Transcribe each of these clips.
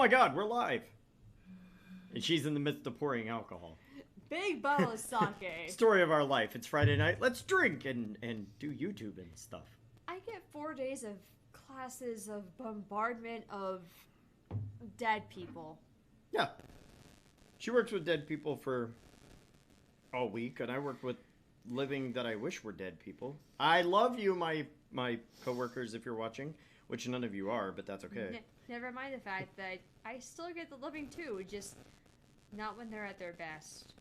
my God, we're live. And she's in the midst of pouring alcohol. Big bottle of sake. Story of our life. It's Friday night. Let's drink and do YouTube and stuff. I get 4 days of classes of bombardment of dead people. Yeah. She works with dead people for a week, and I work with living that I wish were dead people. I love you, my coworkers, if you're watching, which none of you are, but that's okay. Never mind the fact that I still get the living too, just not when they're at their best.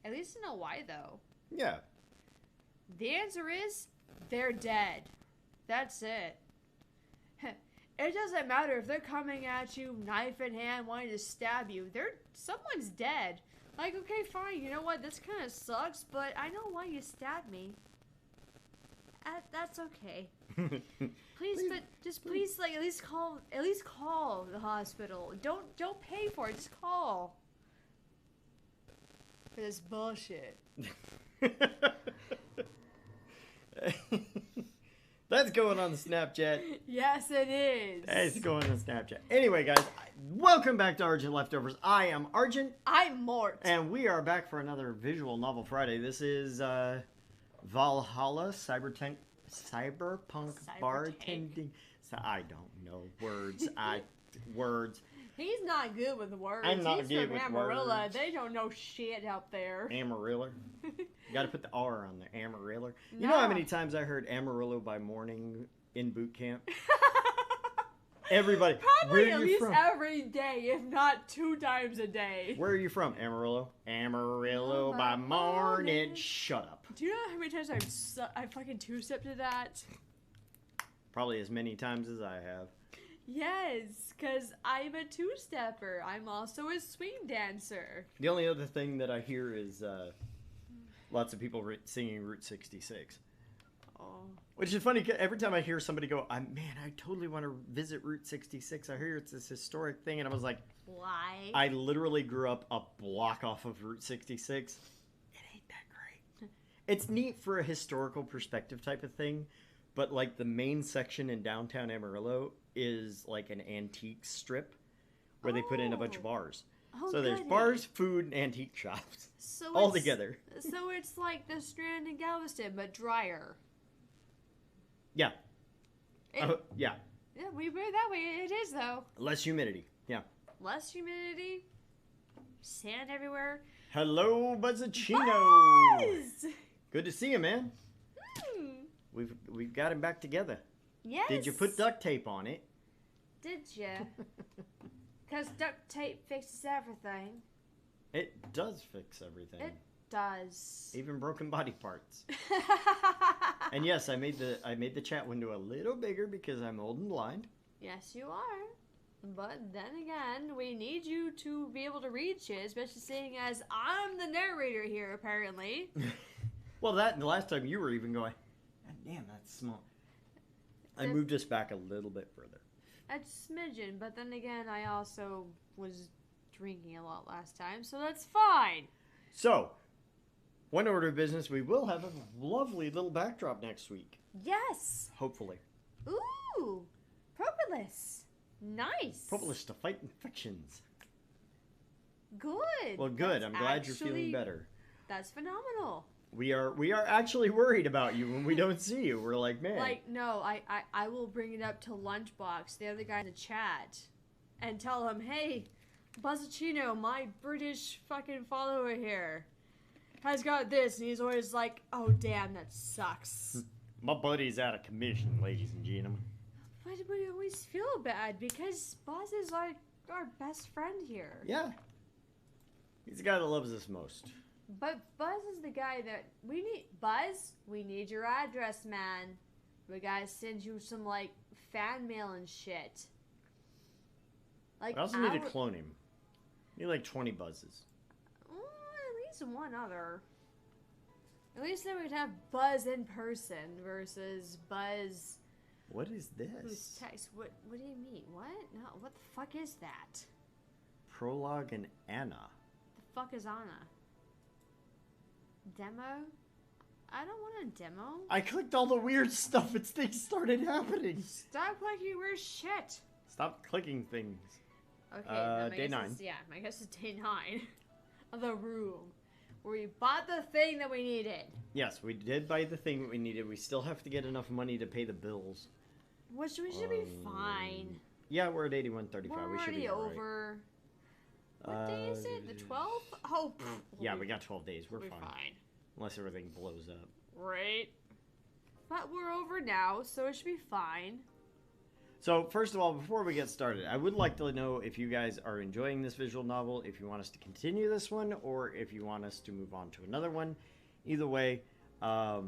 At least to know why, though. Yeah. The answer is, they're dead. That's it. It doesn't matter if they're coming at you, knife in hand, wanting to stab you. Someone's dead. Like, okay, fine, you know what, this kind of sucks, but I know why you stabbed me. That's okay. Please, like, at least call the hospital. Don't pay for it, just call. For this bullshit. That's going on the Snapchat. Yes, it is. It's going on the Snapchat. Anyway, guys, welcome back to Argent Leftovers. I am Argent. I'm Mort. And we are back for another Visual Novel Friday. This is Valhalla Cyberpunk Bartending. So I don't know words. Words. He's not good with words. I'm not He's good from with Amarillo. words. They don't know shit out there. Amarillo. You got to put the R on there. Amarillo. You know how many times I heard Amarillo by morning in boot camp? Everybody. Probably at least every day, if not 2 times a day. Where are you from? Amarillo. Amarillo by morning. Shut up. Do you know how many times I fucking two-stepped to that? Probably as many times as I have. Yes, because I'm a two-stepper. I'm also a swing dancer. The only other thing that I hear is lots of people singing Route 66. Oh. Which is funny, every time I hear somebody go, man, I totally want to visit Route 66. I hear it's this historic thing, and I was like, why? I literally grew up a block off of Route 66. It ain't that great. It's neat for a historical perspective type of thing, but like the main section in downtown Amarillo is like an antique strip where they put in a bunch of bars. Oh, so there's bars, food, and antique shops all together. So it's like the Strand in Galveston, but drier. Yeah. Yeah. Yeah, we put it that way. It is, though. Less humidity. Yeah. Less humidity. Sand everywhere. Hello, Buzzacino. Buzz! Good to see you, man. We've got him back together. Yes. Did you put duct tape on it? Did you? Because duct tape fixes everything. It does fix everything. It does. Even broken body parts. And yes, I made the chat window a little bigger because I'm old and blind. Yes, you are. But then again, we need you to be able to read shit, especially seeing as I'm the narrator here, apparently. Well, the last time you were even going, God damn, that's small. I moved us back a little bit further. A smidgen, but then again, I also was drinking a lot last time, so that's fine. So, one order of business, we will have a lovely little backdrop next week. Yes. Hopefully. Ooh, propolis. Nice. Propolis to fight infections. Good. Well, good. I'm glad you're feeling better. That's phenomenal. We are actually worried about you when we don't see you. We're like, man. Like, no, I will bring it up to Lunchbox, the other guy in the chat, and tell him, hey, Buzzacino, my British fucking follower here, has got this, and he's always like, oh, damn, that sucks. My buddy's out of commission, ladies and gentlemen. But we always feel bad, because Buzz is like our best friend here. Yeah. He's the guy that loves us most. But Buzz is the guy that we need. Buzz, we need your address, man. We gotta send you some, like, fan mail and shit. Like, I also need to clone him. I need like 20 Buzzes. At least one other. At least then we'd have Buzz in person versus Buzz. What is this? Who's text? What do you mean? What? No, what the fuck is that? Prologue and Anna. The fuck is Anna? Demo? I don't want a demo. I clicked all the weird stuff and things started happening. Stop clicking weird shit. Stop clicking things. Okay, then my day guess 9. Is, yeah, my guess is day 9 of the room. Where we bought the thing that we needed. Yes, we did buy the thing that we needed. We still have to get enough money to pay the bills. Which we should be fine. Yeah, we're at 81.35. We're We should already be all right. over. What day is it? The 12th? Oh, yeah, we got 12 days. We're fine. fine. Unless everything blows up. Right. But we're over now, so it should be fine. So, first of all, before we get started, I would like to know if you guys are enjoying this visual novel, if you want us to continue this one, or if you want us to move on to another one. Either way, I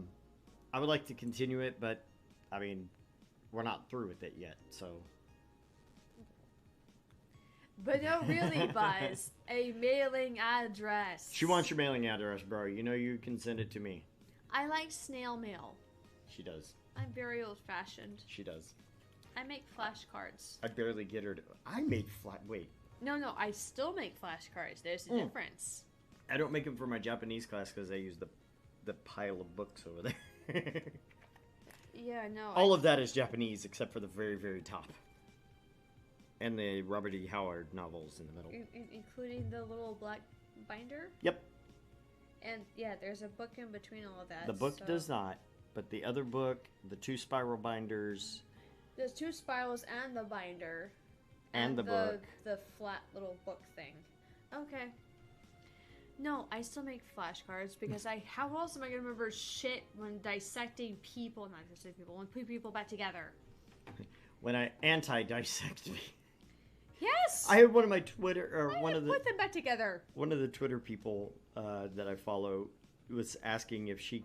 would like to continue it, but, I mean, we're not through with it yet, so... But no, really, Buzz. A mailing address. She wants your mailing address, bro. You know you can send it to me. I like snail mail. She does. I'm very old-fashioned. She does. I make flashcards. I barely get her to... I made Wait. No, I still make flashcards. There's a difference. I don't make them for my Japanese class because I use the pile of books over there. Yeah, no. All of that is Japanese except for the very, very top. And the Robert E. Howard novels in the middle. Including the little black binder? Yep. And, yeah, there's a book in between all of that. The book does not, but the other book, the 2 spiral binders... There's 2 spirals and the binder. And the book. The flat little book thing. Okay. No, I still make flashcards because how else am I going to remember shit when dissecting people, not dissecting people, when putting people back together? When I anti-dissect me. Yes! I had one of my Twitter, or I one of the... put them back together. One of the Twitter people that I follow was asking if she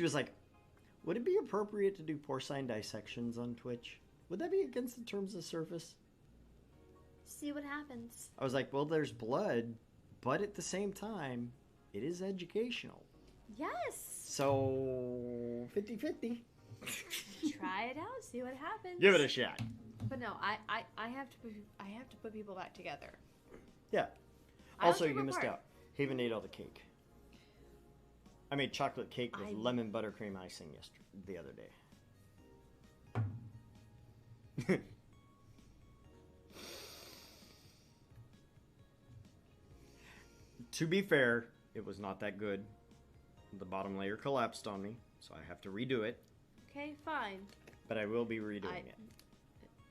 was like, would it be appropriate to do porcine dissections on Twitch? Would that be against the terms of service? See what happens. I was like, well, there's blood, but at the same time, it is educational. Yes. So, 50-50. Try it out. See what happens. Give it a shot. But no, I have to put people back together. Yeah. I Also, don't you keep missed apart. out. Haven ate all the cake. I made chocolate cake with lemon buttercream icing the other day. To be fair, it was not that good. The bottom layer collapsed on me, so I have to redo it. Okay, fine. But I will be redoing it.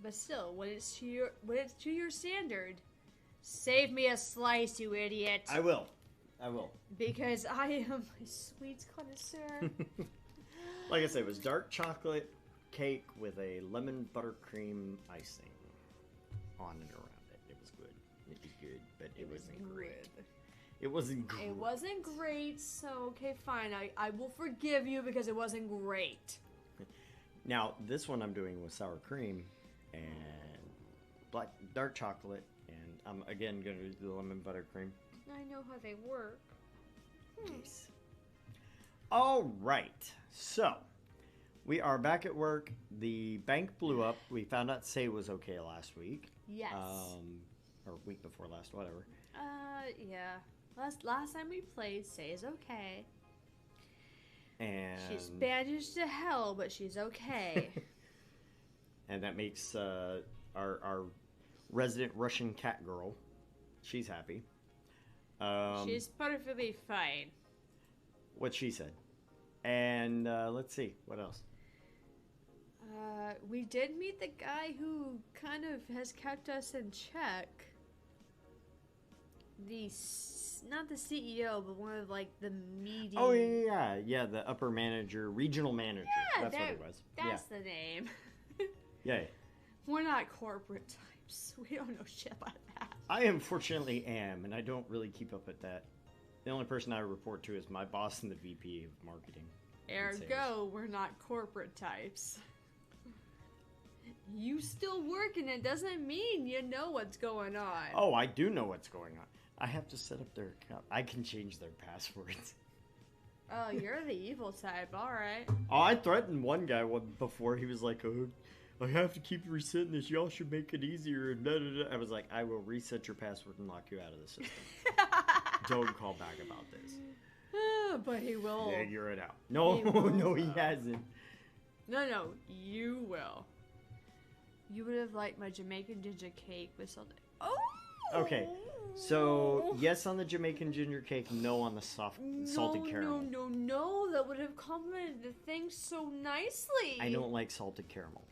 But still, when it's to your standard, save me a slice, you idiot. I will. Because I am a sweets connoisseur. Like I said, it was dark chocolate cake with a lemon buttercream icing on and around it. It was good. It was good, but it wasn't great. It wasn't great. It wasn't great, so okay, fine. I will forgive you because it wasn't great. Now, this one I'm doing with sour cream and dark chocolate, and I'm again going to do the lemon buttercream. I know how they work. Yes. All right. So, we are back at work. The bank blew up. We found out Say was okay last week. Yes. Or week before last, whatever. Yeah. Last time we played, Say is okay. And she's bandaged to hell, but she's okay. And that makes our resident Russian cat girl, she's happy. She's perfectly fine. What she said. And let's see, what else? We did meet the guy who kind of has kept us in check. Not the CEO, but one of like the media. Oh yeah, the upper manager, regional manager. Yeah, that's what it was. That's the name. Yeah. We're not corporate types. We don't know shit about that. I unfortunately am, and I don't really keep up with that. The only person I report to is my boss and the VP of marketing. Ergo, we're not corporate types. You still work, and it doesn't mean you know what's going on. Oh, I do know what's going on. I have to set up their account. I can change their passwords. Oh, you're the evil type. All right. Oh, I threatened one guy before. He was like, "Oh, I have to keep resetting this. Y'all should make it easier." And da, da, da. I was like, "I will reset your password and lock you out of the system. Don't call back about this." But he will. Figure it out. No, no, he hasn't. No, you will. You would have liked my Jamaican ginger cake with something. Oh! Okay, so yes on the Jamaican ginger cake, no on the salted caramel. No, that would have complemented the thing so nicely. I don't like salted caramel.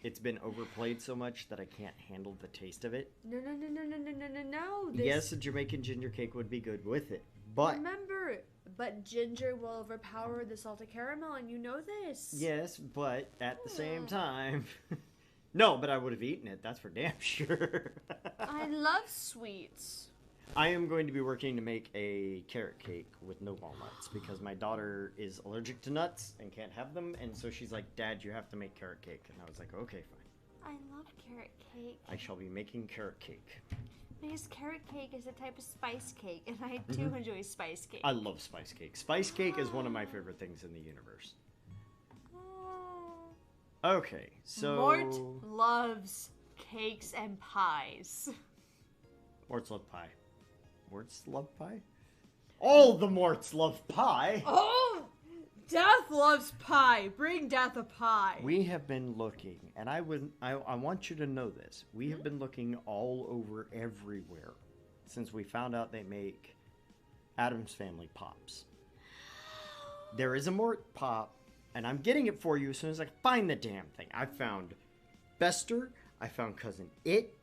It's been overplayed so much that I can't handle the taste of it. No. Yes, a Jamaican ginger cake would be good with it, but... Remember, but ginger will overpower the salted caramel, and you know this. Yes, but at the same time... No, but I would have eaten it, that's for damn sure. I love sweets. I am going to be working to make a carrot cake with no walnuts because my daughter is allergic to nuts and can't have them, and so she's like, Dad, you have to make carrot cake. And I was like, okay, fine. I love carrot cake. I shall be making carrot cake. Because carrot cake is a type of spice cake, and I do enjoy spice cake. I love spice cake. Spice cake is one of my favorite things in the universe. Okay, so... Mort loves cakes and pies. Morts love pie. Morts love pie? All the Morts love pie! Oh! Death loves pie! Bring Death a pie! We have been looking, and I want you to know this. We have been looking all over everywhere since we found out they make Addams Family Pops. There is a Mort Pop, and I'm getting it for you as soon as I find the damn thing. I found Bester. I found Cousin It.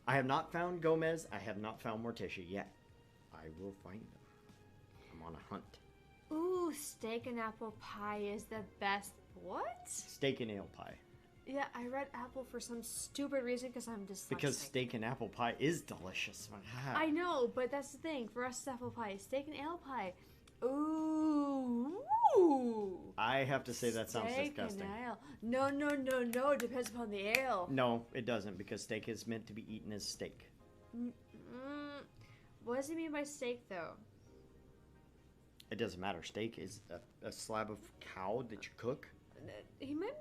I have not found Gomez. I have not found Morticia yet. I will find them. I'm on a hunt. Ooh, steak and apple pie is the best. What? Steak and ale pie. Yeah, I read apple for some stupid reason because I'm dyslexic. Because steak and apple pie is delicious. I know, but that's the thing. For us, it's apple pie. Steak and ale pie. Ooh. I have to say that sounds Steak disgusting. and ale. No. It depends upon the ale. No, it doesn't, because steak is meant to be eaten as steak. What does he mean by steak, though? It doesn't matter. Steak is a slab of cow that you cook. He might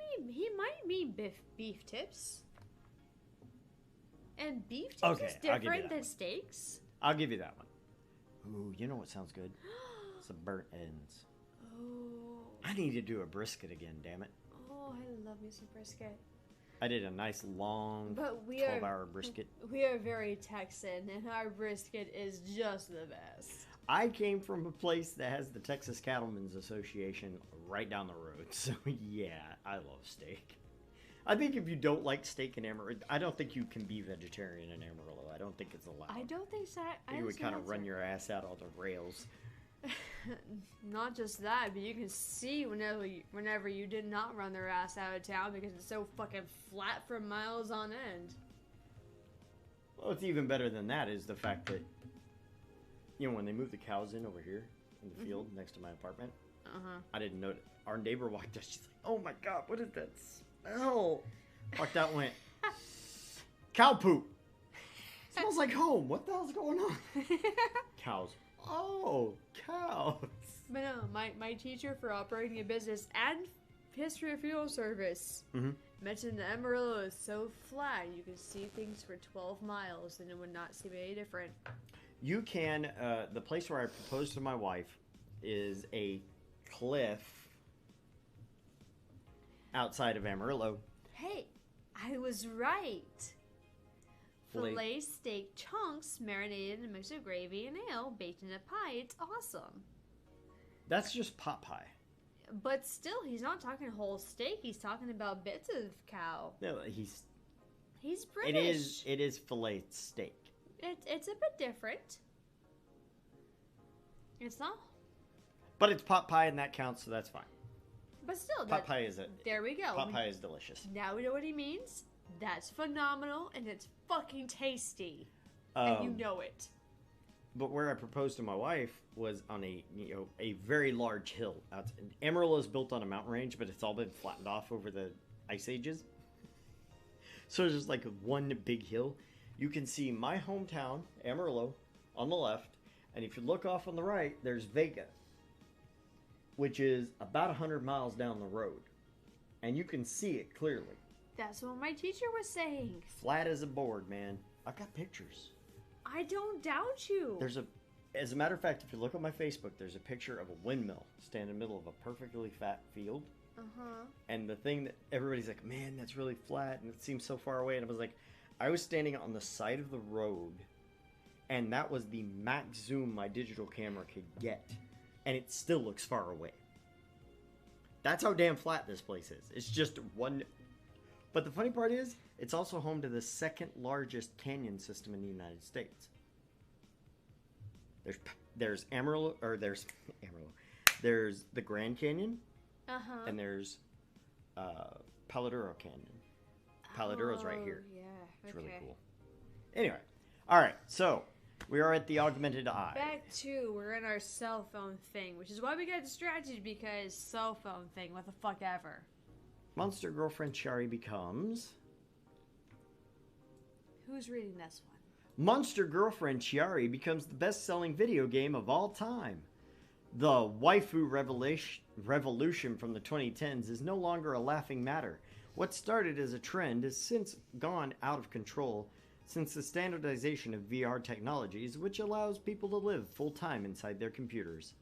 mean beef tips. And beef tips Okay, is I'll give you different that than one. steaks. I'll give you that one. Ooh, you know what sounds good? Some burnt ends. Oh. I need to do a brisket again, damn it. Oh, I love me some brisket. I did a nice long But 12-hour brisket. We are very Texan, and our brisket is just the best. I came from a place that has the Texas Cattlemen's Association right down the road, so yeah, I love steak. I think if you don't like steak in Amarillo, I don't think you can be vegetarian in Amarillo. I don't think it's allowed. I don't think so. You would kind of run your ass out on the rails. Not just that, but you can see whenever you did not run their ass out of town because it's so fucking flat for miles on end. Well, what's even better than that is the fact that, you know, when they moved the cows in over here in the field next to my apartment, I didn't know. Our neighbor walked out. She's like, "Oh my god, what is that smell?" Walked out, and went, "Cow poop. Smells like home. What the hell's going on?" Cows. Oh, cows. But no, my teacher for operating a business and history of fuel service mentioned that Amarillo is so flat you can see things for 12 miles and it would not seem any different. You can, the place where I proposed to my wife is a cliff outside of Amarillo. Hey, I was right. Filet steak chunks marinated in a mix of gravy and ale, baked in a pie. It's awesome. That's just pot pie. But still, he's not talking whole steak. He's talking about bits of cow. No, He's British. It is filet steak. It's a bit different. It's not. But it's pot pie and that counts, so that's fine. But still, Pot pie is there we go. Pot pie is delicious. Now we know what he means. That's phenomenal, and it's fucking tasty, and you know it. But where I proposed to my wife was on a very large hill. Amarillo is built on a mountain range, but it's all been flattened off over the ice ages. So there's just like one big hill. You can see my hometown, Amarillo, on the left, and if you look off on the right, there's Vega, which is about 100 miles down the road, and you can see it clearly. That's what my teacher was saying. Flat as a board, man. I've got pictures. I don't doubt you. As a matter of fact, if you look at my Facebook, there's a picture of a windmill standing in the middle of a perfectly flat field. And the thing that everybody's like, man, that's really flat and it seems so far away. And I was like, I was standing on the side of the road, and that was the max zoom my digital camera could get. And it still looks far away. That's how damn flat this place is. It's just one. But the funny part is, it's also home to the second largest canyon system in the United States. There's Amarillo, or there's Amarillo. There's the Grand Canyon, and there's Paladuro Canyon. Paladuro's right here. Yeah, it's really cool. Anyway, all right, so we are at the augmented eye. Back to, we're in our cell phone thing, which is why we got distracted, because cell phone thing, what the fuck ever. Monster Girlfriend Chiari becomes... Who's reading this one? Monster Girlfriend Chiari becomes the best-selling video game of all time. The waifu revolution from the 2010s is no longer a laughing matter. What started as a trend has since gone out of control since the standardization of VR technologies, which allows people to live full-time inside their computers.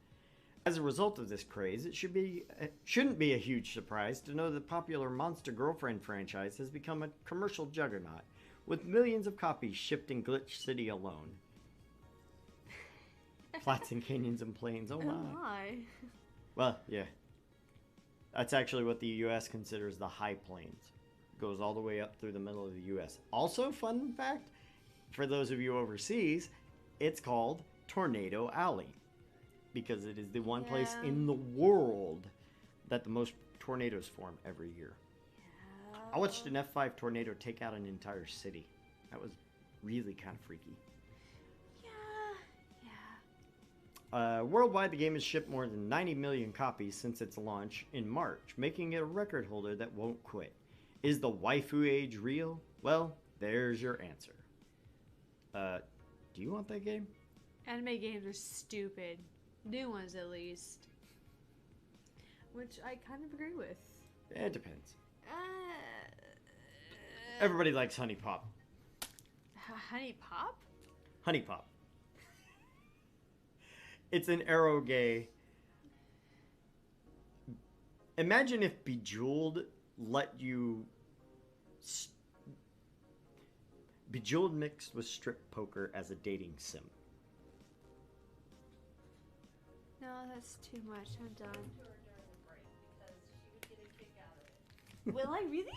As a result of this craze, it shouldn't be a huge surprise to know the popular Monster Girlfriend franchise has become a commercial juggernaut, with millions of copies shipped in Glitch City alone. Flats and canyons and plains, oh my. Oh my. Well, yeah. That's actually what the U.S. considers the high plains. It goes all the way up through the middle of the U.S. Also, fun fact, for those of you overseas, it's called Tornado Alley. Because it is the one place in the world that the most tornadoes form every year. Yeah. I watched an F5 tornado take out an entire city. That was really kind of freaky. Worldwide, the game has shipped more than 90 million copies since its launch in March, making it a record holder that won't quit. Is the waifu age real? Well, there's your answer. Do you want that game? Anime games are stupid. New ones, at least. Which I kind of agree with. It depends. Everybody likes Honey Pop. Honey Pop? Honey Pop. It's an eroge. Imagine if Bejeweled let you... Bejeweled mixed with strip poker as a dating sim. No, that's too much. I'm done. Will I really?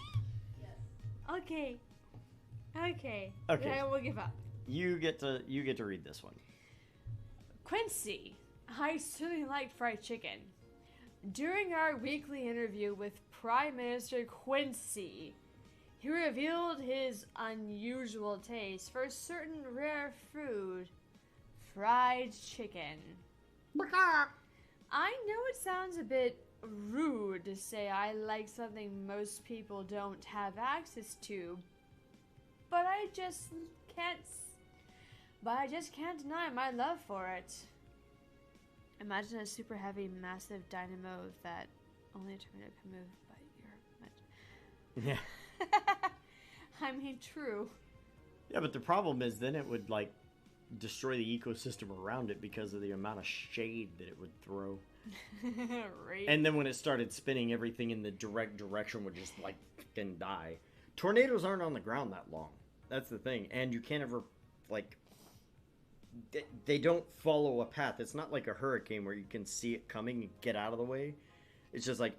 Yes. Okay. Okay. Then I will give up. You get to read this one. Quincy, I certainly like fried chicken. During our weekly interview with Prime Minister Quincy, he revealed his unusual taste for a certain rare food, fried chicken. I know it sounds a bit rude to say I like something most people don't have access to, but I just can't deny my love for it. Imagine a super heavy, massive dynamo that only a tornado can move, but you're... Yeah. I mean, true. Yeah, but the problem is then it would, like, destroy the ecosystem around it because of the amount of shade that it would throw. Right. And then when it started spinning, everything in the direct direction would just, like, fucking die. Tornadoes aren't on the ground that long. That's the thing. And you can't ever, like... They don't follow a path. It's not like a hurricane where you can see it coming and get out of the way. It's just like,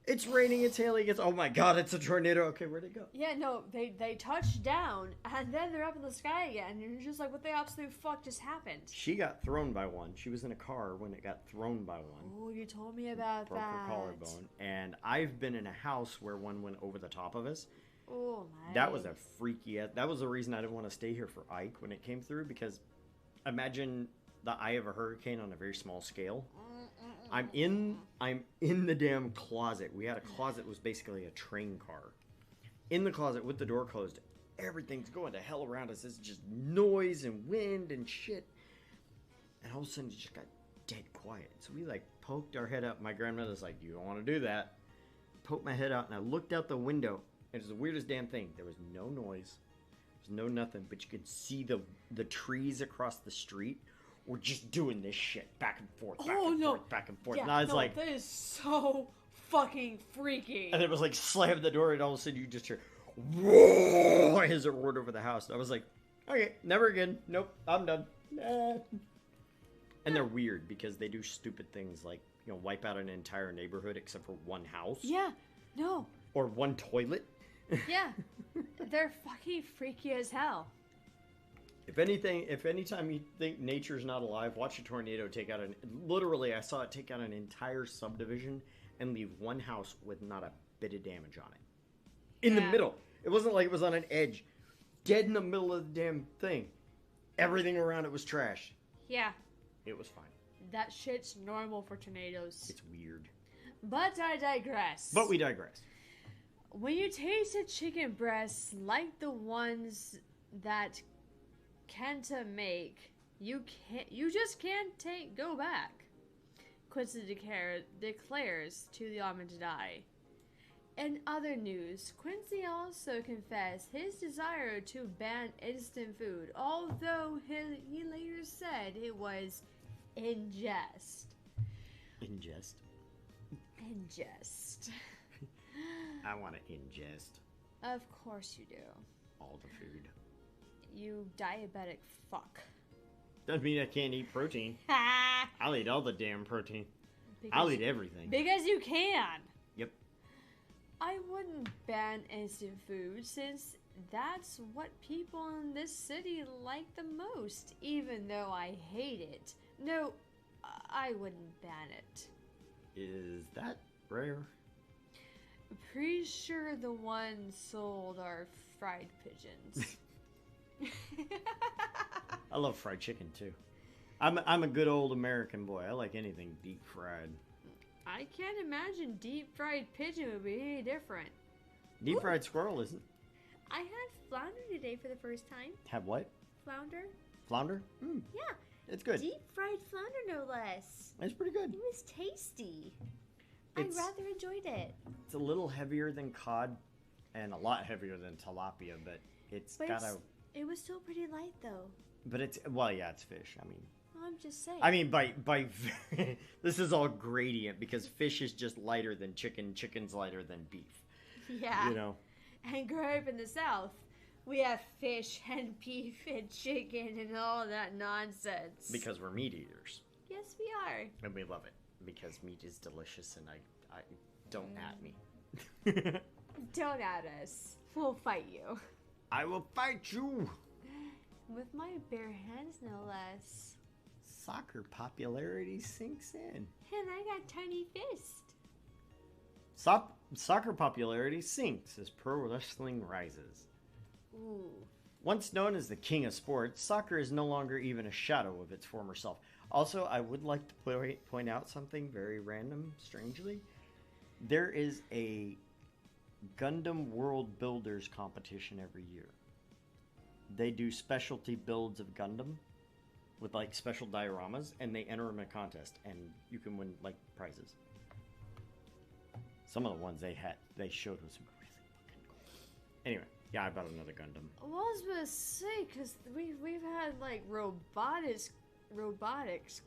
it's raining, it's hailing, it's, oh my god, it's a tornado. Okay, where'd it go? Yeah, no, they touch down, and then they're up in the sky again, and you're just like, what the absolute fuck just happened? She got thrown by one. She was in a car when it got thrown by one. Oh, you told me about Broke her collarbone. And I've been in a house where one went over the top of us. Oh my. That was a freaky... That was the reason I didn't want to stay here for Ike when it came through, because imagine the eye of a hurricane on a very small scale. I'm in the damn closet. We had a closet that was basically a train car. In the closet with the door closed. Everything's going to hell around us. It's just noise and wind and shit. And all of a sudden it just got dead quiet. So we like poked our head up. My grandmother's like, you don't want to do that. Poked my head out and I looked out the window. It was the weirdest damn thing. There was no noise. There was no nothing. But you could see the trees across the street. We're just doing this shit back and forth, back and forth, back and forth. Yeah, and I was like, that is so fucking freaky. And it was like slam the door, and all of a sudden you just hear whoa as it roared over the house. And I was like, okay, never again. Nope, I'm done. And they're weird because they do stupid things like, you know, wipe out an entire neighborhood except for one house. Yeah, no. Or one toilet. Yeah, they're fucking freaky as hell. If anytime you think nature's not alive, watch a tornado take out literally, I saw it take out an entire subdivision and leave one house with not a bit of damage on it. In the middle. It wasn't like it was on an edge. Dead in the middle of the damn thing. Everything around it was trash. Yeah. It was fine. That shit's normal for tornadoes. It's weird. But I digress. But we digress. When you tasted chicken breasts like the ones that Kenta make, you just can't go back. Quincy declares to the Amidadai. In other news, Quincy also confessed his desire to ban instant food, although he later said it was in jest. In jest? In jest. I want to ingest. Of course you do. All the food. You diabetic fuck. Doesn't mean I can't eat protein. I'll eat all the damn protein. I'll eat everything. Because you can. Yep. I wouldn't ban instant food since that's what people in this city like the most, even though I hate it. No, I wouldn't ban it. Is that rare? Pretty sure the ones sold are fried pigeons. I love fried chicken too. I'm a good old American boy. I like anything deep fried. I can't imagine deep fried pigeon would be any different. Deep fried squirrel isn't. I had flounder today for the first time. Have what? Flounder? Flounder? Mm, Yeah. it's good. Deep fried flounder, no less. It's pretty good. It was tasty. I rather enjoyed it. It's a little heavier than cod and a lot heavier than tilapia, but It was still pretty light though. But it's, well, yeah, it's fish. I mean, I'm just saying. I mean, by this is all gradient because fish is just lighter than chicken. Chicken's lighter than beef. Yeah. You know. And growing up in the South, we have fish and beef and chicken and all that nonsense. Because we're meat eaters. Yes, we are. And we love it because meat is delicious, and I don't at me. Don't at us. We'll fight you. I will fight you. With my bare hands, no less. Soccer popularity sinks in. And I got tiny fists. Soccer popularity sinks as pro wrestling rises. Ooh. Once known as the king of sports, soccer is no longer even a shadow of its former self. Also, I would like to point out something very random, strangely. There is a Gundam World Builders competition every year. They do specialty builds of Gundam with like special dioramas, and they enter them in a contest, and you can win like prizes. Some of the ones they showed was really fucking cool. Anyway, yeah, I bought another Gundam. Well, I was gonna say, because we've had like robotics contests.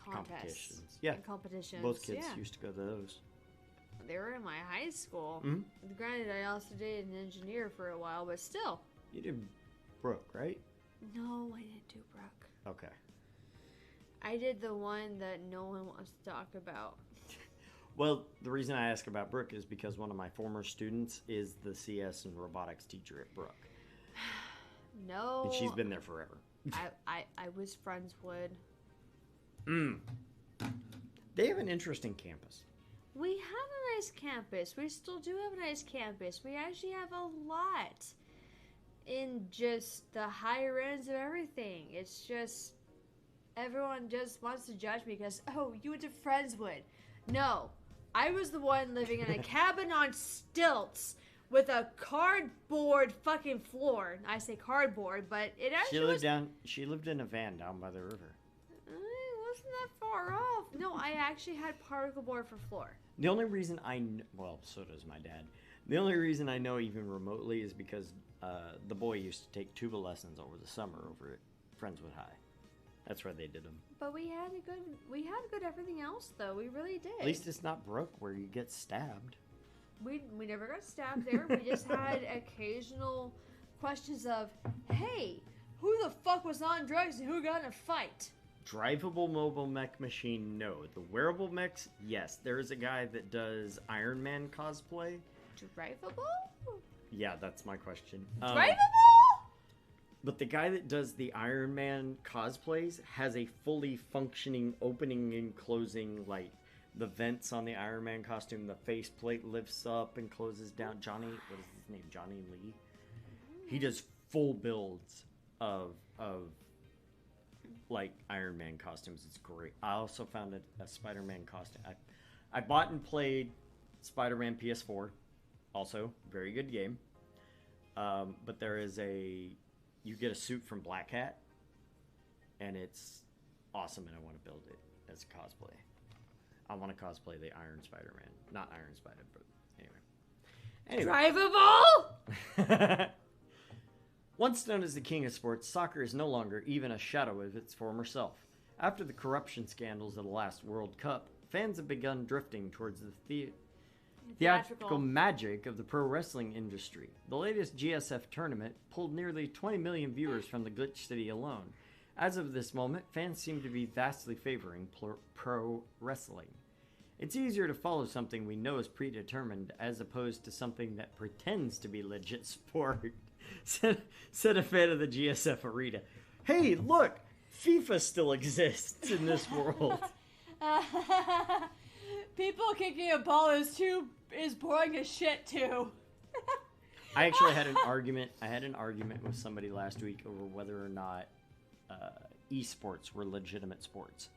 Competitions. Yeah. And competitions. Both kids yeah. used to go to those. They were in my high school. Mhm. Granted, I also dated an engineer for a while, but still. You did Brooke, right? No, I didn't do Brooke. Okay. I did the one that no one wants to talk about. Well, the reason I ask about Brooke is because one of my former students is the CS and robotics teacher at Brooke. No. And she's been there forever. I was friends with. They have an interesting campus. We have a nice campus. We still do have a nice campus. We actually have a lot in just the higher ends of everything. It's just everyone just wants to judge me because, oh, you went to Friendswood. No, I was the one living in a cabin on stilts with a cardboard fucking floor. I say cardboard, but it actually She lived in a van down by the river. It wasn't that far off. No, I actually had particle board for floor. The only reason well, so does my dad. The only reason I know even remotely is because the boy used to take tuba lessons over the summer over at Friendswood High. That's where they did them. But we had a good everything else though. We really did. At least it's not broke where you get stabbed. We never got stabbed there. We just had occasional questions of, hey, who the fuck was on drugs and who got in a fight? Drivable mobile mech machine, no. The wearable mechs, yes. There is a guy that does Iron Man cosplay. Drivable? Yeah, that's my question. Drivable? But the guy that does the Iron Man cosplays has a fully functioning opening and closing, like, the vents on the Iron Man costume, the faceplate lifts up and closes down. Johnny, what is his name? Johnny Lee? He does full builds of like Iron Man costumes. It's great. I also found a Spider-Man costume. I bought and played Spider-Man PS4. Also, very good game. But there is you get a suit from Black Hat, and it's awesome, and I want to build it as a cosplay. I want to cosplay the Iron Spider-Man. Not Iron Spider, but anyway. Drivable? Once known as the king of sports, soccer is no longer even a shadow of its former self. After the corruption scandals of the last World Cup, fans have begun drifting towards the theatrical magic of the pro wrestling industry. The latest GSF tournament pulled nearly 20 million viewers from the Glitch City alone. As of this moment, fans seem to be vastly favoring pro wrestling. It's easier to follow something we know is predetermined as opposed to something that pretends to be legit sport, said a fan of the GSF arena. Hey, look! FIFA still exists in this world. People kicking a ball is boring as shit too. I actually had an argument. I had an argument with somebody last week over whether or not esports were legitimate sports.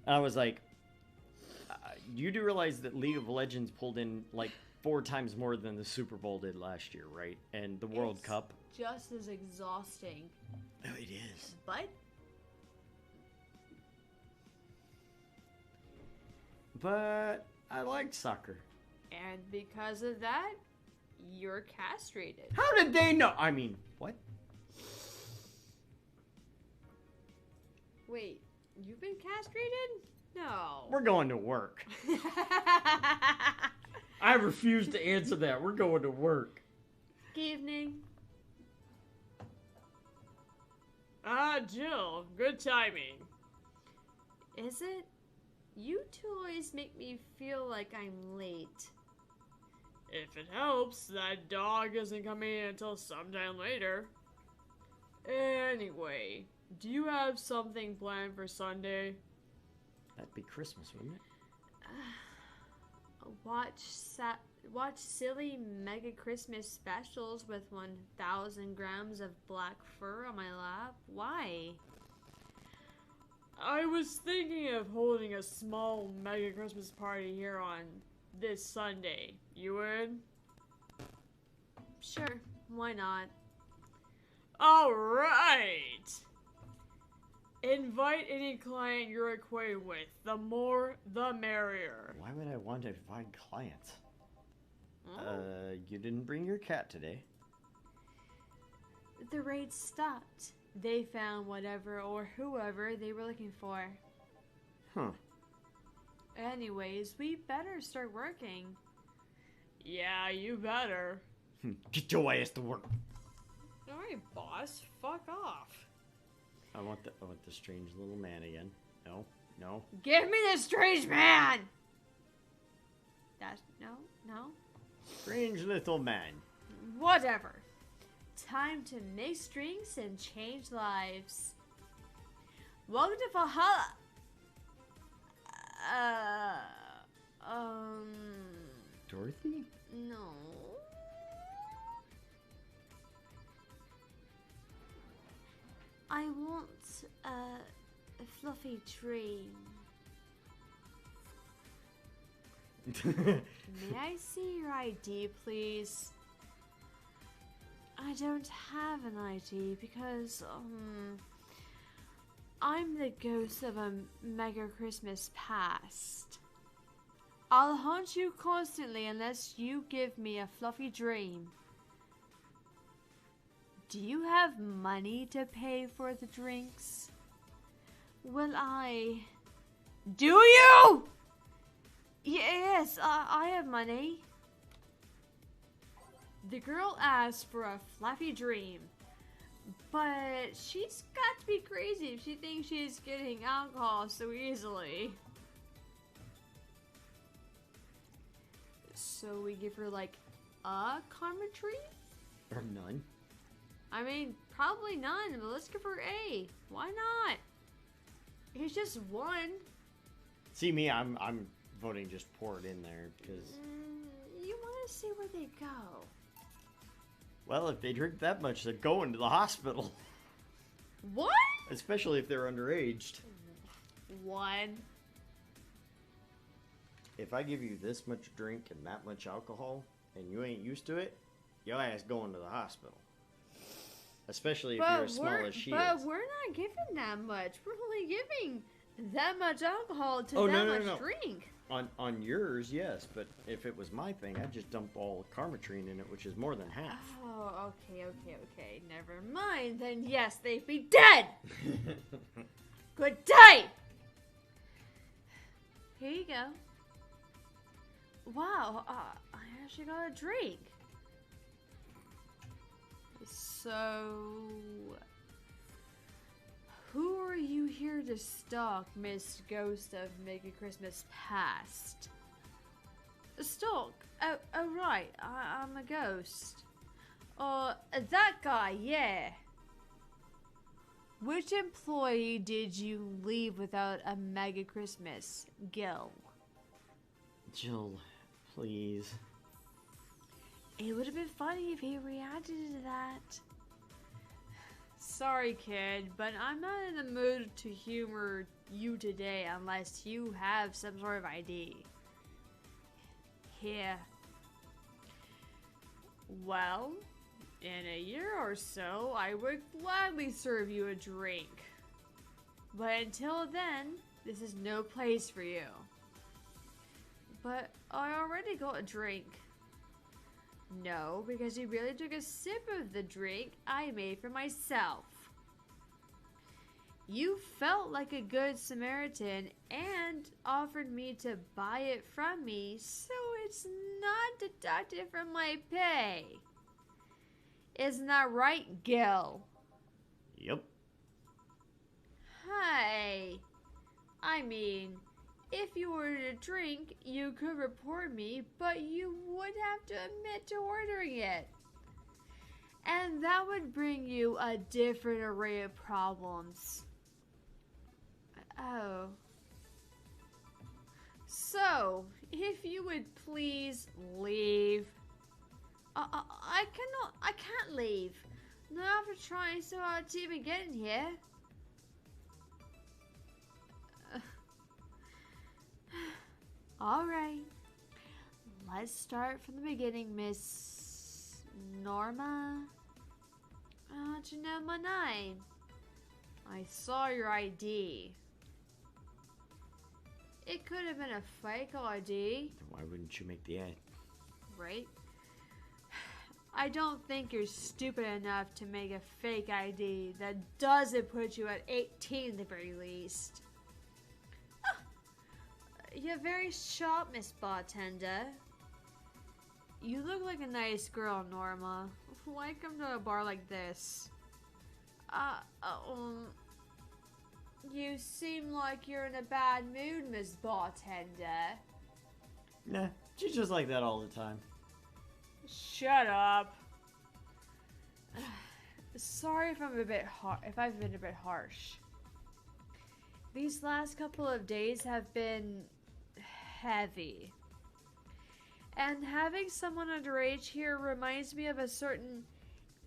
And I was like, you do realize that League of Legends pulled in like 4 times more than the Super Bowl did last year, right? And the World Cup. Just as exhausting. Oh, it is. But I like soccer. And because of that, you're castrated. How did they know? I mean, what? Wait, you've been castrated? No. We're going to work. I refuse to answer that. We're going to work. Good evening. Jill, good timing. Is it? You two always make me feel like I'm late. If it helps, that dog isn't coming in until sometime later. Anyway, do you have something planned for Sunday? That'd be Christmas, wouldn't it? Watch silly mega Christmas specials with 1,000 grams of black fur on my lap. Why? I was thinking of holding a small mega Christmas party here on this Sunday. You in? Sure, why not? Alright! Invite any client you're acquainted with. The more, the merrier. Why would I want to invite clients? Oh. You didn't bring your cat today. The raid stopped. They found whatever or whoever they were looking for. Huh. Anyways, we better start working. Yeah, you better. Get your ass to work. Alright, boss. Fuck off. I want the strange little man again. No. Give me the strange man! No. Strange little man. Whatever. Time to mix drinks and change lives. Welcome to Valhalla. Dorothy? No. I want a fluffy dream. May I see your ID, please? I don't have an ID because, I'm the ghost of a mega Christmas past. I'll haunt you constantly unless you give me a fluffy dream. Do you have money to pay for the drinks? Will I... Do you? Yes, I have money. The girl asked for a fluffy dream, but she's got to be crazy if she thinks she's getting alcohol so easily. So we give her like a karma tree? Or none. I mean, probably none, but let's give her A. Why not? It's just one. See me, I'm voting just pour it in there because. You want to see where they go? Well, if they drink that much, they're going to the hospital. What? Especially if they're underaged. One. If I give you this much drink and that much alcohol, and you ain't used to it, your ass going to the hospital. Especially if you're as small as she is. But we're not giving that much. We're only giving that much alcohol to much drink. On yours, yes, but if it was my thing, I'd just dump all the Carmatrine in it, which is more than half. Oh, okay. Never mind. Then yes, they'd be dead. Good day. Here you go. Wow, I actually got a drink. So, who are you here to stalk, Miss Ghost of Make a Christmas Past? Stalk? Oh right, I'm a ghost. That guy, yeah. Which employee did you leave without a Mega Christmas, Gil? Jill, please. It would have been funny if he reacted to that. Sorry, kid, but I'm not in the mood to humor you today unless you have some sort of ID. Here. Well, in a year or so, I would gladly serve you a drink. But until then, this is no place for you. But I already got a drink. No, because you really took a sip of the drink I made for myself. You felt like a good Samaritan and offered me to buy it from me, so it's not deducted from my pay. Isn't that right, Gil? Yep. Hey. I mean, if you ordered a drink, you could report me, but you would have to admit to ordering it. And that would bring you a different array of problems. Oh. So, if you would please leave. I can't leave. Not after trying so hard to even get in here. Alright. Let's start from the beginning, Miss Norma. How'd you know my name? I saw your ID. It could have been a fake ID. Why wouldn't you make the ad? Right? I don't think you're stupid enough to make a fake ID that doesn't put you at 18 at the very least. You're very sharp, Miss Bartender. You look like a nice girl, Norma. Why come to a bar like this? You seem like you're in a bad mood, Miss Bartender. Nah, she's just like that all the time. Shut up. Sorry if I've been a bit harsh. These last couple of days have been heavy. And having someone underage here reminds me of a certain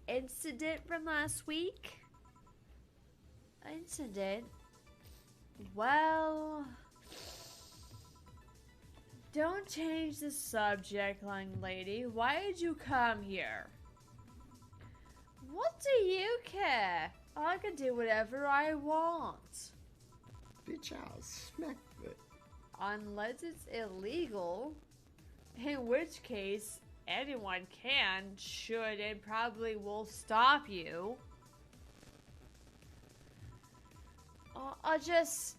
incident from last week. Incident? Well, don't change the subject, young lady. Why did you come here? What do you care? I can do whatever I want. Bitch, I'll smack it. Unless it's illegal. In which case, anyone can, should, and probably will stop you. Just,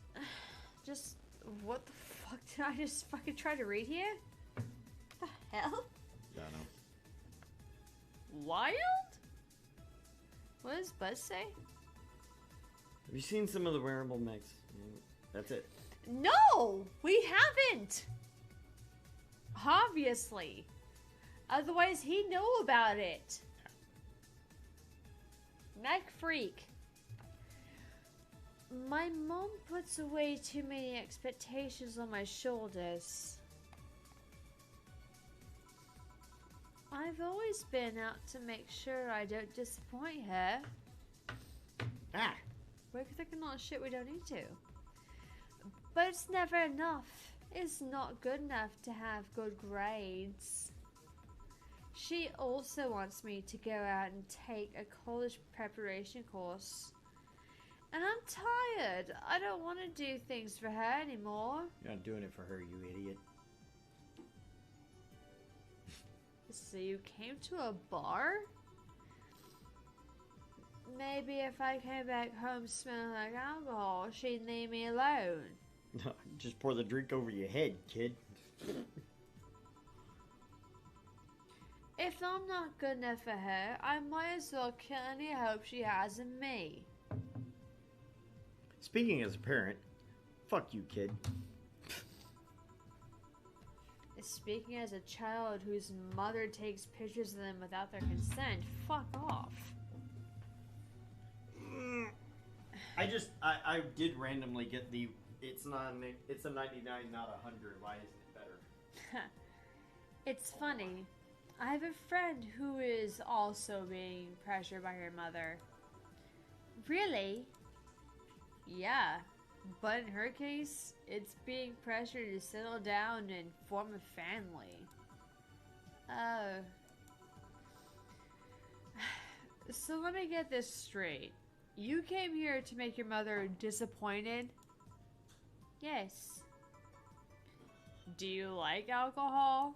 what the fuck did I just fucking try to read here? What the hell? Yeah, I know. Wild? What does Buzz say? Have you seen some of the wearable mechs? That's it. No! We haven't! Obviously. Otherwise, he'd know about it. Mech freak. My mom puts away too many expectations on my shoulders. I've always been out to make sure I don't disappoint her. Ah! We're clicking on shit we don't need to. But it's never enough. It's not good enough to have good grades. She also wants me to go out and take a college preparation course. And I'm tired. I don't want to do things for her anymore. You're not doing it for her, you idiot. So you came to a bar? Maybe if I came back home smelling like alcohol, she'd leave me alone. Just pour the drink over your head, kid. If I'm not good enough for her, I might as well kill any hope she has in me. Speaking as a parent, fuck you, kid. Speaking as a child whose mother takes pictures of them without their consent, fuck off. I did randomly get the, it's a 99, not 100. Why isn't it better? It's funny. I have a friend who is also being pressured by her mother. Really? Yeah. But in her case, it's being pressured to settle down and form a family. Oh. So let me get this straight. You came here to make your mother disappointed? Yes. Do you like alcohol?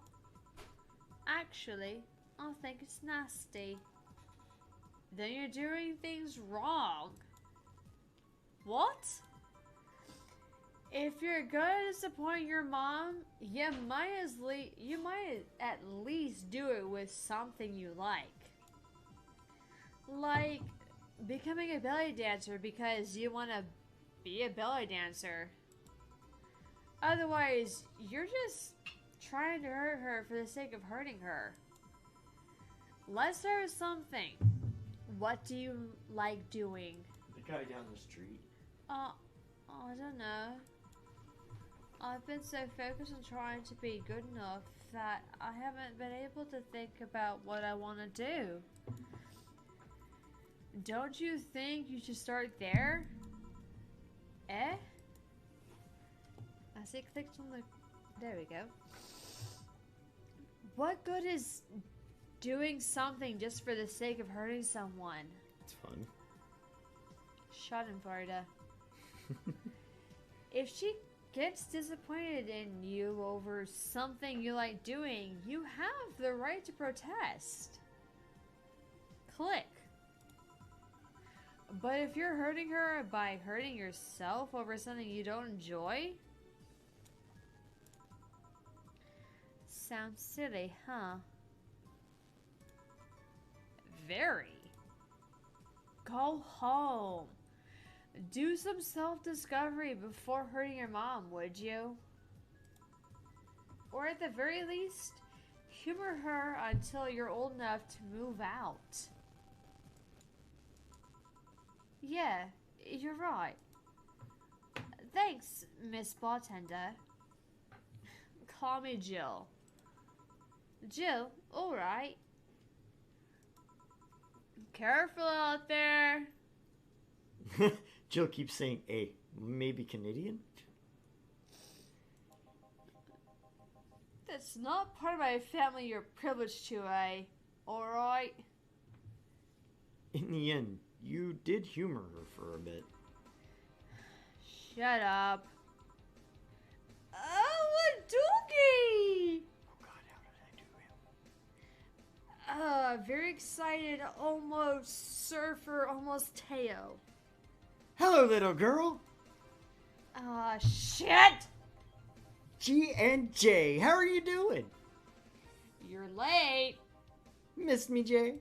Actually, I think it's nasty. Then you're doing things wrong. What? If you're gonna disappoint your mom, you might at least do it with something you like. Like becoming a belly dancer because you want to be a belly dancer. Otherwise, you're just trying to hurt her for the sake of hurting her. Let's start with something. What do you like doing? The guy down the street. I don't know. I've been so focused on trying to be good enough that I haven't been able to think about what I want to do. Don't you think you should start there? Eh? I see clicked on the... There we go. What good is doing something just for the sake of hurting someone? It's fun. Schadenfreude. If she gets disappointed in you over something you like doing, you have the right to protest. Click. But if you're hurting her by hurting yourself over something you don't enjoy, sounds silly, huh? Very. Go home. Do some self-discovery before hurting your mom, would you? Or at the very least, humor her until you're old enough to move out. Yeah, you're right. Thanks, Miss Bartender. Call me Jill. Jill, alright. Careful out there. Jill keeps saying A. Maybe Canadian? That's not part of my family you're privileged to, eh? Alright? In the end, you did humor her for a bit. Shut up. Oh, a doogie! Oh god, how did I do him? Very excited, almost surfer, almost Teo. Hello, little girl. Ah, shit! G and J, how are you doing? You're late. Missed me, Jay?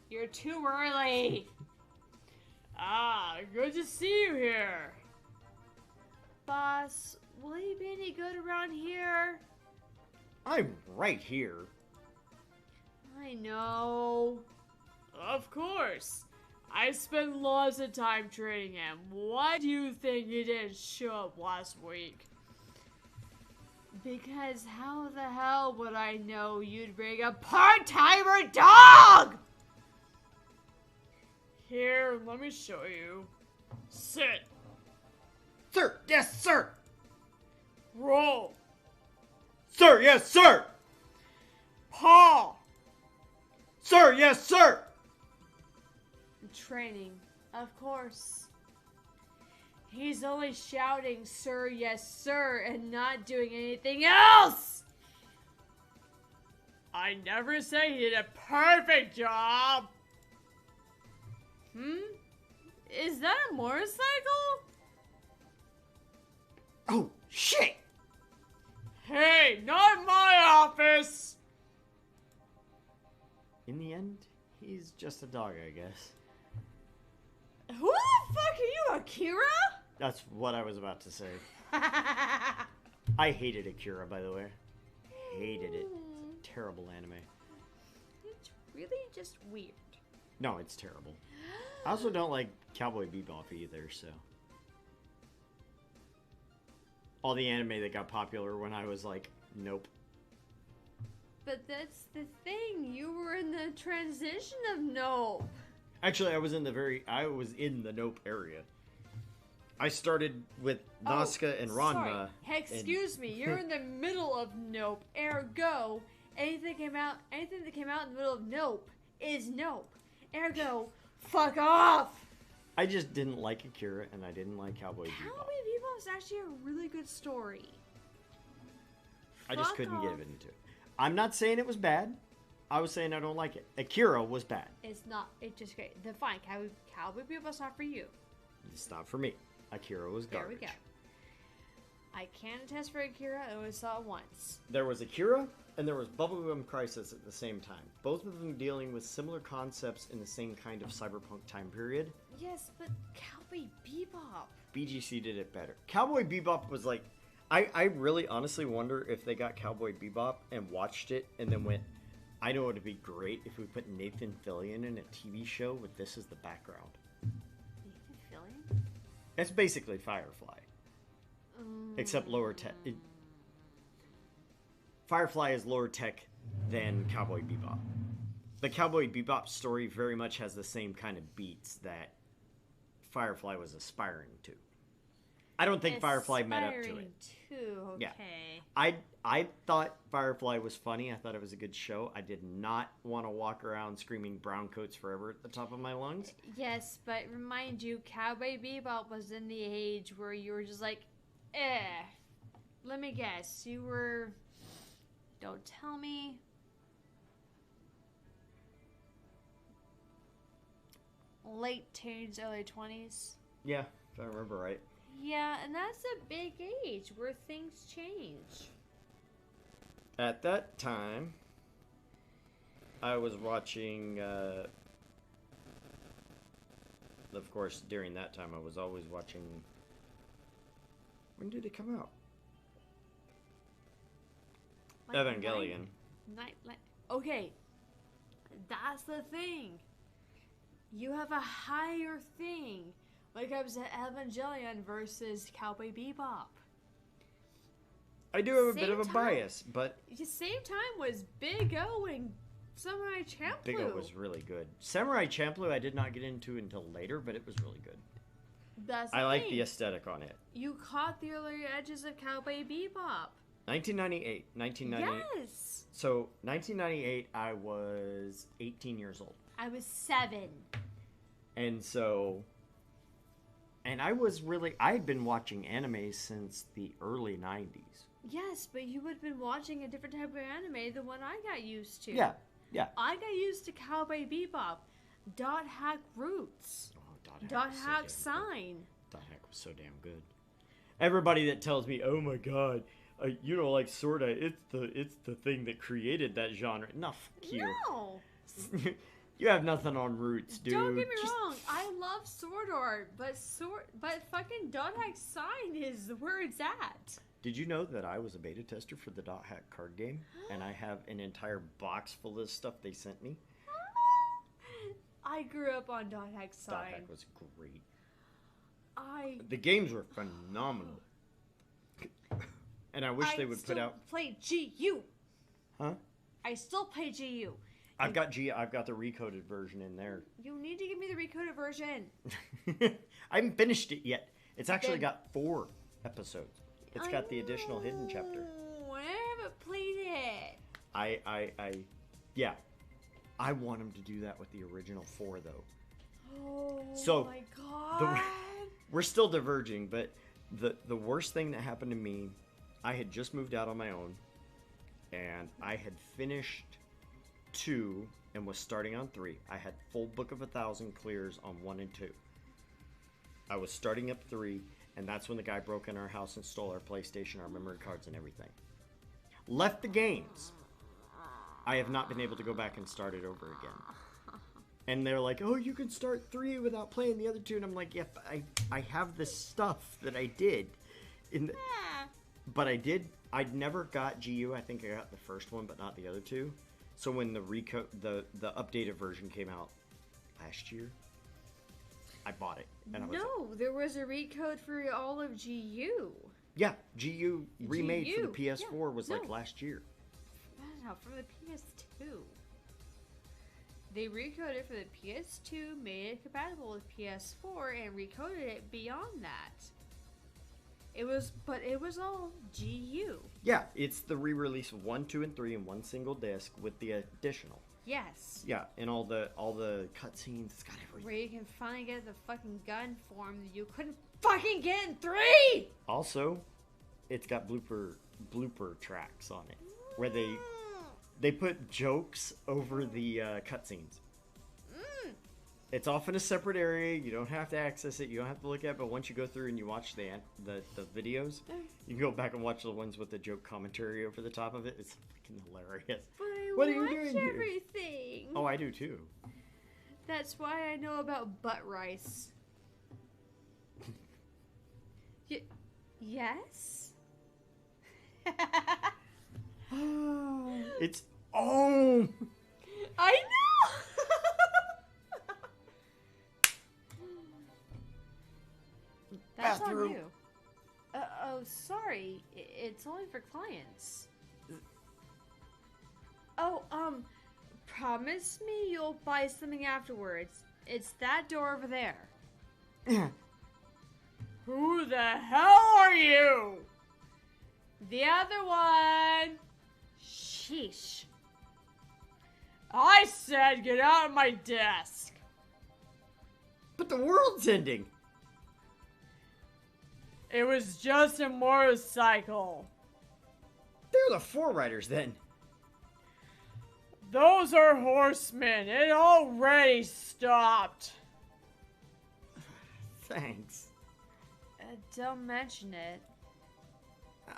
You're too early. Ah, good to see you here. Boss, will you be any good around here? I'm right here. I know. Of course. I spent lots of time training him. Why do you think he didn't show up last week? Because how the hell would I know you'd bring a part-timer dog? Here, let me show you. Sit. Sir, yes, sir! Roll. Sir, yes, sir! Paw. Sir, yes, sir! Training, of course. He's only shouting, sir, yes, sir, and not doing anything else! I never say he did a perfect job. Is that a motorcycle? Oh, shit! Hey, not my office. In the end, he's just a dog, I guess. Who the fuck are you, Akira? That's what I was about to say. I hated Akira, by the way. Hated it. It's a terrible anime. It's really just weird. No, it's terrible. I also don't like Cowboy Bebop either, so. All the anime that got popular when I was like, nope. But that's the thing. You were in the transition of Nope. Actually, I was in the Nope area. I started with Nazca and Ranma. Sorry. Hey, excuse me. You're in the middle of Nope. Ergo, anything that came out in the middle of Nope is Nope. Ergo, fuck off. I just didn't like Akira, and I didn't like Cowboy Bebop. Cowboy Bebop is actually a really good story. I just Fuck couldn't off. get into it. I'm not saying it was bad. I was saying I don't like it. Akira was bad. It's not. It's just great. Then fine. Cowboy Bebop's not for you. It's not for me. Akira was There garbage. we go. I can attest for Akira. I only saw it once. There was Akira, and there was Bubblegum Crisis at the same time. Both of them dealing with similar concepts in the same kind of cyberpunk time period. Yes, but Cowboy Bebop. BGC did it better. Cowboy Bebop was like... I really honestly wonder if they got Cowboy Bebop and watched it and then went, I know it would be great if we put Nathan Fillion in a TV show with this as the background. Nathan Fillion? It's basically Firefly. Except lower tech. Firefly is lower tech than Cowboy Bebop. The Cowboy Bebop story very much has the same kind of beats that Firefly was aspiring to. I don't think Firefly met up to it. Okay. Yeah. I thought Firefly was funny. I thought it was a good show. I did not want to walk around screaming brown coats forever at the top of my lungs. Yes, but remind you, Cowboy Bebop was in the age where you were just like, eh. Let me guess. You were... Don't tell me. Late teens, early 20s. Yeah, if I remember right. Yeah, and that's a big age where things change. At that time, I was watching, of course, during that time, I was always watching... When did it come out? Like Evangelion. Okay, that's the thing. You have a higher thing when it comes to Evangelion versus Cowboy Bebop. I do have a bit Same of a time. bias, but The same time was Big O and Samurai Champloo. Big O was really good. Samurai Champloo I did not get into until later, but it was really good. That's I like the thing. aesthetic on it. You caught the early edges of Cowboy Bebop. 1998. Yes. So, 1998, I was 18 years old. I was 7. And so... And I had been watching anime since the early 90s. Yes, but you would have been watching a different type of anime than what I got used to. Yeah. I got used to Cowboy Bebop. Dot Hack Roots. Oh, Dot was so Hack damn good. Sign. Dot Hack was so damn good. Everybody that tells me, "Oh my god, you don't like Sword Art, it's the thing that created that genre." No, fuck you. No. You have nothing on Roots, dude. Don't get me wrong. I love Sword Art, but fucking Dot Hack Sign is where it's at. Did you know that I was a beta tester for the Dot Hack card game, and I have an entire box full of stuff they sent me? I grew up on Dot Hack Sign. Dot Hack was great. The games were phenomenal. And I wish they would put out. Play GU. Huh? I still play GU. I've got the recoded version in there. You need to give me the recoded version. I haven't finished it yet. It's actually got 4 episodes. It's got the additional hidden chapter. I haven't played it. Yeah. I want them to do that with the original 4 though. Oh so, my god. We're still diverging, but the worst thing that happened to me, I had just moved out on my own, and I had finished 2 and was starting on 3. I had full Book of 1,000 clears on 1 and 2. I was starting up 3, and that's when the guy broke in our house and stole our PlayStation, our memory cards, and everything. Left the games. I have not been able to go back and start it over again. And they're like, "Oh, you can start 3 without playing the other 2." And I'm like, "Yeah, but I have this stuff that I did." But I did. I never got GU. I think I got the first one, but not the other 2. So when the updated version came out last year, I bought it. And I was like, there was a recode for all of GU. Yeah, GU remade for the PS4 was like no. last year. No, for the PS2. They recoded for the PS2, made it compatible with PS4, and recoded it beyond that. It was all GU. Yeah, it's the re-release of 1, 2, and 3 in one single disc with the additional. Yes. Yeah, and all the cutscenes. It's got everything. Where you can finally get the fucking gun form that you couldn't fucking get in 3. Also, it's got blooper tracks on it where they put jokes over the cutscenes. It's off in a separate area. You don't have to access it. You don't have to look at it. But once you go through and you watch the videos, you can go back and watch the ones with the joke commentary over the top of it. It's fucking hilarious. But I what are watch you doing everything. Here? Oh, I do too. That's why I know about butt rice. Yes? It's I know. That's on Bathroom. you. Oh, sorry. It's only for clients. Oh, promise me you'll buy something afterwards. It's that door over there. Who the hell are you? The other one. Sheesh. I said get out of my desk. But the world's ending. It was just a motorcycle. They're the Foreriders then. Those are horsemen. It already stopped. Thanks. Don't mention it.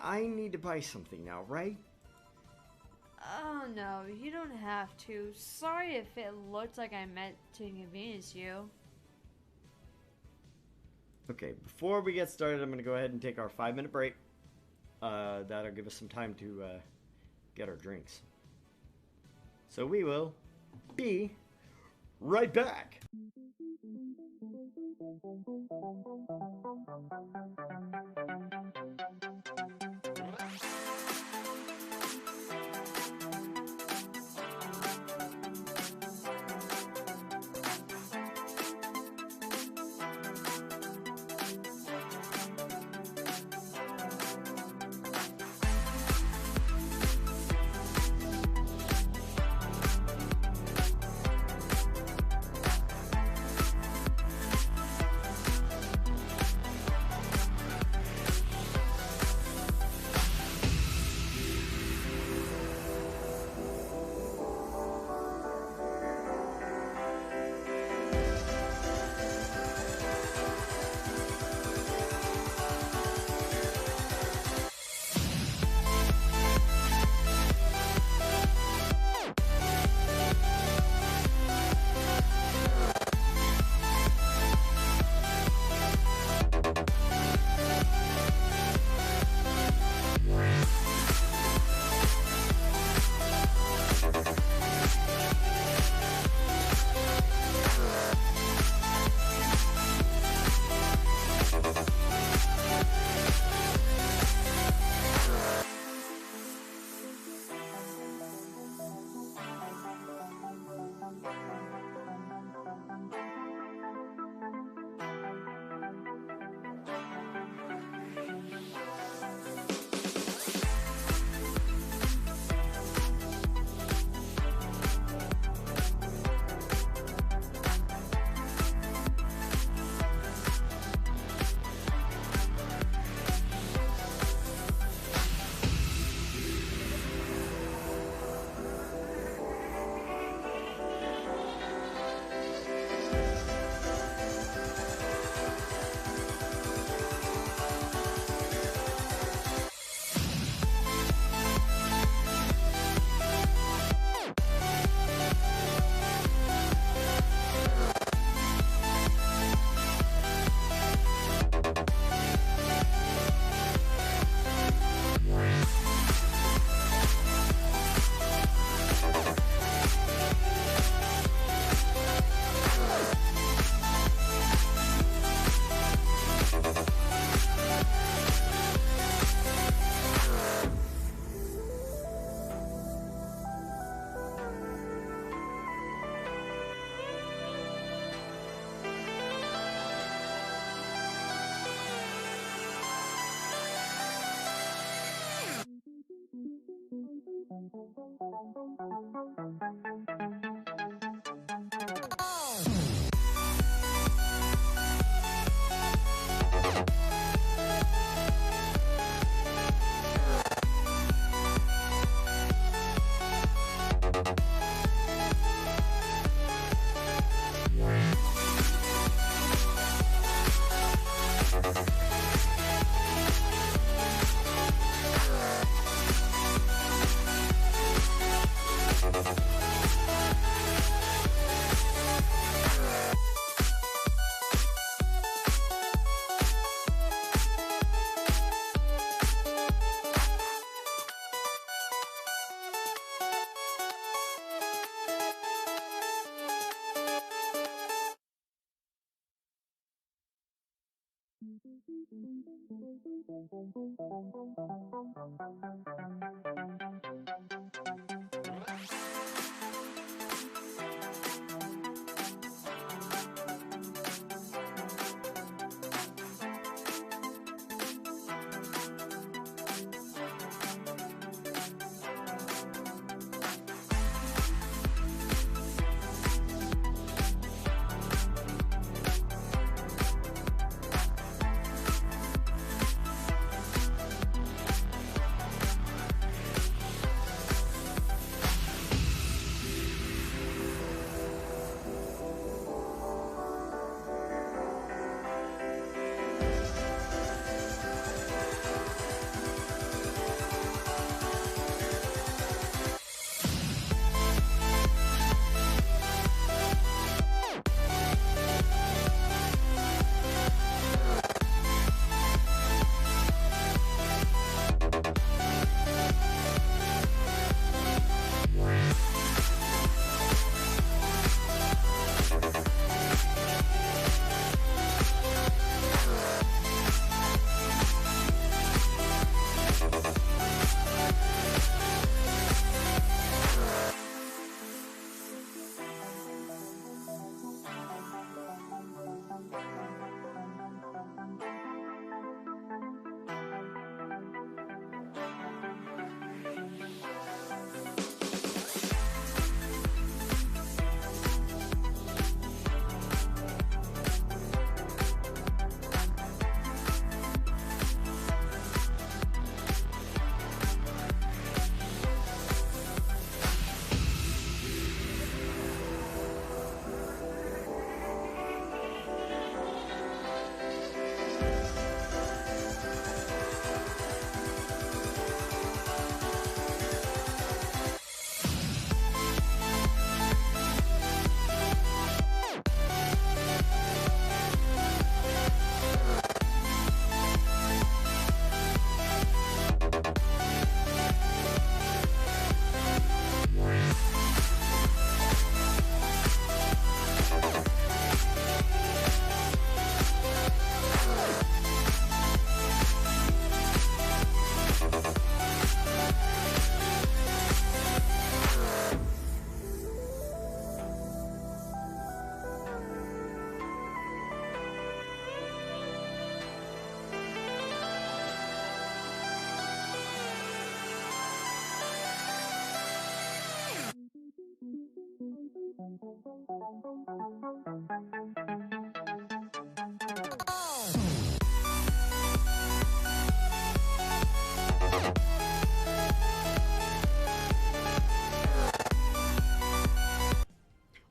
I need to buy something now, right? Oh no, you don't have to. Sorry if it looked like I meant to inconvenience you. Okay, before we get started, I'm going to go ahead and take our 5-minute break. That'll give us some time to get our drinks. So we will be right back.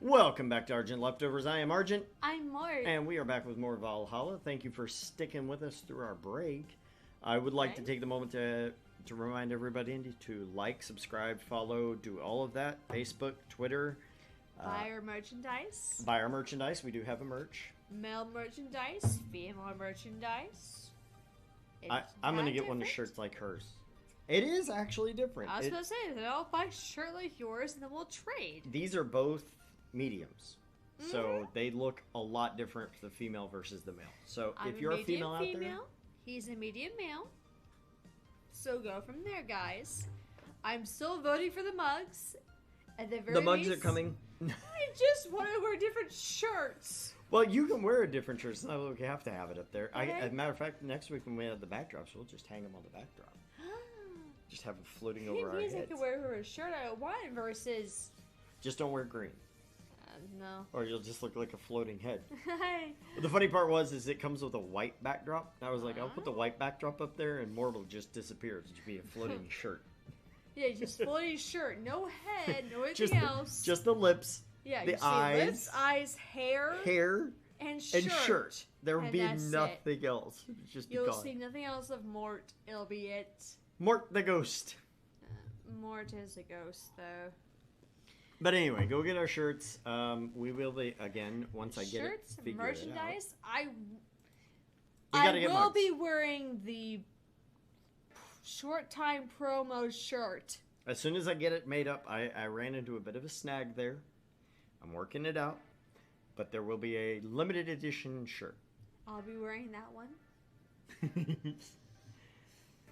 Welcome back to Argent Leftovers. I am Argent, I'm Mart. and we are back with more Valhalla. Thank you for sticking with us through our break. I would like to take the moment to remind everybody to like, subscribe, follow, do all of that. Facebook, Twitter. Buy our merchandise. Buy our merchandise. We do have a merch. Male merchandise. Female merchandise. I'm going to get one of the shirts like hers. It is actually different. I was going to say, then I'll buy a shirt like yours and then we'll trade. These are both mediums. So they look a lot different for the female versus the male. So if you're a female out there, he's a medium male. So go from there, guys. I'm still voting for the mugs. At the very the mugs least, are coming. I just want to wear different shirts. Well, you can wear a different shirt. It's not like we have to have it up there. Okay. As a matter of fact, next week when we have the backdrops, we'll just hang them on the backdrop. Just have them floating over our heads. I could wear a shirt I want versus... Just don't wear green. No. Or you'll just look like a floating head. But the funny part is it comes with a white backdrop. I was like, I'll put the white backdrop up there and Mort will just disappear. It'll just be a floating shirt. Yeah, just floating shirt. No head, no anything else. Just the lips. Yeah, the you eyes. see lips, eyes, hair, and shirt. There will be nothing else. It'll just be You'll gone. see nothing else of Mort. It'll be it. Mort the ghost. Mort is a ghost, though. But anyway, go get our shirts. We will be, again, once I get shirts, it figured merchandise. I will mugs. be wearing the short time promo shirt. As soon as I get it made up, I ran into a bit of a snag there. I'm working it out. But there will be a limited edition shirt. I'll be wearing that one.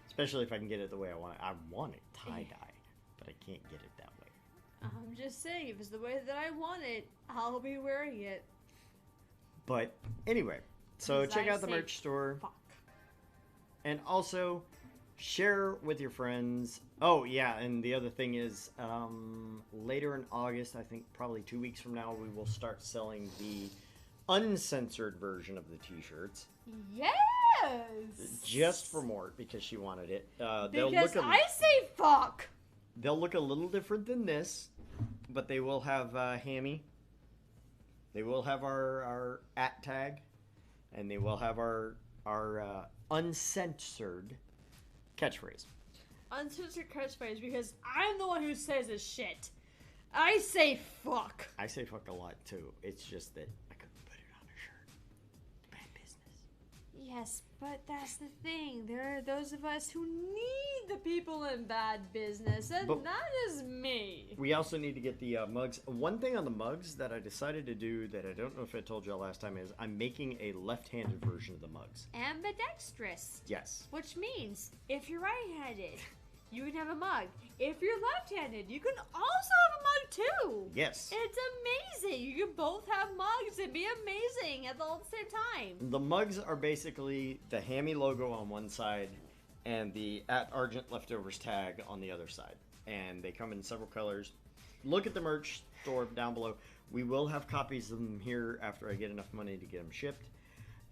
Especially if I can get it the way I want it. I want it tie-dye, but I can't get it that way. I'm just saying, if it's the way that I want it, I'll be wearing it. But anyway, so 'Cause check I out the say merch store. Fuck. And also, share with your friends. Oh, yeah, and the other thing is, later in August, I think probably 2 weeks from now, we will start selling the uncensored version of the t-shirts. Yes! Just for Mort, because she wanted it. Because I say fuck! They'll look a little different than this, but they will have Hammy. They will have our @ tag, and they will have our uncensored catchphrase. Uncensored catchphrase, because I'm the one who says this shit. I say fuck. I say fuck a lot too. It's just that I couldn't put it on a shirt. Bad business. Yes, but that's the thing. There are those of us who need the people in bad business, and But- that is me. We also need to get the mugs. One thing on the mugs that I decided to do that I don't know if I told y'all last time is I'm making a left-handed version of the mugs. Ambidextrous. Yes. Which means, if you're right-handed, you can have a mug. If you're left-handed, you can also have a mug too. Yes. It's amazing. You can both have mugs and be amazing at the same time. The mugs are basically the Hammy logo on one side and the @Argent Leftovers tag on the other side. And they come in several colors. Look at the merch store down below. We will have copies of them here after I get enough money to get them shipped.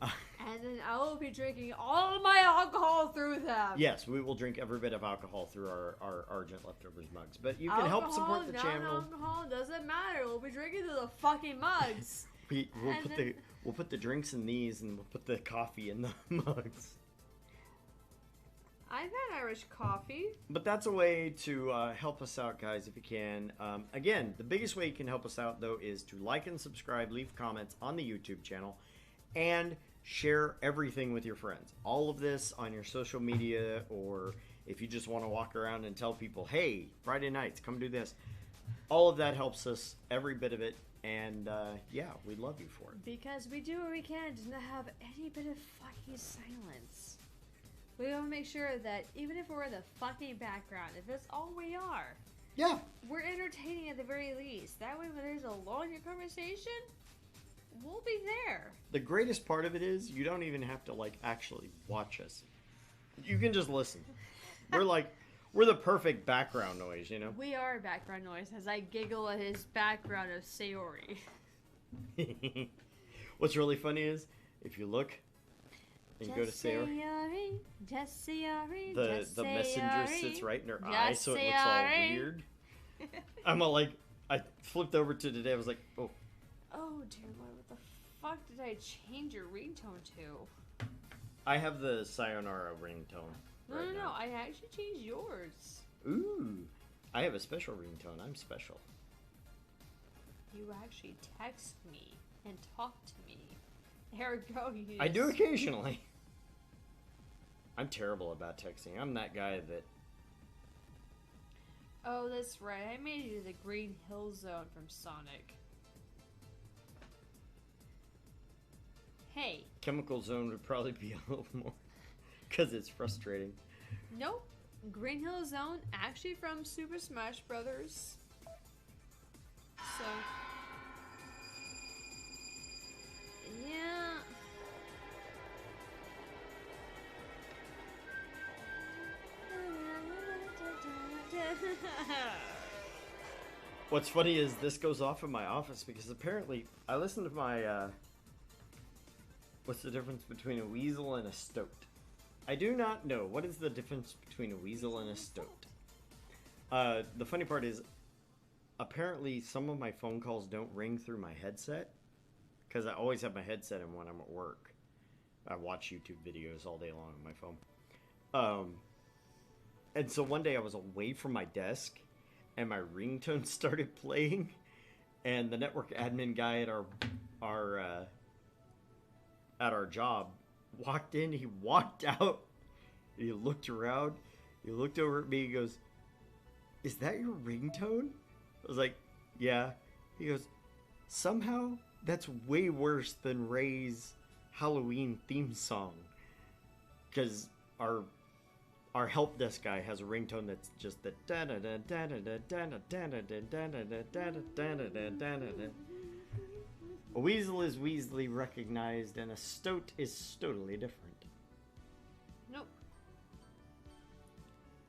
And then I will be drinking all my alcohol through them. Yes, we will drink every bit of alcohol through our Argent Leftovers mugs. But you can help support the channel. Alcohol doesn't matter. We'll be drinking through the fucking mugs. We'll put the drinks in these, and we'll put the coffee in the mugs. I've had Irish coffee. But that's a way to help us out, guys, if you can. Again, the biggest way you can help us out, though, is to like and subscribe, leave comments on the YouTube channel, and share everything with your friends. All of this on your social media, or if you just want to walk around and tell people, hey, Friday nights, come do this. All of that helps us, every bit of it. And, yeah, we love you for it. Because we do what we can to not have any bit of fucking silence. We want to make sure that even if we're in the fucking background, if that's all we are, Yeah. we're entertaining at the very least. That way when there's a longer conversation, we'll be there. The greatest part of it is you don't even have to, like, actually watch us. You can just listen. We're the perfect background noise, you know? We are background noise as I giggle at his background of Sayori. What's really funny is, if you look and you go to Sayori, Just Sayori, the messenger sits right in her eye, so it looks all weird. I'm all like, I flipped over to today, I was like, oh. Oh dear Lord, what the fuck did I change your ringtone to? I have the Sayonara ringtone. No, right no, now. I actually changed yours. Ooh, I have a special ringtone. I'm special. You actually text me and talk to me. Ergo, you I do just- occasionally. I'm terrible about texting. I'm that guy that. Oh, that's right. I made you the Green Hill Zone from Sonic. Hey, Chemical Zone would probably be a little more. Because it's frustrating. nope. Green Hill Zone actually from Super Smash Brothers. So, yeah. What's funny is this goes off in my office because apparently I listened to my. What's the difference between a weasel and a stoat? I do not know. What is the difference between a weasel and a stoat? The funny part is, apparently some of my phone calls don't ring through my headset. Because I always have my headset in when I'm at work. I watch YouTube videos all day long on my phone. And so one day I was away from my desk, and my ringtone started playing, and the network admin guy at our job walked in. He walked out. He looked around. He looked over at me. He goes, "Is that your ringtone?" I was like, "Yeah." He goes, "Somehow that's way worse than Ray's Halloween theme song." because our help desk guy has a ringtone that's just the da da da da da da da da da da da da da da. A weasel is weaselly recognized, and a stoat is stotally different. Nope.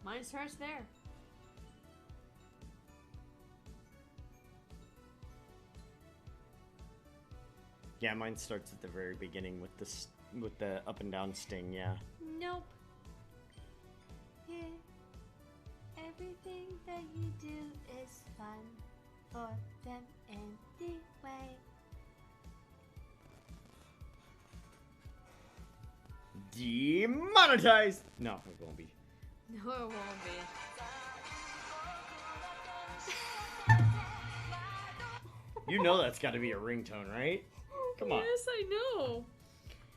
Mine starts there. Yeah, mine starts at the very beginning with the up and down sting. Yeah. Nope. Yeah. Everything that you do is fun for them anyway. Demonetized. No, it won't be. No, it won't be. You know that's got to be a ringtone, right? Come on. Yes, I know.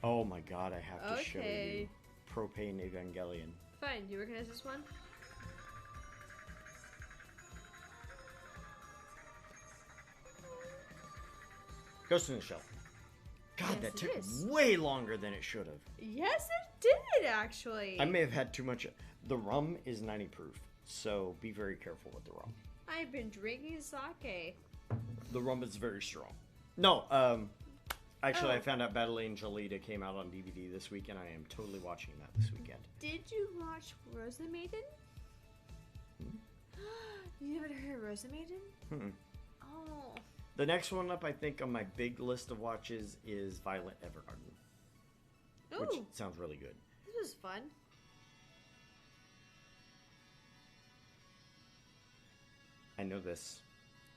Oh my god, I have to show you. Okay. Propane Evangelion. Fine. Do you recognize this one? Ghost in the Shell. God, Yes, that it took is. way longer than it should have. Yes, it did actually. I may have had too much. The rum is 90 proof, so be very careful with the rum. I've been drinking sake. The rum is very strong. No, actually, I Oh. found out Battle Angel Alita came out on DVD this week, and I am totally watching that this weekend. Did you watch Rosa Maiden? You never heard of Rosa Maiden? Hmm. Oh. The next one up, I think, on my big list of watches is Violet Evergarden, which Ooh, sounds really good. this was fun. I know this.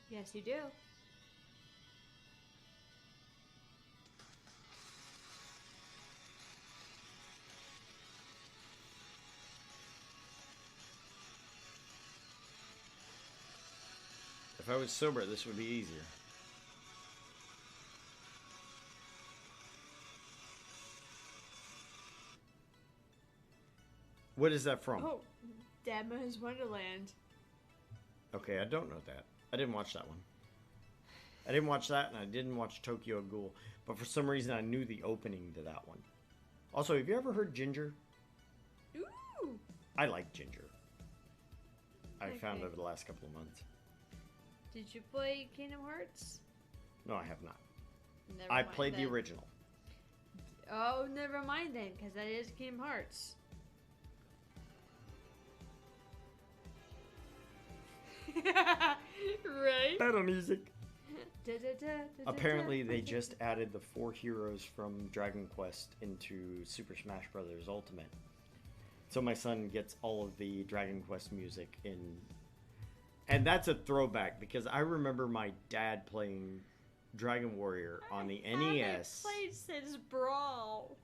Yes, you do. If I was sober, this would be easier. What is that from? Oh, Deadman's Wonderland. Okay, I don't know that. I didn't watch that one. I didn't watch that, and I didn't watch Tokyo Ghoul. But for some reason, I knew the opening to that one. Also, have you ever heard Ginger? Ooh. I like Ginger. I found Okay. over the last couple of months. Did you play Kingdom Hearts? No, I have not. Never I mind played the then. original. Oh, never mind then, because that is Kingdom Hearts. Right? Battle music. Da-da-da-da-da-da. Apparently, they just added the 4 heroes from Dragon Quest into Super Smash Bros. Ultimate. So my son gets all of the Dragon Quest music in. And that's a throwback because I remember my dad playing Dragon Warrior on the I haven't NES. played since Brawl.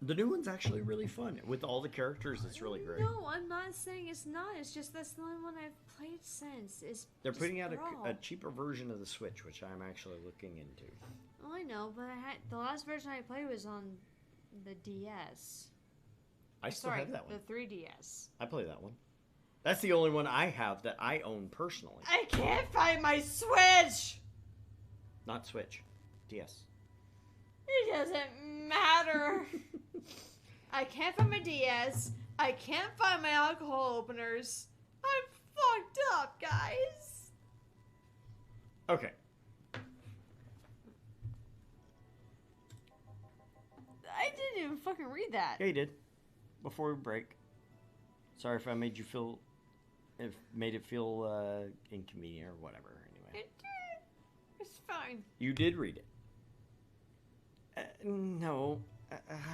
The new one's actually really fun. With all the characters, it's really great. No, I'm not saying it's not. It's just that's the only one I've played since. It's They're just putting out Brawl. a cheaper version of the Switch, which I'm actually looking into. Oh, I know, but the last version I played was on the DS. I still Sorry, have that one. the 3DS. I play that one. That's the only one I have that I own personally. I can't find my Switch. Not Switch. DS. It doesn't matter. I can't find my DS. I can't find my alcohol openers. I'm fucked up, guys. Okay. I didn't even fucking read that. Yeah, you did. Before we break. Sorry if I made you feel... If made it feel inconvenient or whatever. Anyway. It's fine. You did read it. No.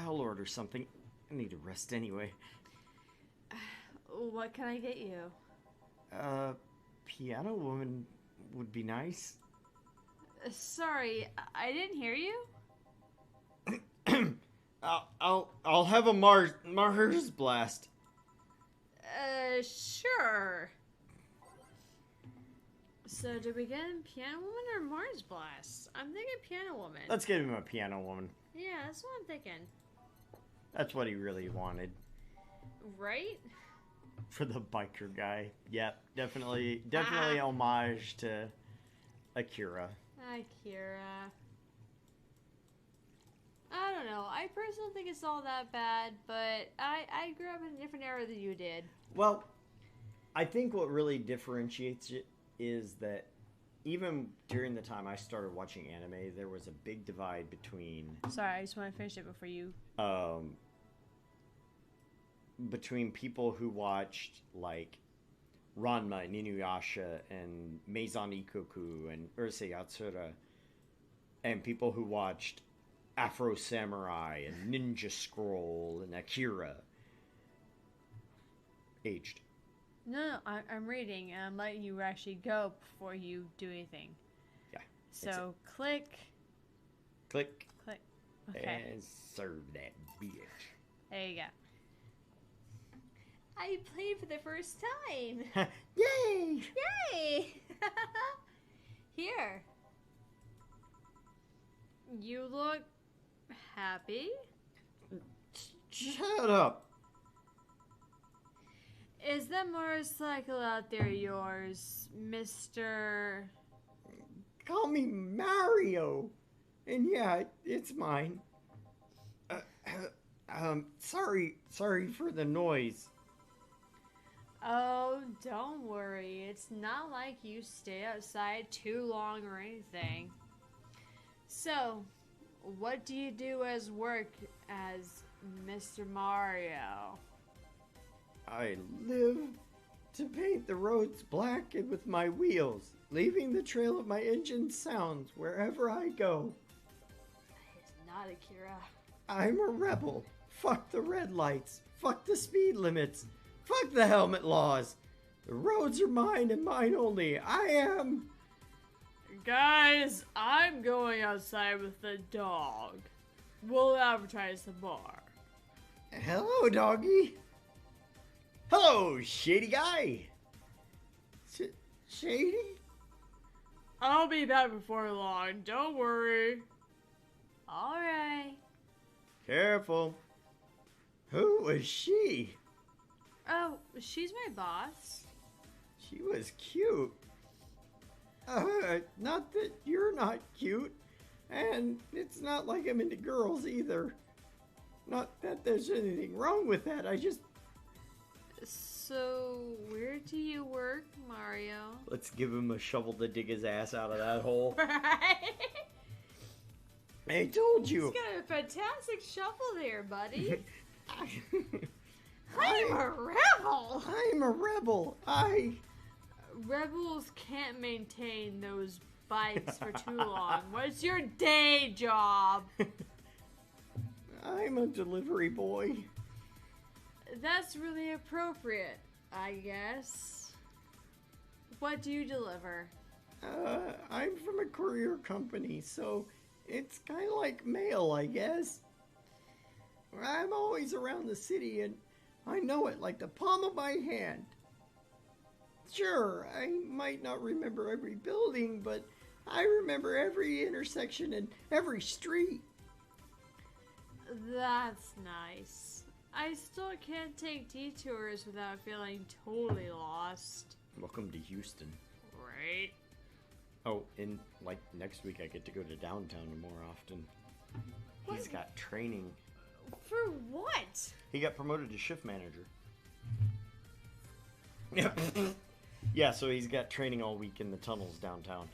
I'll order something. I need to rest anyway. What can I get you? Piano woman would be nice. Sorry, I didn't hear you. I'll have a Mars blast. Sure. So, do we get him Piano Woman or Mars Blast? I'm thinking Piano Woman. Let's get him a piano woman. Yeah, that's what I'm thinking. That's what he really wanted. Right? For the biker guy. Yep, definitely homage to Akira. Akira. I don't know. I personally think it's all that bad, but I grew up in a different era than you did. Well, I think what really differentiates it is that even during the time I started watching anime, there was a big divide Sorry, I just want to finish it before you. Between people who watched like Ranma and Inuyasha and Maison Ikoku and Urusei Yatsura, and people who watched Afro Samurai and Ninja Scroll and Akira. Aged. No, I'm reading, and I'm letting you actually go before you do anything. Yeah. So, click. Click. Okay. And serve that bitch. There you go. I played for the first time. Yay! Yay! Here. You look happy. Shut up. Is that motorcycle out there yours, Mr. Call me Mario. And yeah, it's mine. Sorry for the noise. Oh, don't worry. It's not like you stay outside too long or anything. So, what do you do as work as Mr. Mario? I live to paint the roads black and with my wheels, leaving the trail of my engine sounds wherever I go. That is not Akira. I'm a rebel. Fuck the red lights. Fuck the speed limits. Fuck the helmet laws. The roads are mine and mine only. I am... Guys, I'm going outside with the dog. We'll advertise the bar. Hello, doggy. Hello, shady guy. Shady? I'll be back before long, don't worry. Alright. Careful. Who was she? Oh, she's my boss. She was cute. Not that you're not cute. And it's not like I'm into girls either. Not that there's anything wrong with that, I just... So, where do you work, Mario? Let's give him a shovel to dig his ass out of that hole. Right? I told He's you. got a fantastic shovel there, buddy. I'm a rebel! I'm a rebel. Rebels can't maintain those bikes for too long. What's your day job? I'm a delivery boy. That's really appropriate, I guess. What do you deliver? I'm from a courier company, so it's kind of like mail, I guess. I'm always around the city, and I know it like the palm of my hand. Sure, I might not remember every building, but I remember every intersection and every street. That's nice. I still can't take detours without feeling totally lost. Welcome to Houston. Right? Oh, and like next week I get to go to downtown more often. He's got training. For what? He got promoted to shift manager. Yeah. Yeah, so he's got training all week in the tunnels downtown.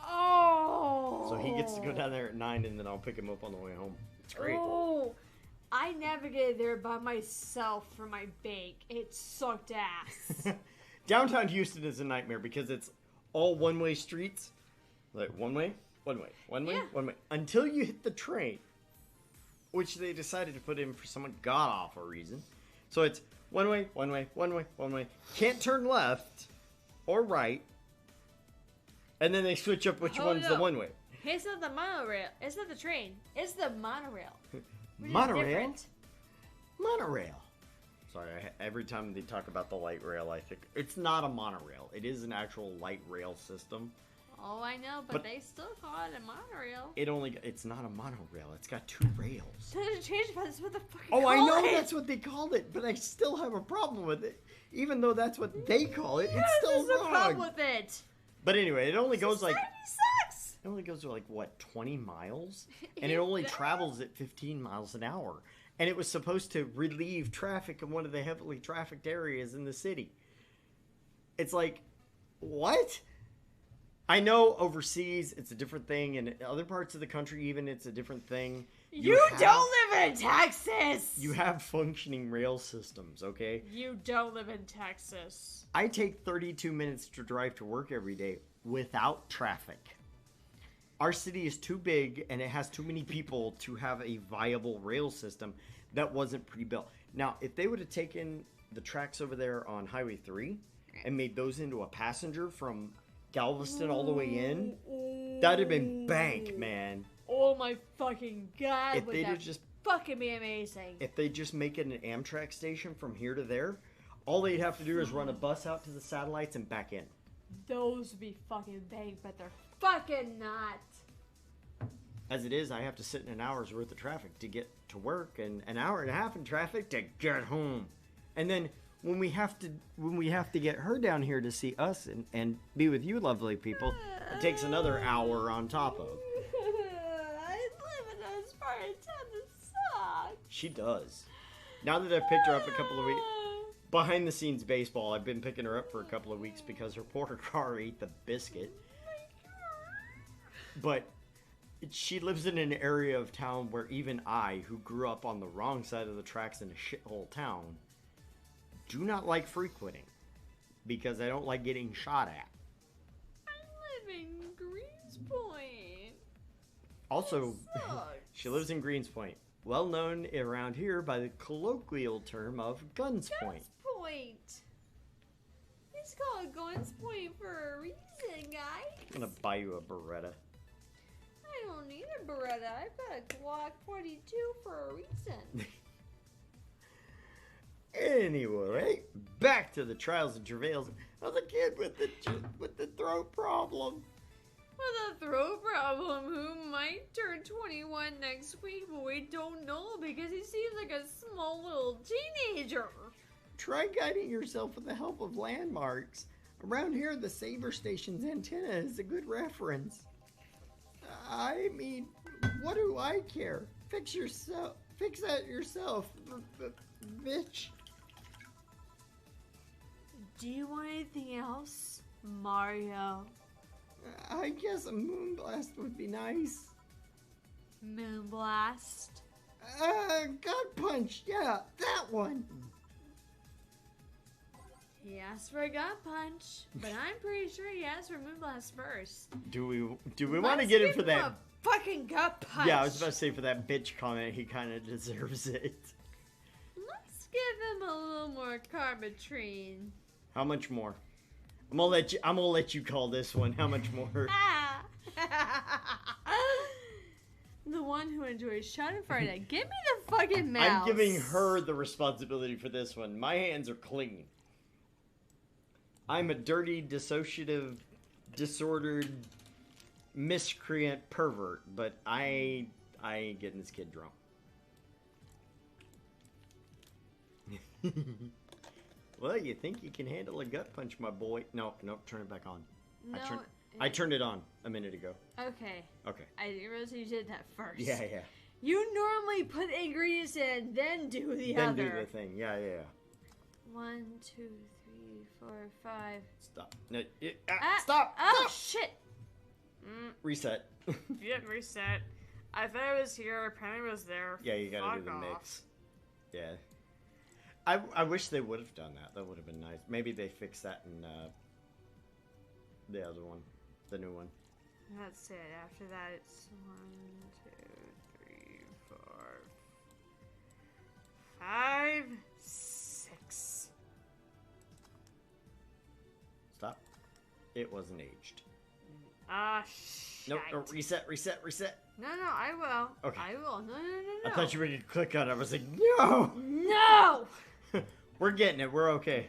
Oh! So he gets to go down there at 9 and then I'll pick him up on the way home. It's great. Oh! I navigated there by myself for my bake. It sucked ass. Downtown Houston is a nightmare because it's all one-way streets. Like one way, one way, one way, Yeah. one way. Until you hit the train. Which they decided to put in for some god-awful reason. So it's one way, one way, one way, one way. Can't turn left or right. And then they switch up which Hold one's the up. one way. It's not the monorail. It's not the train. It's the monorail. Which is Monorail? different. Monorail. Sorry, every time they talk about the light rail, I think it's not a monorail. It is an actual light rail system. Oh, I know, but they still call it a monorail. It's not a monorail. It's got 2 rails. Doesn't change, but that's what the fuck. Oh, I know that's what they called it, but I still have a problem with it. Even though that's what they call it, it's still There's a wrong. problem with it. But anyway, it only goes like Society sucks. It only goes to like, what, 20 miles? And it only travels at 15 miles an hour. And it was supposed to relieve traffic in one of the heavily trafficked areas in the city. It's like, what? I know overseas it's a different thing. In other parts of the country even it's a different thing. You don't live in Texas! You have functioning rail systems, okay? You don't live in Texas. I take 32 minutes to drive to work every day without traffic. Our city is too big and it has too many people to have a viable rail system that wasn't pre-built. Now, if they would have taken the tracks over there on Highway 3 and made those into a passenger from Galveston all the way in, that'd have been bank, man. Oh my fucking god, If would they'd that have just fucking be amazing. If they just make it an Amtrak station from here to there, all they'd have to do is run a bus out to the satellites and back in. Those would be fucking bang, but they're fucking not. As it is, I have to sit in an hour's worth of traffic to get to work and an hour and a half in traffic to get home. And then when we have to get her down here to see us and be with you lovely people, it takes another hour on top of. I live in a part of town that sucks. She does. Now that I've picked her up a couple of weeks, behind the scenes baseball, I've been picking her up for a couple of weeks because her poor car ate the biscuit. But she lives in an area of town where even I, who grew up on the wrong side of the tracks in a shithole town, do not like frequenting because I don't like getting shot at. I live in Greenspoint. Also, Sucks. she lives in Greenspoint, well known around here by the colloquial term of Guns Point. Point. It's called Guns Point for a reason, guys. I'm gonna buy you a Beretta. I don't need a Beretta. I've got a Glock 42 for a reason. Anyway, back to the trials and travails of the kid with the throat problem. With a throat problem who might turn 21 next week, but we don't know because he seems like a small little teenager. Try guiding yourself with the help of landmarks. Around here, the Saber Station's antenna is a good reference. I mean, what do I care? Fix that yourself, bitch. Do you want anything else, Mario? I guess a moonblast would be nice. Moonblast? Gut punch, yeah, that one. He asked for a gut punch, but I'm pretty sure he asked for Moonblast first. Do we want to get him for that? A fucking gut punch. Yeah, I was about to say for that bitch comment, he kind of deserves it. Let's give him a little more Carbitrine. How much more? I'm gonna let you call this one. How much more? Ah. The one who enjoys Schadenfreude. Give me the fucking mouse. I'm giving her the responsibility for this one. My hands are clean. I'm a dirty, dissociative, disordered, miscreant pervert, but I ain't getting this kid drunk. Well, you think you can handle a gut punch, my boy? No, turn it back on. No. I turned it on a minute ago. Okay. Okay. I didn't realize you did that first. Yeah. You normally put the ingredients in, then do the Then other. do the thing. Yeah. 1, 2, 3, 4, 5. Stop. No, Stop! Oh, Stop! shit! Reset. Yep, reset. I thought it was here. Apparently it was there. Yeah, you gotta do the Fuck off. mix. Yeah. I wish they would have done that. That would have been nice. Maybe they fixed that in the other one. The new one. That's it. After that, it's 1, 2, 3, 4, 5, 6. Stop. It wasn't aged. Ah, shit. Nope. No, reset. No, I will. Okay. I will. No. I thought you were gonna click on it. I was like, no! No! We're getting it. We're okay.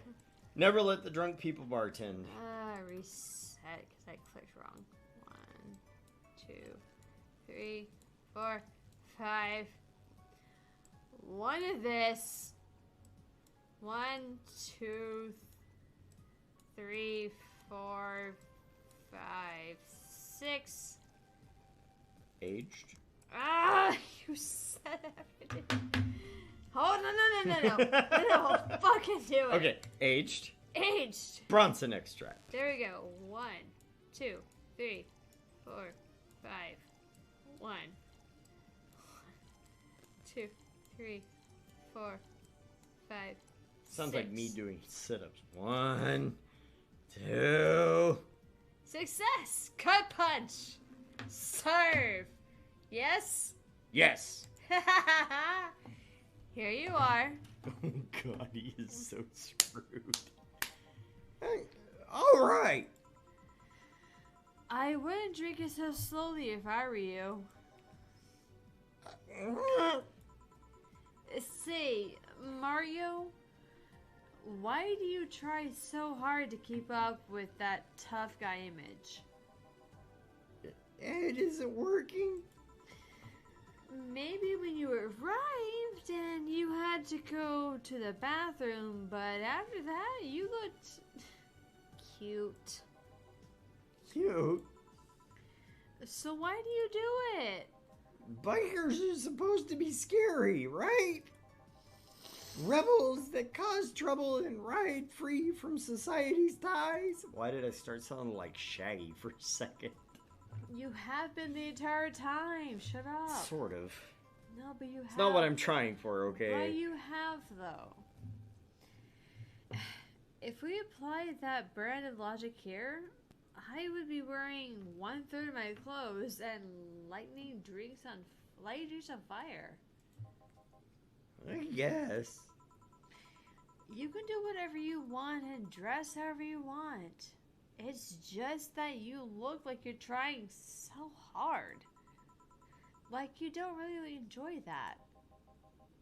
Never let the drunk people bartend. Reset, because I clicked wrong. 1, 2, 3, 4, 5. One of this. 1, 2, 3, 4, 5, 6. Aged? Ah, you said everything. Oh, no. Fucking do it. Okay, aged. Aged. Bronson extract. There we go. 1, 2, 3, 4, 5. 1, 2, 3, 4, 5. Sounds 6. like me doing sit-ups. 1, 2. Success! Cut punch! Serve! Yes? Yes. Here you are. Oh god, he is so screwed. Hey, all right. I wouldn't drink it so slowly if I were you. Say, Mario, why do you try so hard to keep up with that tough guy image? It isn't working. Maybe when you arrived and you had to go to the bathroom, but after that you looked cute. Cute. So why do you do it? Bikers are supposed to be scary, right? Rebels that cause trouble and ride free from society's ties. Why did I start sounding like Shaggy for a second? You have been the entire time. Shut up. Sort of. No, but you have. It's not what I'm trying for, okay? But you have, though. If we applied that brand of logic here, I would be wearing 1/3 of my clothes and lighting drinks on fire. I guess. You can do whatever you want and dress however you want. It's just that you look like you're trying so hard. Like you don't really enjoy that.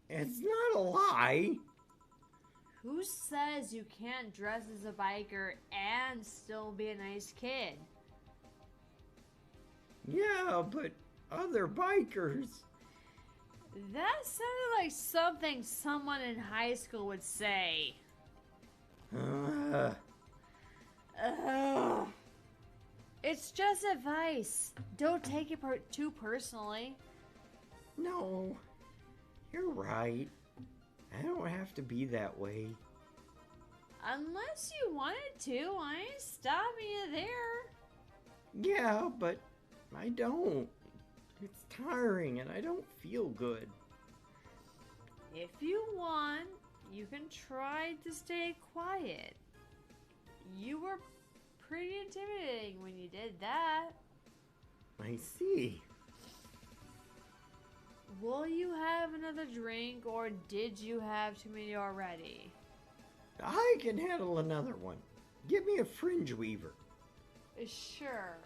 It's not a lie. Who says you can't dress as a biker and still be a nice kid? Yeah, but other bikers. That sounded like something someone in high school would say. Ugh. It's just advice. Don't take it too personally. No, you're right. I don't have to be that way. Unless you wanted to, I ain't stopping you there. Yeah, but I don't. It's tiring and I don't feel good. If you want, you can try to stay quiet. You were pretty intimidating when you did that. I see. Will you have another drink, or did you have too many already? I can handle another one. Give me a fringe weaver. Sure.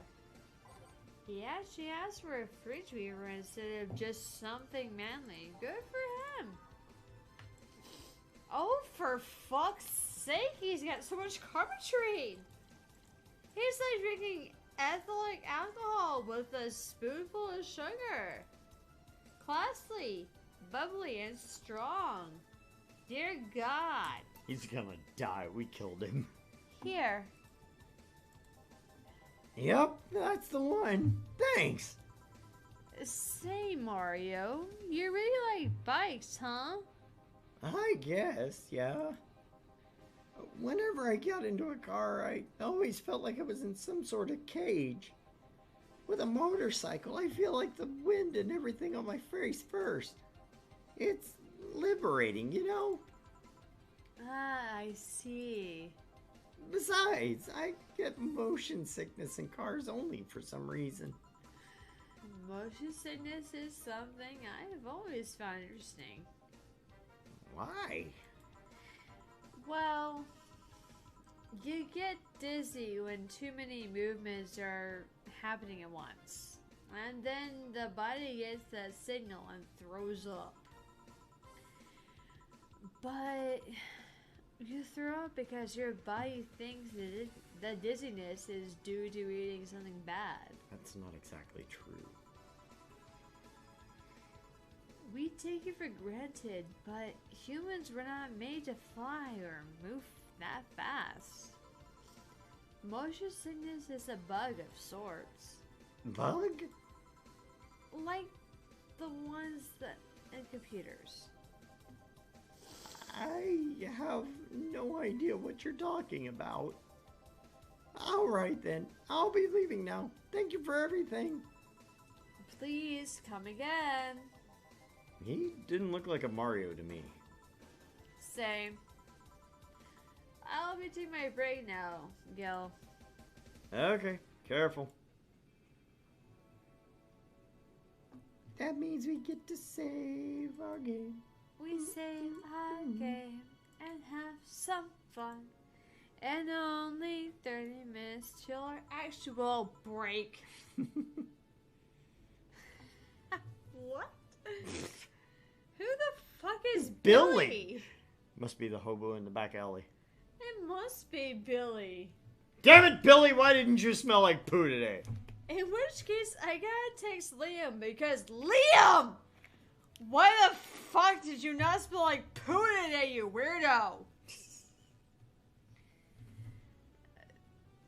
He actually asked for a fridge weaver instead of just something manly. Good for him. Oh, for fuck's sake, he's got so much carpentry. He's like drinking ethylene alcohol with a spoonful of sugar. Classy, bubbly, and strong. Dear God. He's gonna die. We killed him. Here. Yep, that's the one. Thanks. Say, Mario, you really like bikes, huh? I guess, yeah. Whenever I got into a car, I always felt like I was in some sort of cage. With a motorcycle, I feel like the wind and everything on my face first. It's liberating, you know? Ah, I see. Besides, I get motion sickness in cars only for some reason. Motion sickness is something I've always found interesting. Why? Well, you get dizzy when too many movements are happening at once. And then the body gets that signal and throws up. But you throw up because your body thinks that dizziness is due to eating something bad. That's not exactly true. We take it for granted, but humans were not made to fly or move that fast. Motion sickness is a bug of sorts. Bug? the ones that in computers. I have no idea what you're talking about. Alright then, I'll be leaving now. Thank you for everything. Please come again. He didn't look like a Mario to me. Same. I'll be taking my break now, Gil. Okay, careful. That means we get to save our game. We save our game and have some fun. And only 30 minutes till our actual break. What? Who the fuck is Billy? Must be the hobo in the back alley. It must be Billy. Damn it, Billy! Why didn't you smell like poo today? In which case, I gotta text Liam because Liam! Why the fuck did you not smell like poo today, you weirdo?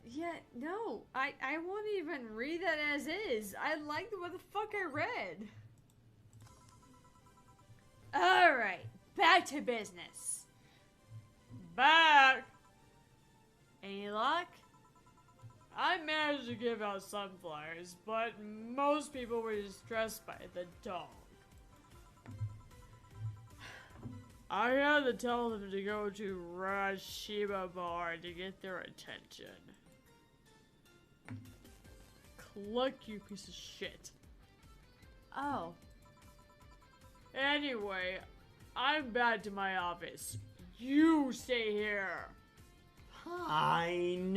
Yeah, no, I won't even read that as is. I liked what the fuck I read. Alright, back to business. Back! Any luck? I managed to give out sunflowers, but most people were distressed by the dog. I had to tell them to go to Rashiba Bar to get their attention. Cluck, you piece of shit. Oh. Anyway, I'm back to my office. You stay here. Fine.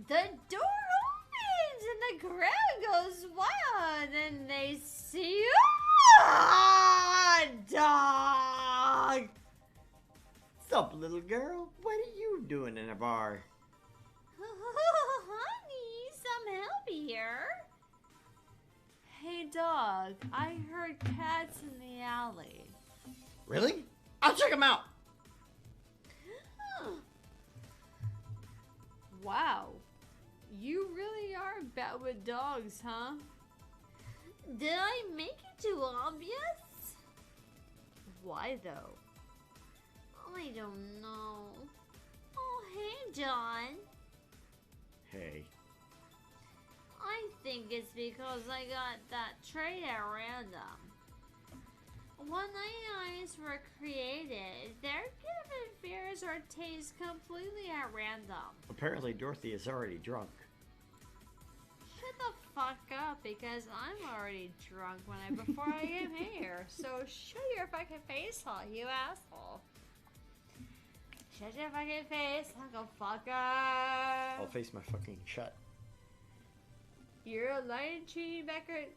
The door opens and the crowd goes wild and they see dog. Sup, little girl? What are you doing in a bar? Honey, some help here. Hey dog, I heard cats in the alley. Really? I'll check them out. Wow. You really are bad with dogs, huh? Did I make it too obvious? Why though? I don't know. Oh, hey, John. Hey. I think it's because I got that trait at random. When eyes were created, their given fears or tastes completely at random. Apparently Dorothy is already drunk. Shut the fuck up, because I'm already drunk before I came here. So shut your fucking face hole, you asshole. Shut your fucking face, Uncle Fucker. I'll face my fucking shut. You're a lying, cheating bastard,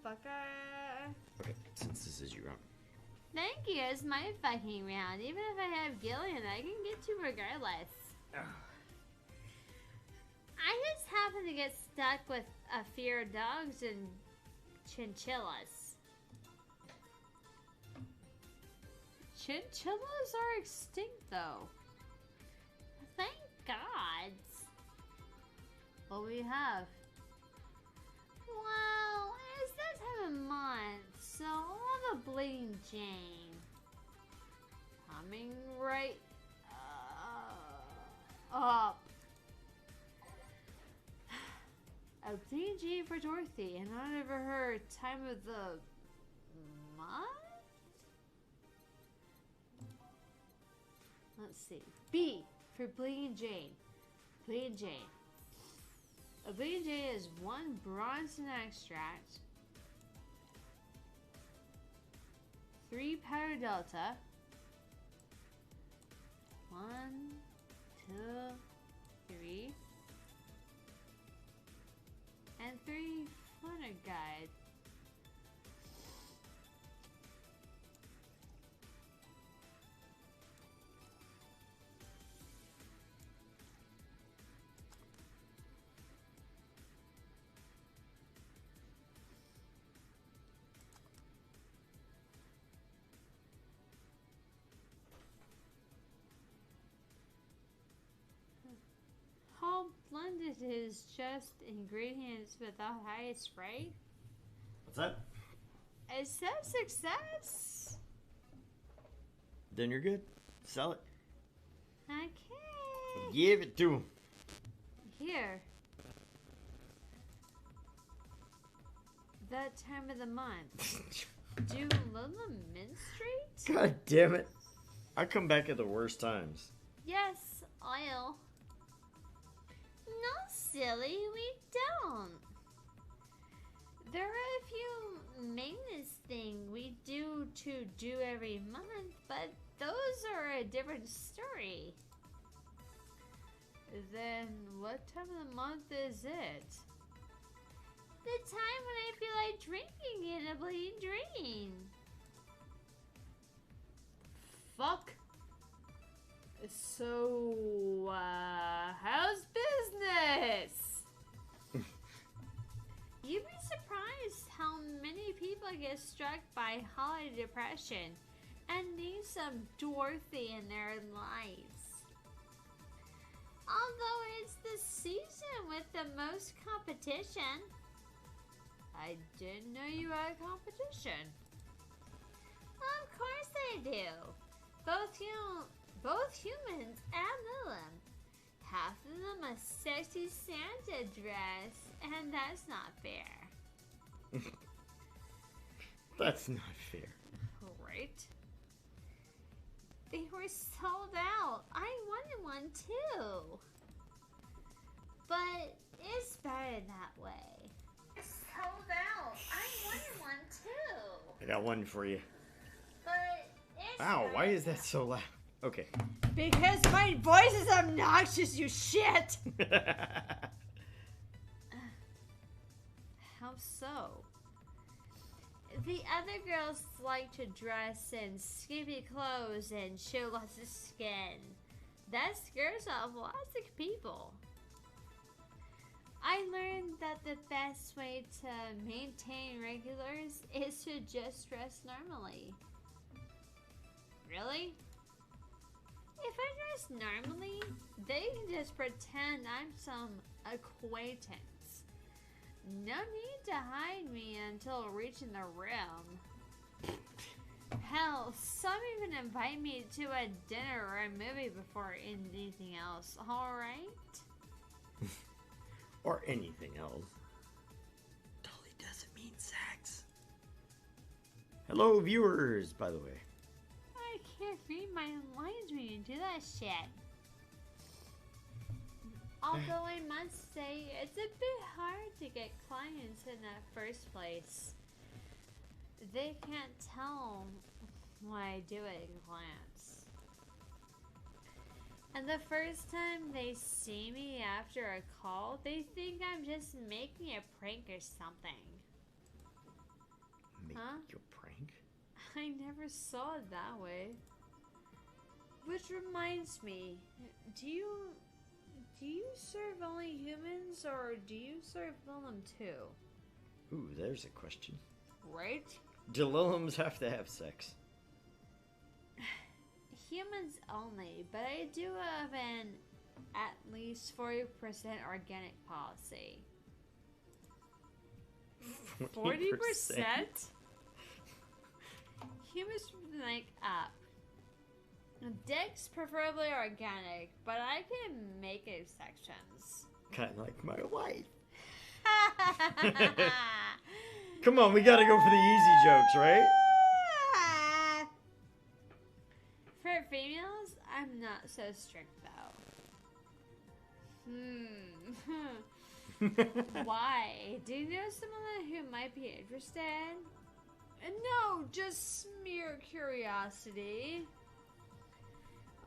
fucker. Okay, since this is your own. Thank you, it's my fucking round. Even if I have Gillian, I can get to regardless. I just happen to get stuck with a fear of dogs and chinchillas. Chinchillas are extinct, though. Thank God. What we have? Well, it's that time of month, so I'll have a Bleeding Jane. Coming right up. A Bleeding Jane for Dorothy, and on over her time of the month? Let's see. B for Bleeding Jane. Bleeding Jane. A Bleeding Jane is 1 Bronson extract, 3 powder delta, 1, 2, 3, and 3 funner guide. blended his just ingredients without ice, right? What's that? Is that success? Then you're good. Sell it. Okay. Give it to him. Here. That time of the month. Do Little Minstrate? God damn it. I come back at the worst times. Yes, oil. No, silly, we don't. There are a few maintenance things we do every month, but those are a different story. Then what time of the month is it? The time when I feel like drinking in a bleeding dream. Fuck. So, how's business? You'd be surprised how many people get struck by holiday depression and need some Dorothy in their lives. Although it's the season with the most competition. I didn't know you had competition. Of course I do. Both humans and Lilum. Half of them a sexy Santa dress, and that's not fair. That's not fair. Right? They were sold out. I wanted one too. But it's better that way. Sold out. I wanted one too. I got one for you. But it's Ow, why better is that so loud? Okay. Because my voice is obnoxious, you shit! How so? The other girls like to dress in skimpy clothes and show lots of skin. That scares off lots of people. I learned that the best way to maintain regulars is to just dress normally. Really? If I dress normally, they can just pretend I'm some acquaintance. No need to hide me until reaching the rim. Hell, some even invite me to a dinner or a movie before anything else, alright? Or anything else. Totally doesn't mean sex. Hello, viewers, by the way. I can't read my lines when you do that shit. Although I must say, it's a bit hard to get clients in the first place. They can't tell what I do at a glance. And the first time they see me after a call, they think I'm just making a prank or something. Make Huh? your prank? I never saw it that way. Which reminds me, do you serve only humans or do you serve Lilum too? Ooh, there's a question. Right? Do Lilums have to have sex? Humans only, but I do have an at least 40% organic policy. 40%? Humans like up. Dicks preferably organic, but I can make exceptions. Kind of like my wife. Come on, we gotta go for the easy jokes, right? For females, I'm not so strict though. Why? Do you know someone who might be interested? No, just mere curiosity.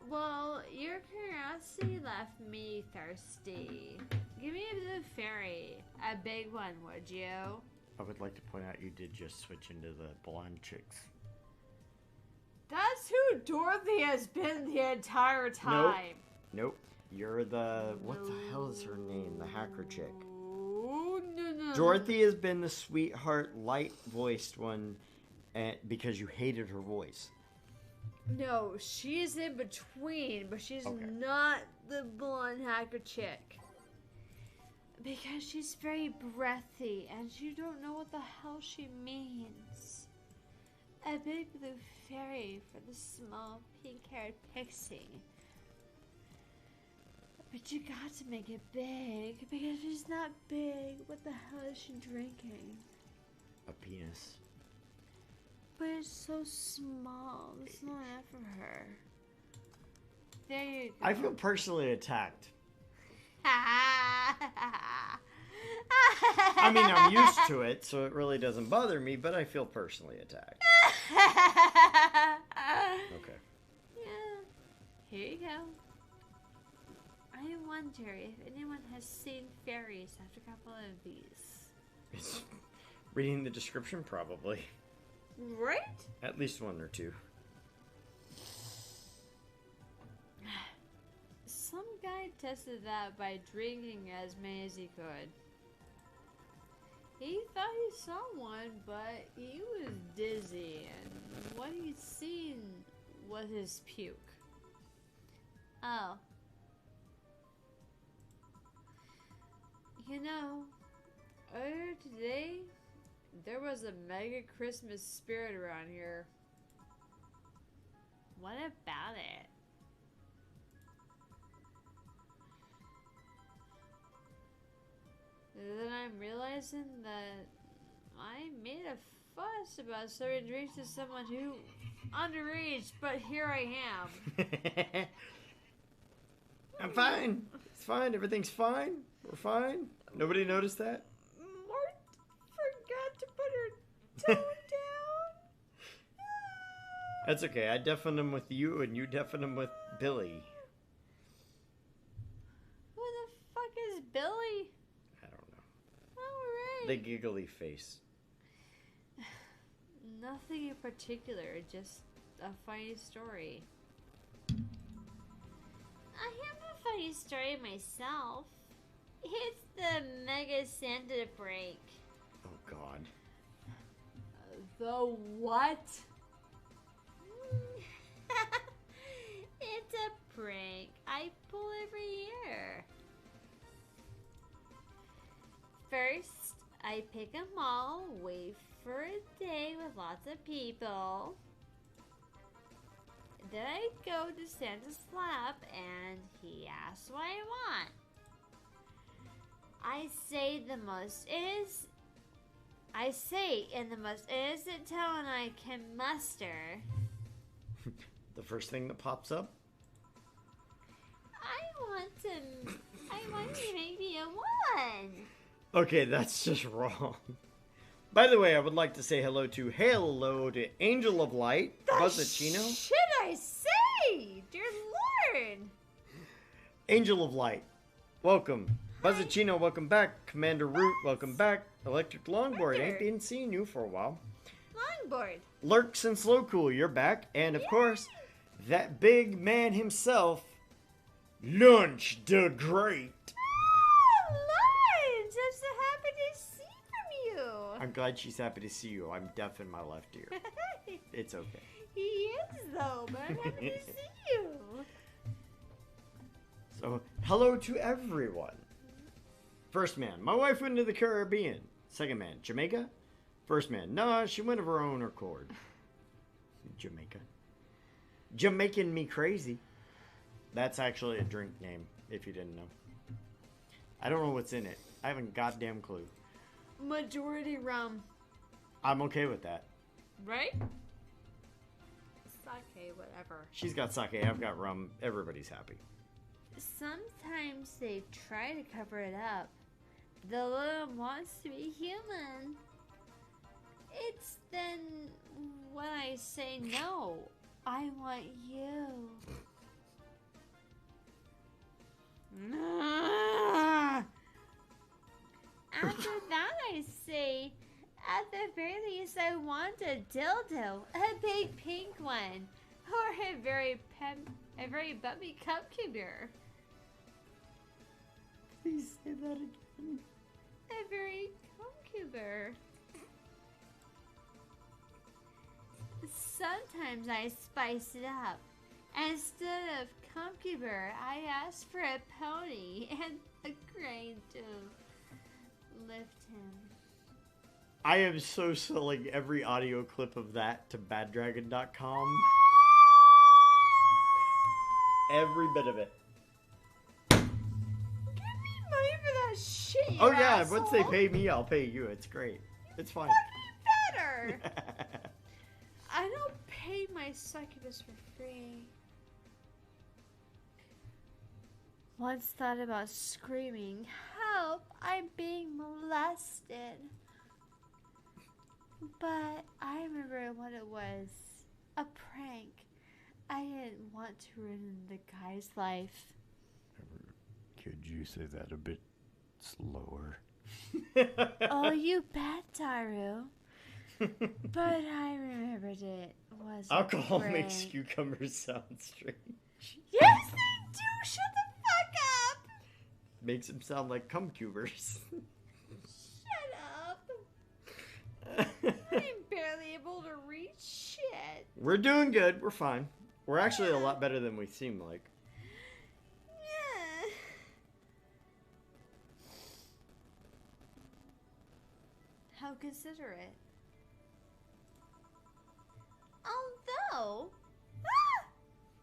Well, your curiosity left me thirsty. Give me a blue fairy. A big one, would you? I would like to point out you did just switch into the blonde chicks. That's who Dorothy has been the entire time. Nope. You're the... What the hell is her name? The hacker chick. No. Dorothy has been the sweetheart, light-voiced one because you hated her voice. No, she's in between, but she's Okay. not the blonde hacker chick. Because she's very breathy and you don't know what the hell she means. A big blue fairy for the small pink-haired pixie. But you got to make it big, because if it's not big, what the hell is she drinking? A penis. But it's so small, it's not enough for her. There you go. I feel personally attacked. I mean, I'm used to it, so it really doesn't bother me, but I feel personally attacked. Okay. Yeah. Here you go. I wonder if anyone has seen fairies after a couple of these. It's reading the description, probably. Right? At least one or two. Some guy tested that by drinking as many as he could. He thought he saw one, but he was dizzy, and what he'd seen was his puke. Oh. You know, earlier today, there was a mega Christmas spirit around here. What about it? Then I'm realizing that I made a fuss about serving drinks to someone who underage, but here I am. I'm fine. It's fine. Everything's fine. We're fine. Nobody noticed that? Mort forgot to put her toe down. That's okay. I deafened him with you, and you deafened him with Billy. Who the fuck is Billy? I don't know. Alright. The giggly face. Nothing in particular, just a funny story. I have a funny story myself. It's the Mega Santa break. Oh, God. The what? It's a prank I pull every year. First, I pick a mall, wait for a day with lots of people. Then I go to Santa's lap and he asks what I want. I say in the most innocent tone I can muster. The first thing that pops up? I want you to make me a one. Okay, that's just wrong. By the way, I would like to say hello to Angel of Light, Buzzacino. Shit I say, dear Lord. Angel of Light, welcome. Buzzacino, welcome back. Commander Root, welcome back. Electric Longboard, ain't been seeing you for a while. Longboard. Lurks and Slowcool, you're back. And of course, that big man himself, Lunch the Great. Lawrence, I'm so happy to see from you. I'm glad she's happy to see you. I'm deaf in my left ear. It's okay. He is though, but I'm happy to see you. So, hello to everyone. First man, my wife went to the Caribbean. Second man, Jamaica. First man, nah, she went of her own accord. Jamaica. Jamaican me crazy. That's actually a drink name, if you didn't know. I don't know what's in it. I haven't goddamn clue. Majority rum. I'm okay with that. Right? Sake, whatever. She's got sake, I've got rum. Everybody's happy. Sometimes they try to cover it up. The little wants to be human. It's then when I say no, I want you. After that, I say, at the very least, I want a dildo, a big pink one, or a very bumpy cupcuber. Please say that again. A very cupcuber. Sometimes I spice it up. Instead of cupcuber, I ask for a pony and a grain to lift him. I am so selling every audio clip of that to baddragon.com. Every bit of it. Give me money for that shit, you Oh yeah, asshole. once they pay me, I'll pay you. It's great. It's fine. Better. I don't pay my succubus for free. Once thought about screaming, "Help! I'm being molested." But I remember what it was. A prank. I didn't want to ruin the guy's life. Could you say that a bit slower? Oh, you bet, Daru. But I remembered it was a Alcohol prank. makes cucumbers sound strange. Yes, they do. Shut the fuck up. Makes them sound like cumcubers. Shut up. I'm barely able to read shit. We're doing good. We're fine. We're actually a lot better than we seem like. Yeah. How considerate. Although.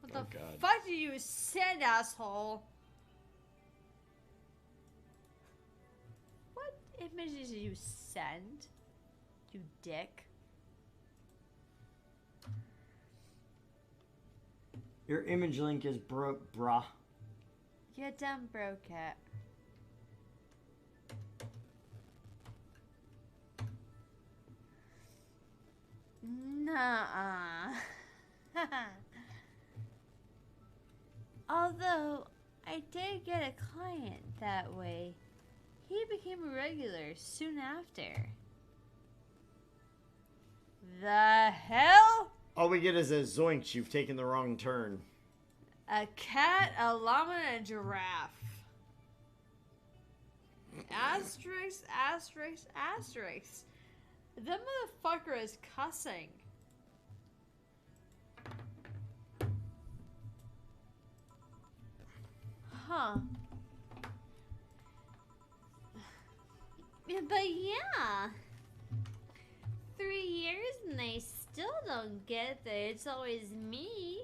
What the Oh, God. fuck do you send, asshole? What images did you send? You dick. Your image link is broke, brah. You done broke it. Nuh-uh. Although, I did get a client that way. He became a regular soon after. The hell? All we get is a zoinks, you've taken the wrong turn. A cat, a llama, and a giraffe. Asterisk, asterisk, asterisk. The motherfucker is cussing. Huh. But yeah. 3 years and they still don't get that it's always me.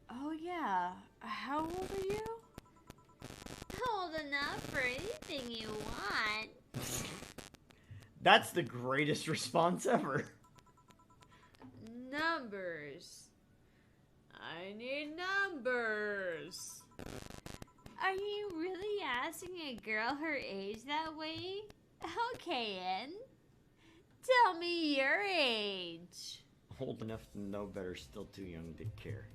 Oh yeah. How old are you? Old enough for anything you want. That's the greatest response ever. Numbers. I need numbers. Are you really asking a girl her age that way? Okay, Ann. Tell me your age. Old enough to know better, still too young to care.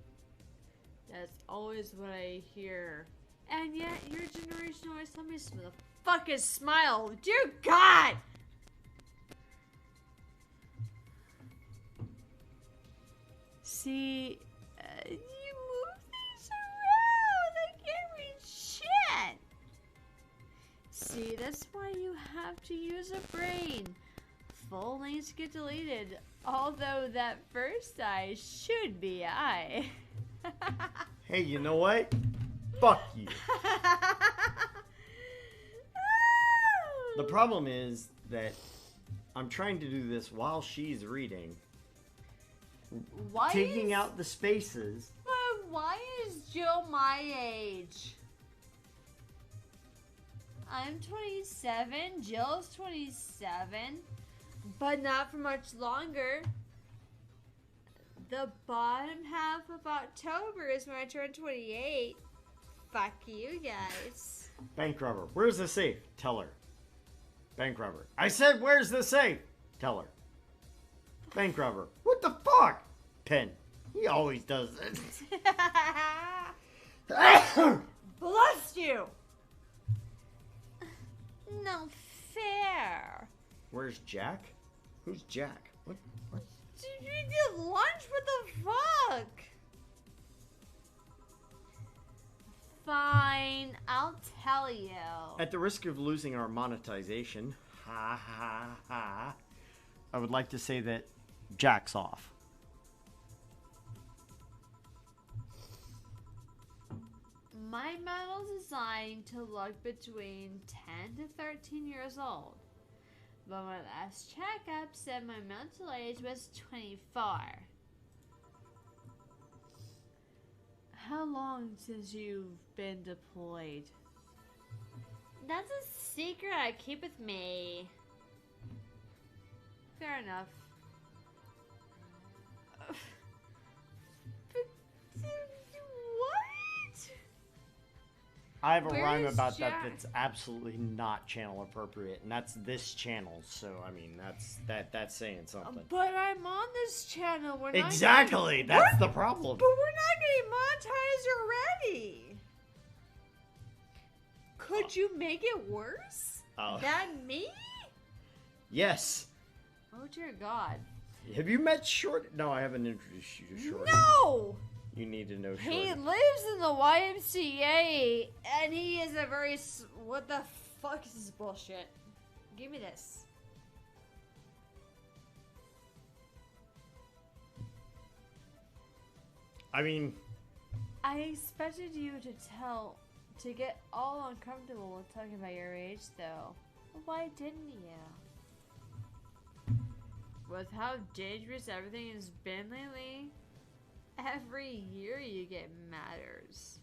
That's always what I hear. And yet, your generation always tell me to fucking smile. Dear God! See, you move things around. I can't read shit. See, that's why you have to use a brain. Full names get deleted, although that first I should be I. Hey, you know what? Fuck you. The problem is that I'm trying to do this while she's reading. Why Taking is, out the spaces. But why is Jill my age? I'm 27, Jill's 27, but not for much longer. The bottom half of October is when I turn 28. Fuck you guys. Bank robber, where's the safe? Tell her. Bank robber, I said where's the safe? Tell her. Bank robber, what the fuck? Pen, he always does this. Bless you! No fair. Where's Jack? Who's Jack? What? Did you get lunch? What the fuck? Fine, I'll tell you. At the risk of losing our monetization, ha ha ha, I would like to say that Jack's off. My model's designed to look between 10 to 13 years old. But my last checkup said my mental age was 24. How long since you've been deployed? That's a secret I keep with me. Fair enough. What? I have a Where rhyme is about Jack? that's absolutely not channel appropriate, and that's this channel. So I mean, that's saying something. But I'm on this channel. We're not Exactly, that's the problem. But we're not getting monetized already. Could you make it worse? Oh, Than me? yes. Oh dear God. Have you met Short? No, I haven't introduced you to Short. No! You need to know Short. He lives in the YMCA, and he is a very. What the fuck is this bullshit? Give me this. I mean, I expected you to get all uncomfortable with talking about your age, though. Why didn't you? With how dangerous everything has been lately, every year you get matters.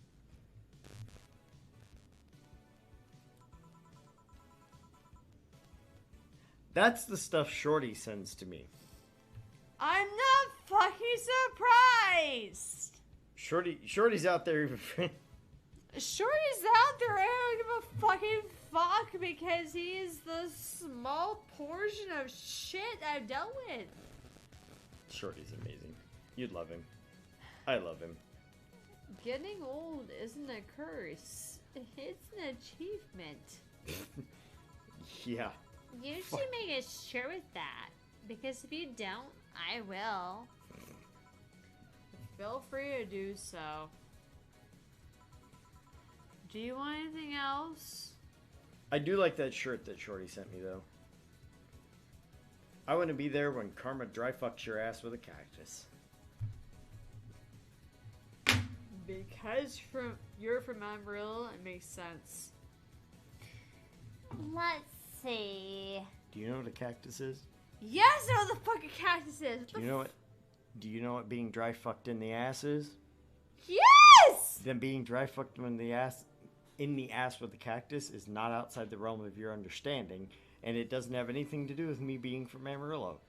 that's the stuff Shorty sends to me. I'm not fucking surprised! Shorty's out there. Shorty's out there, I don't give a fucking fuck because he is the small portion of shit I've dealt with. Shorty's amazing. You'd love him. I love him. Getting old isn't a curse. It's an achievement. Yeah. You should make a shirt with that. Because if you don't, I will. Feel free to do so. Do you want anything else? I do like that shirt that Shorty sent me, though. I want to be there when karma dry fucks your ass with a cactus. Because you're from Amarillo, it makes sense. Let's see. Do you know what a cactus is? Yes, I know what the fucking cactus is. Do you know what? Do you know what being dry fucked in the ass is? Yes! Then being dry fucked in the ass with a cactus is not outside the realm of your understanding, and it doesn't have anything to do with me being from Amarillo.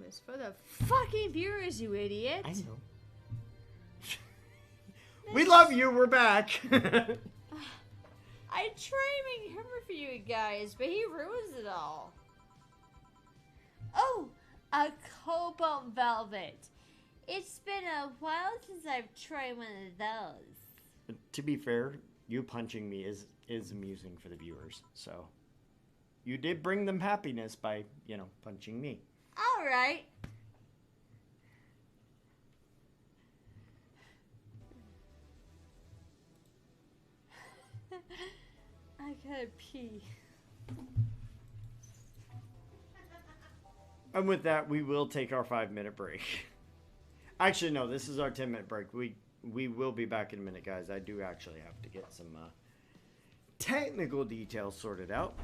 It was for the fucking viewers, you idiot. I know. We love you. We're back. I try to make humor for you guys, but he ruins it all. Oh, a cobalt velvet. It's been a while since I've tried one of those. To be fair, you punching me is amusing for the viewers. So, you did bring them happiness by, punching me. All right. I gotta pee. And with that, we will take our 5-minute break. Actually, no, this is our 10-minute break. We will be back in a minute, guys. I do actually have to get some technical details sorted out.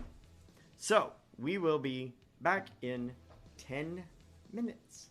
So, we will be back in 10 minutes.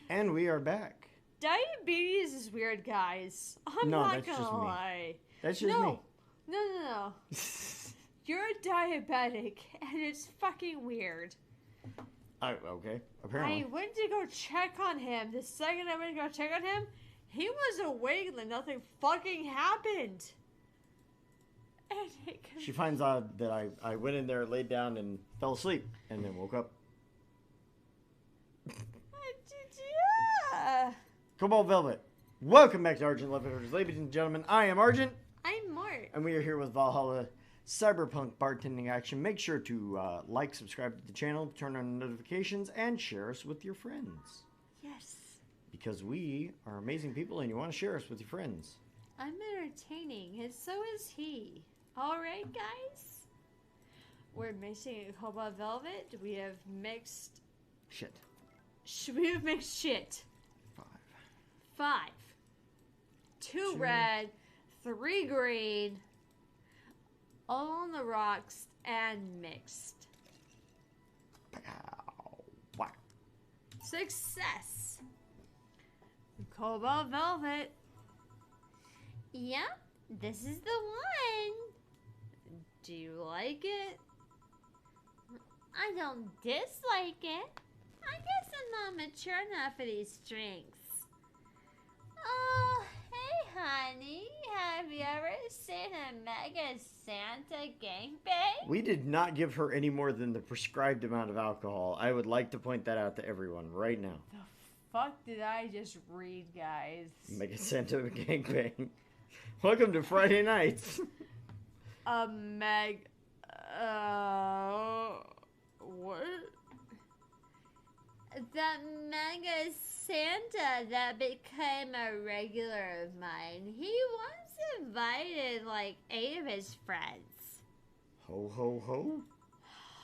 And we are back. Diabetes is weird, guys. I'm No, not that's gonna just me. lie. That's just No. me. No. You're a diabetic, and it's fucking weird. Okay, apparently. I went to go check on him. The second I went to go check on him, he was awake and nothing fucking happened. And She finds out that I went in there, laid down, and fell asleep, and then woke up. yeah. Cobalt Velvet. Welcome back to Argent Leftovers. Ladies and gentlemen, I am Argent, I'm Mart. and we are here with Valhalla Cyberpunk Bartending Action. Make sure to like, subscribe to the channel, turn on notifications, and share us with your friends. Yes. Because we are amazing people, and you want to share us with your friends. I'm entertaining, and so is he. Alright, guys? We're mixing a Cobalt Velvet. We have mixed... Shit. We have mixed shit. 5. 2 red, 3 green, all on the rocks, and mixed. Pow. Whack. Success! Cobalt Velvet. Yep, this is the one. Do you like it? I don't dislike it. I guess I'm not mature enough for these drinks. Oh, hey, honey. Have you ever seen a Mega Santa gangbang? We did not give her any more than the prescribed amount of alcohol. I would like to point that out to everyone right now. The fuck did I just read, guys? Mega Santa gangbang. Welcome to Friday nights. A meg. What? The Mega Santa that became a regular of mine. He once invited like 8 of his friends. Ho, ho, ho.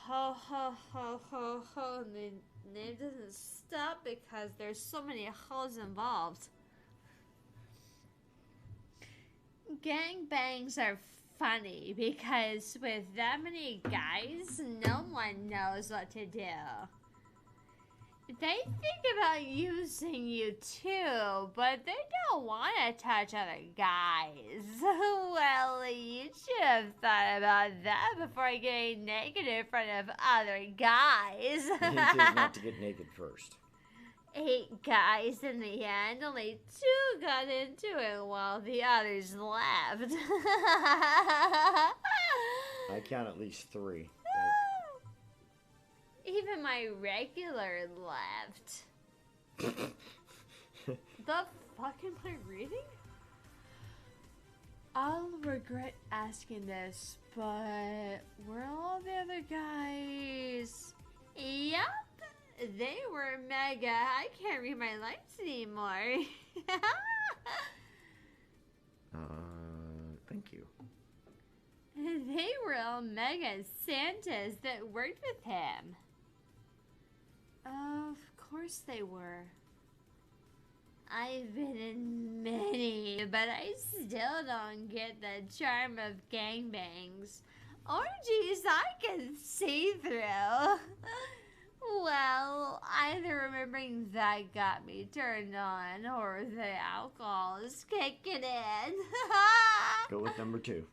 Ho ho ho ho ho. And the name doesn't stop because there's so many hoes involved. Gangbangs are funny because with that many guys, no one knows what to do. They think about using you too, but they don't want to touch other guys. Well, you should have thought about that before getting naked in front of other guys. Hint is not to get naked first. 8 guys in the end, only 2 got into it while the others left. I count at least 3. Even my regular left. The fuck am I reading? I'll regret asking this, but were all the other guys? Yup, they were mega. I can't read my lines anymore. Thank you. They were all mega Santas that worked with him. Of course they were. I've been in many, but I still don't get the charm of gangbangs. Orgies I can see through. Well, either remembering that got me turned on, or the alcohol is kicking in. Go with number 2.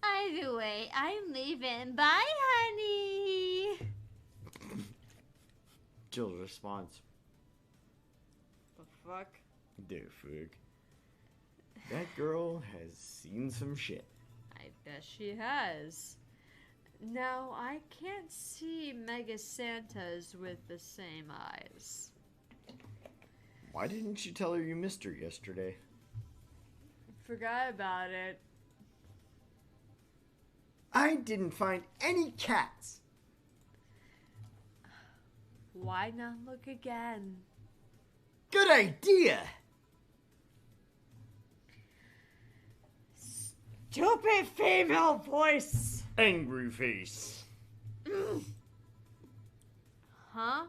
Either way, I'm leaving. Bye, honey. Jill's response. The fuck? Fuck. That girl has seen some shit. I bet she has. Now, I can't see Mega Santas with the same eyes. Why didn't you tell her you missed her yesterday? Forgot about it. I didn't find any cats. Why not look again? Good idea. Stupid female voice! Angry face. Huh?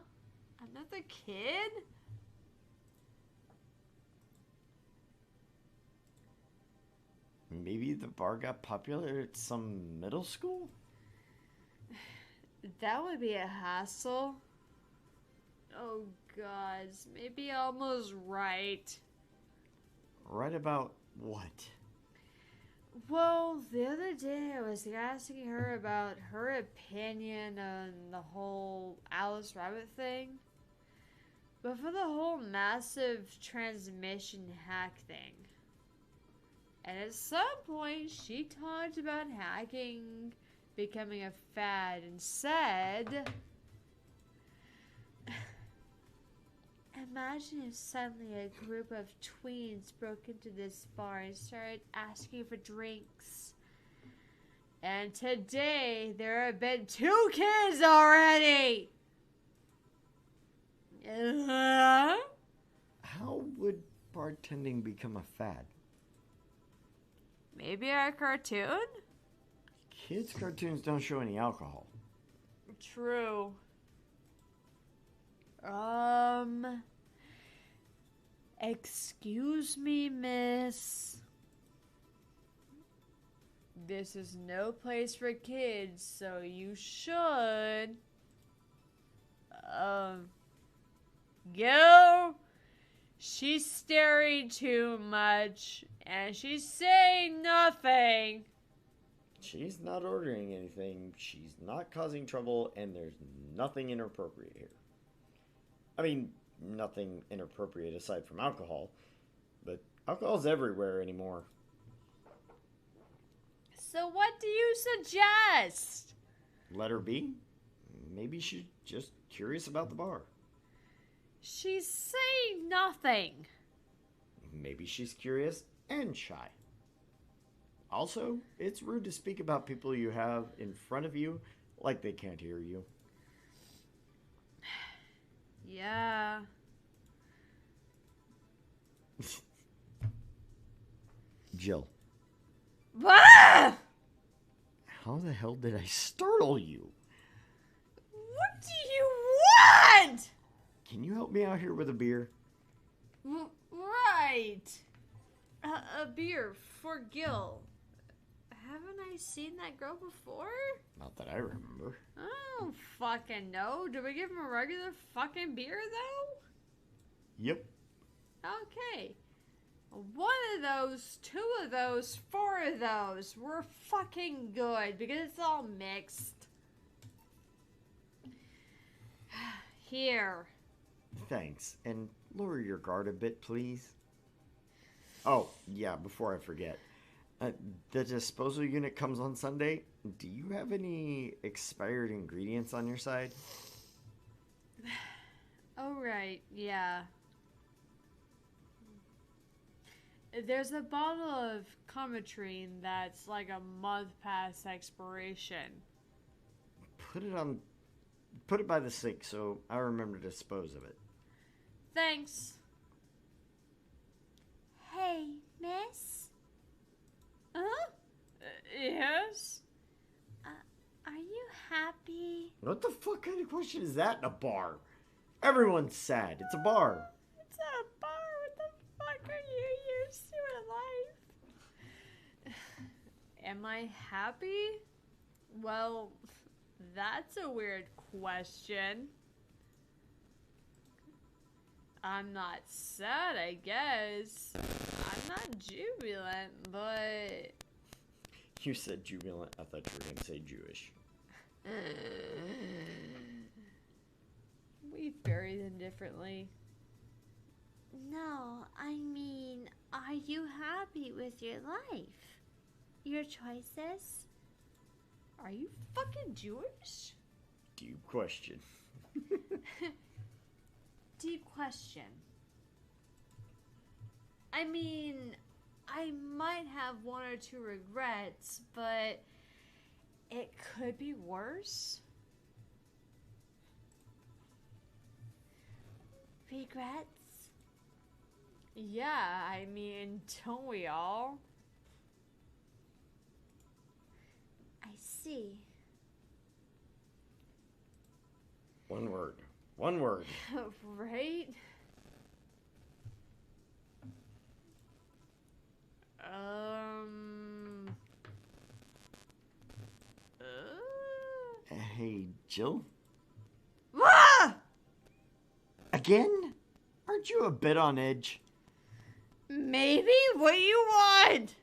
Another kid? Maybe the bar got popular at some middle school? That would be a hassle. Oh god, maybe Elmo's right. Right about what? Well, the other day I was asking her about her opinion on the whole Alice Rabbit thing. But for the whole massive transmission hack thing. And at some point she talked about hacking becoming a fad and said, imagine if suddenly a group of tweens broke into this bar and started asking for drinks. And today, there have been 2 kids already! How would bartending become a fad? Maybe a cartoon? Kids' cartoons don't show any alcohol. True. Excuse me, miss. This is no place for kids, so you should. Go. She's staring too much, and she's saying nothing. She's not ordering anything, she's not causing trouble, and there's nothing inappropriate here. I mean, nothing inappropriate aside from alcohol, but alcohol's everywhere anymore. So what do you suggest? Let her be. Maybe she's just curious about the bar. She's saying nothing. Maybe she's curious and shy. Also, it's rude to speak about people you have in front of you like they can't hear you. Yeah. Jill, Ah! how the hell did I startle you? What do you want? Can you help me out here with a beer? Right. A beer for Gil. Haven't I seen that girl before? Not that I remember. I don't fucking know. Do we give him a regular fucking beer, though? Yep. Okay. One of those, two of those, four of those. We're fucking good because it's all mixed. Here. Thanks. And lower your guard a bit, please. Oh, yeah, before I forget. The disposal unit comes on Sunday. Do you have any expired ingredients on your side? Oh, right. Yeah. There's a bottle of Cometrine that's like a month past expiration. Put it by the sink so I remember to dispose of it. Thanks. Hey, miss? Huh? Yes? Are you happy? What the fuck kind of question is that in a bar? Everyone's sad. It's a bar. It's at a bar. What the fuck are you used to in life? Am I happy? Well, that's a weird question. I'm not sad, I guess. I'm not jubilant, but... You said jubilant. I thought you were going to say Jewish. We bury them differently. No, I mean, are you happy with your life? Your choices? Are you fucking Jewish? Deep question. Deep question. I mean, I might have one or two regrets, but it could be worse. Regrets? Yeah, I mean, don't we all? I see. One word. One word. Right? Hey, Jill? Ah! Again? Aren't you a bit on edge? Maybe? What do you want?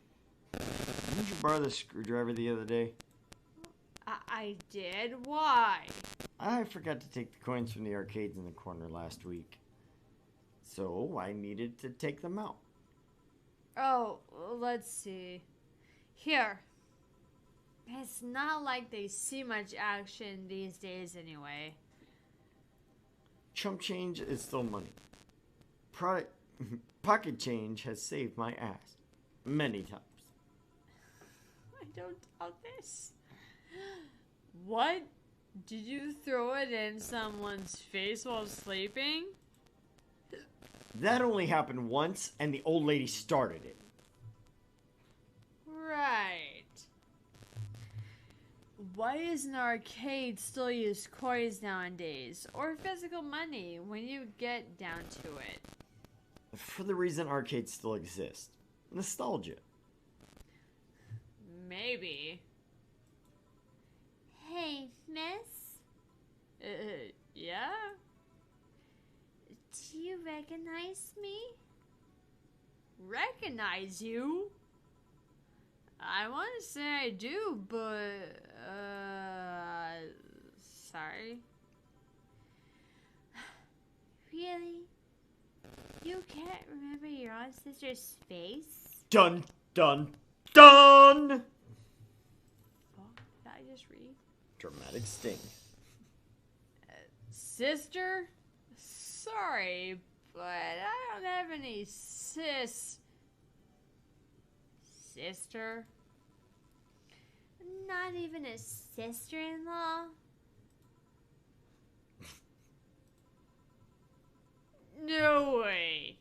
Didn't you borrow the screwdriver the other day? I did? Why? I forgot to take the coins from the arcades in the corner last week. So I needed to take them out. Oh, let's see. Here. It's not like they see much action these days anyway. Chump change is still money. Pocket change has saved my ass. Many times. I don't doubt this. What? Did you throw it in someone's face while sleeping? That only happened once, and the old lady started it. Right. Why doesn't an arcade still use coins nowadays? Or physical money when you get down to it? For the reason arcades still exist. Nostalgia. Maybe. Hey, miss? Yeah? Do you recognize me? Recognize you? I want to say I do, but, sorry. Really? You can't remember your own sister's face? Dun, dun, dun! Oh, did I just read? Dramatic sting. Sister? Sorry, but I don't have any sister? Not even a sister-in-law? No way.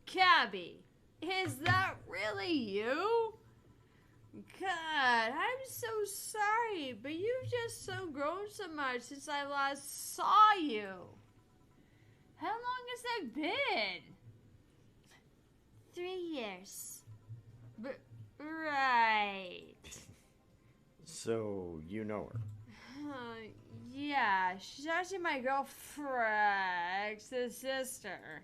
Cabby, is that really you? God, I'm so sorry, but you've just so grown so much since I last saw you. How long has that been? 3 years. Right. So, you know her. Yeah, she's actually my girlfriend's sister.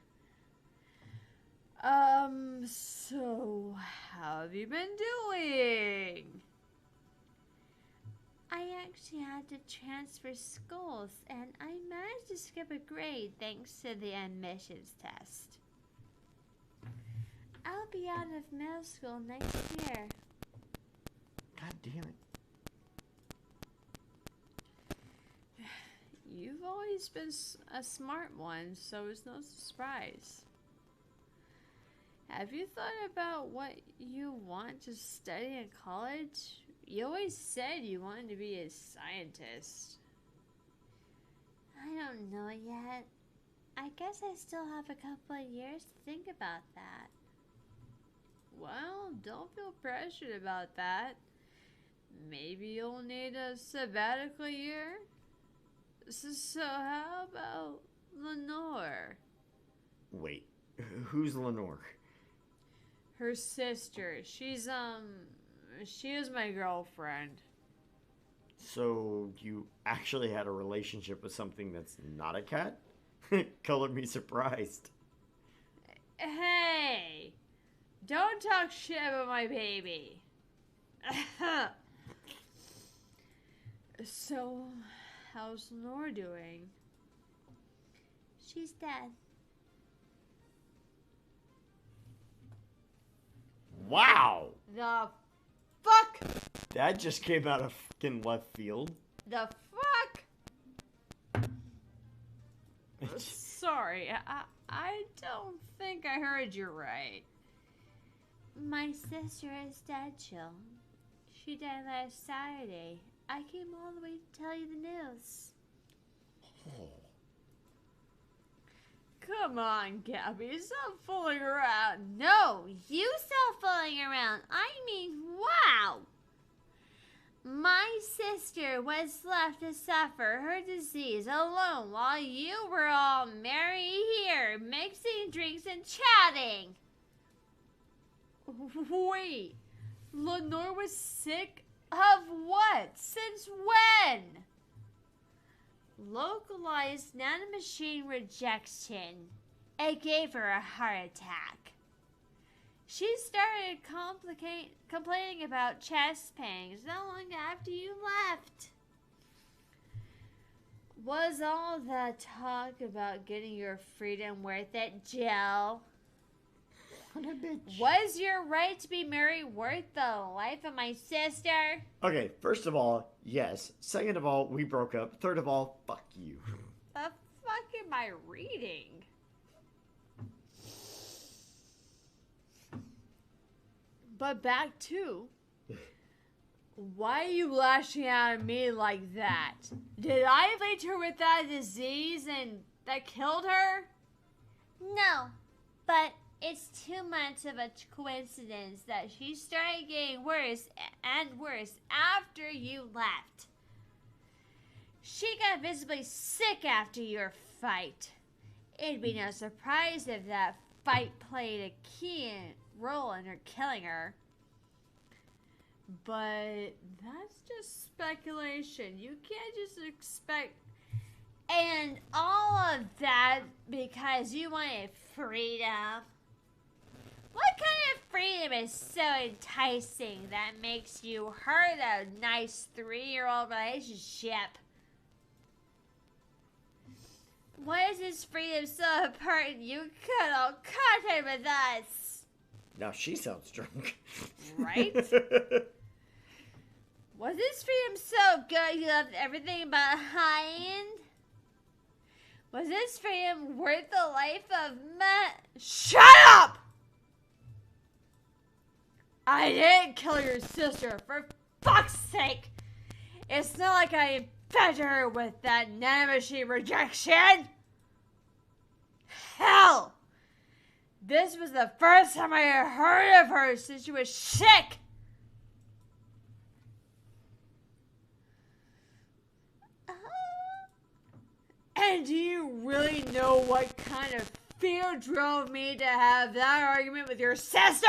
So how have you been doing? I actually had to transfer schools, and I managed to skip a grade thanks to the admissions test. I'll be out of middle school next year. God damn it. You've always been a smart one, so it's no surprise. Have you thought about what you want to study in college? You always said you wanted to be a scientist. I don't know yet. I guess I still have a couple of years to think about that. Well, don't feel pressured about that. Maybe you'll need a sabbatical year. So how about Lenore? Wait, who's Lenore? Her sister. She is my girlfriend. So, you actually had a relationship with something that's not a cat? Color me surprised. Hey! Don't talk shit about my baby. So, how's Lenore doing? She's dead. Wow! The fuck? That just came out of fucking left field. The fuck? Sorry, I don't think I heard you right. My sister is dead, Jill. She died last Saturday. I came all the way to tell you the news. Oh. Come on, Gabby, stop fooling around. No, you stop fooling around. I mean, wow! My sister was left to suffer her disease alone while you were all merry here, mixing drinks and chatting. Wait, Lenore was sick of what? Since when? Localized nanomachine rejection. It gave her a heart attack. She started complaining about chest pains not long after you left. Was all that talk about getting your freedom worth it, Jill? What a bitch. Was your right to be married worth the life of my sister? Okay, first of all, yes. Second of all, we broke up. Third of all, fuck you. The fuck am I reading? But back to, why are you lashing out at me like that? Did I inflict her with that disease and that killed her? No, but it's too much of a coincidence that she started getting worse and worse after you left. She got visibly sick after your fight. It'd be no surprise if that fight played a key role in her killing her. But that's just speculation. You can't just expect. And all of that because you wanted freedom. What kind of freedom is so enticing that makes you hurt a nice 3-year-old relationship? What is this freedom so important you could all contact with us? Now she sounds drunk. Right? Was this freedom so good you left everything behind? Was this freedom worth the life of Shut up! I didn't kill your sister, for fuck's sake! It's not like I infected her with that nanomachine rejection! Hell! This was the first time I had heard of her since she was sick! And do you really know what kind of fear drove me to have that argument with your sister?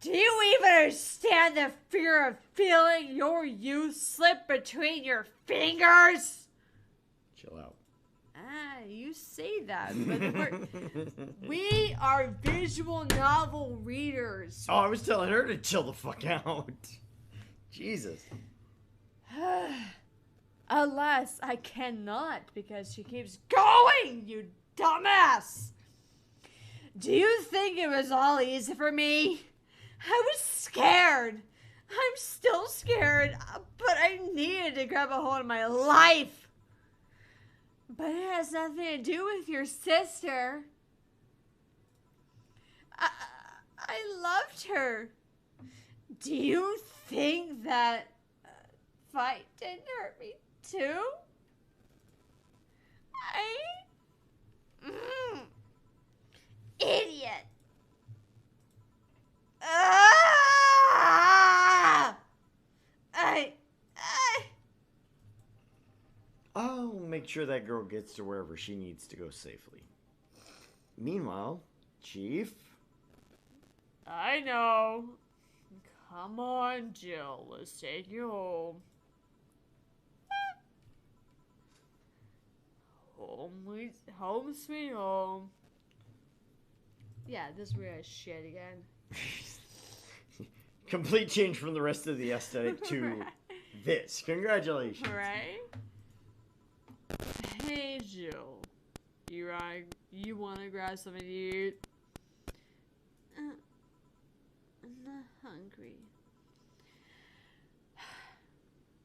Do you even understand the fear of feeling your youth slip between your fingers? Chill out. Ah, you say that, but we are visual novel readers. Oh, I was telling her to chill the fuck out. Jesus. Alas, I cannot because she keeps going, you dumbass! Do you think it was all easy for me? I was scared. I'm still scared, but I needed to grab a hold of my life. But it has nothing to do with your sister. I loved her. Do you think that fight didn't hurt me too? Idiot! I'll make sure that girl gets to wherever she needs to go safely. Meanwhile, Chief. I know. Come on, Jill. Let's take you home. Home sweet home. Yeah, this is where I shit again. Complete change from the rest of the aesthetic to this. Congratulations. Right? Hey, Jill. You wanna grab something to eat? I'm not hungry.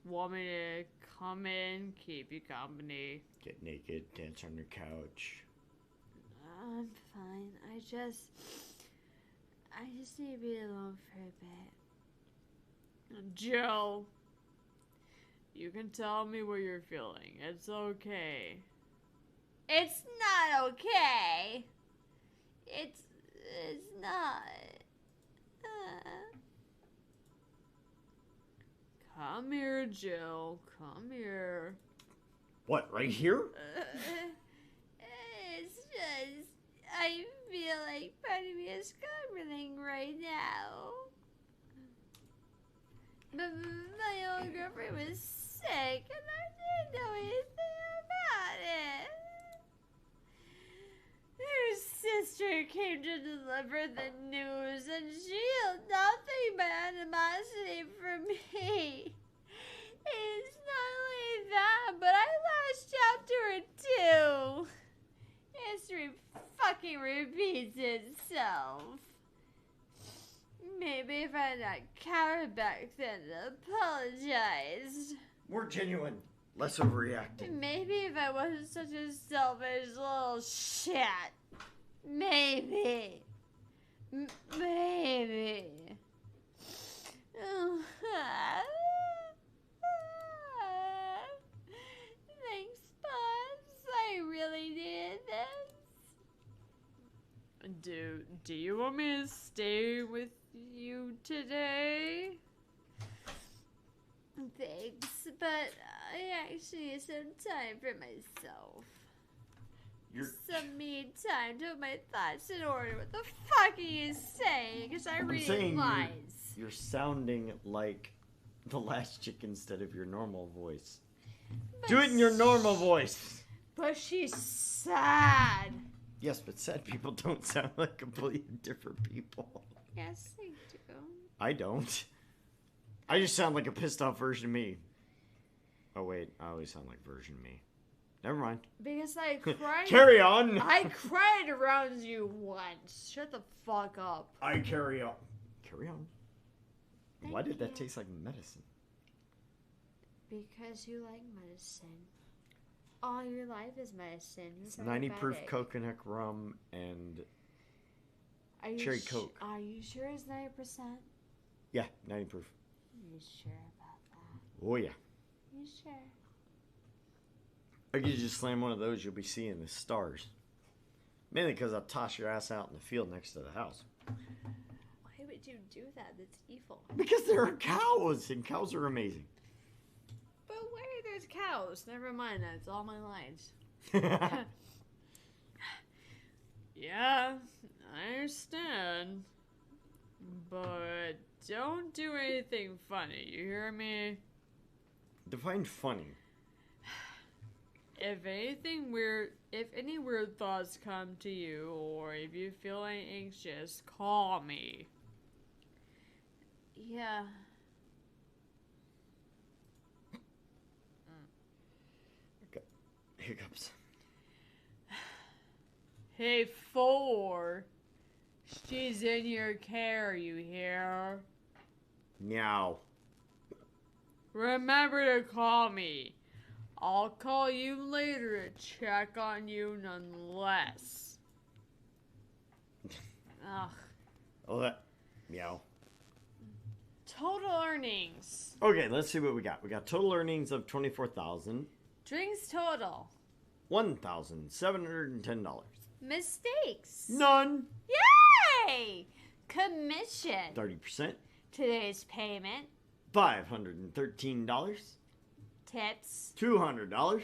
Want me to come in, keep you company? Get naked, dance on your couch. I'm fine. I just need to be alone for a bit. Jill, you can tell me what you're feeling. It's okay. It's not okay. It's not. Come here, Jill. Come here. What, right here? It's just I feel like part of me is everything right now. But my old girlfriend was sick, and I didn't know anything about it. Her sister came to deliver the news, and she held nothing but animosity for me. It's not only that, but I lashed out to her too. History fucking repeats itself. Maybe if I had not cowered back then and apologized. More genuine. Less overreacting. Maybe if I wasn't such a selfish little shit. Maybe. Maybe. Thanks, Pops. I really needed this. Do you want me to stay with you today? Thanks, but I actually need some time for myself. Some me time to put my thoughts in order. What the fuck are you saying? Because I read lies. You're sounding like the last chick instead of your normal voice. But Do it in your normal voice. But she's sad. Yes, but sad people don't sound like completely different people. Yes, I do. I don't. I just sound like a pissed off version of me. Oh wait, I always sound like version me. Never mind. Because I cried. Carry on. I cried around you once. Shut the fuck up. I carry on. Carry on. Why Thank did that you. taste like medicine? Because you like medicine. All your life is medicine. You're It's 90 proof diabetic. coconut rum and Are you Cherry Coke. Are you sure it's 90%? yeah, 90 proof. You sure about that? Oh yeah. You sure? I could just slam one of those, you'll be seeing the stars. Mainly because I'll toss your ass out in the field next to the house. Why would you do that? That's evil. Because there are cows, and cows are amazing. But where there's cows? Never mind that. It's all my lines. Yeah, I understand. But don't do anything funny, you hear me? Define funny. If any weird thoughts come to you, or if you're feeling anxious, call me. Yeah. Hiccups. Hey, 4. She's in your care, you hear? Meow. Remember to call me. I'll call you later to check on you nonetheless. Ugh. Oh, that. Meow. Total earnings. Okay, let's see what we got. We got total earnings of $24,000. Drinks total. $1,710. Mistakes. None. Yay! Commission. 30%. Today's payment. $513. Tips. $200.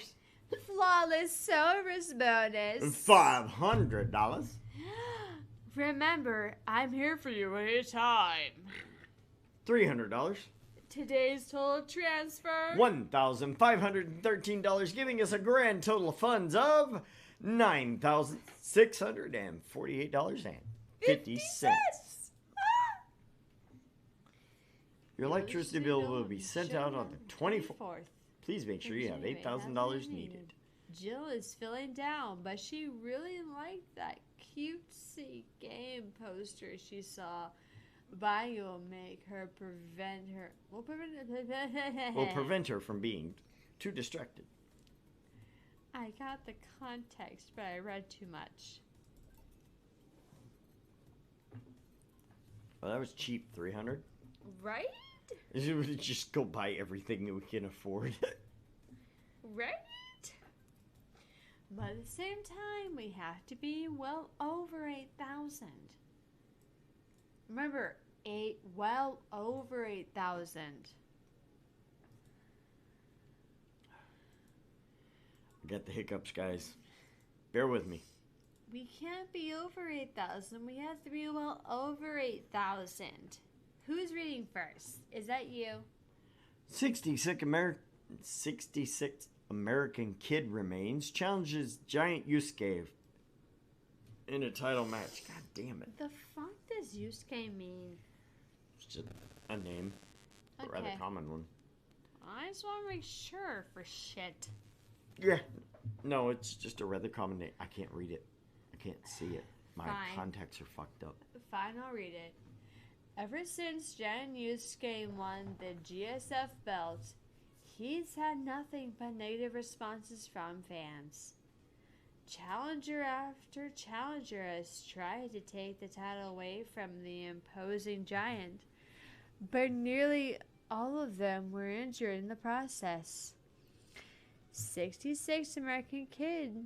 Flawless service bonus. $500. Remember, I'm here for you anytime. $300. Today's total transfer. $1,513, giving us a grand total of funds of $9,648.50. Your electricity bill will be sent out on the 24th. Please make sure you have $8,000 needed. Jill is feeling down, but she really liked that cutesy game poster she saw. Bio will make her prevent her. Will Prevent her from being too distracted. I got the context, but I read too much. Well, that was cheap. $300. Right? Just go buy everything that we can afford. Right? But at the same time, we have to be well over 8,000. Remember, well over 8,000. I got the hiccups, guys. Bear with me. We can't be over 8,000. We have to be well over 8,000. Who's reading first? Is that you? 66 American kid remains, challenges giant Yusuke in a title match. God damn it. The fuck does Yusuke mean? It's just a name. A rather Okay. common one. I just want to make sure for shit. Yeah. No, it's just a rather common name. I can't read it. I can't see it. My Fine. contacts are fucked up. Fine, I'll read it. Ever since Jan Yusuke won the GSF belt, he's had nothing but negative responses from fans. Challenger after challenger has tried to take the title away from the imposing giant, but nearly all of them were injured in the process. 66 American kids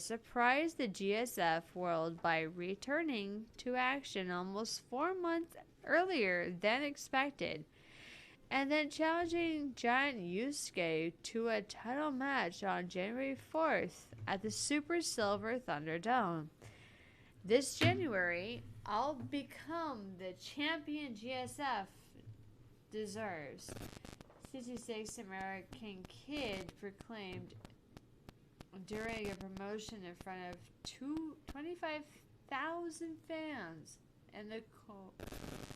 surprised the GSF world by returning to action almost 4 months earlier than expected, and then challenging Giant Yusuke to a title match on January 4th at the Super Silver Thunderdome. This January, I'll become the champion GSF deserves. 66 American Kid proclaimed during a promotion in front of 25,000 fans in the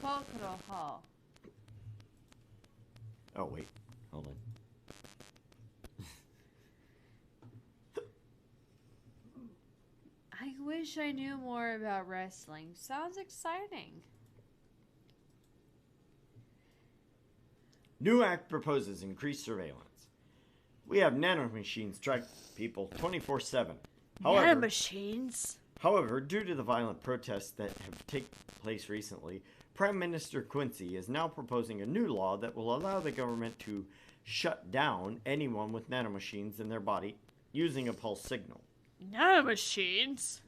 Kokoro Hall. Oh, wait. Hold on. wish I knew more about wrestling. Sounds exciting. New act proposes increased surveillance. We have nanomachines track people 24/7. Nanomachines? However, due to the violent protests that have taken place recently, Prime Minister Quincy is now proposing a new law that will allow the government to shut down anyone with nanomachines in their body using a pulse signal. Nanomachines?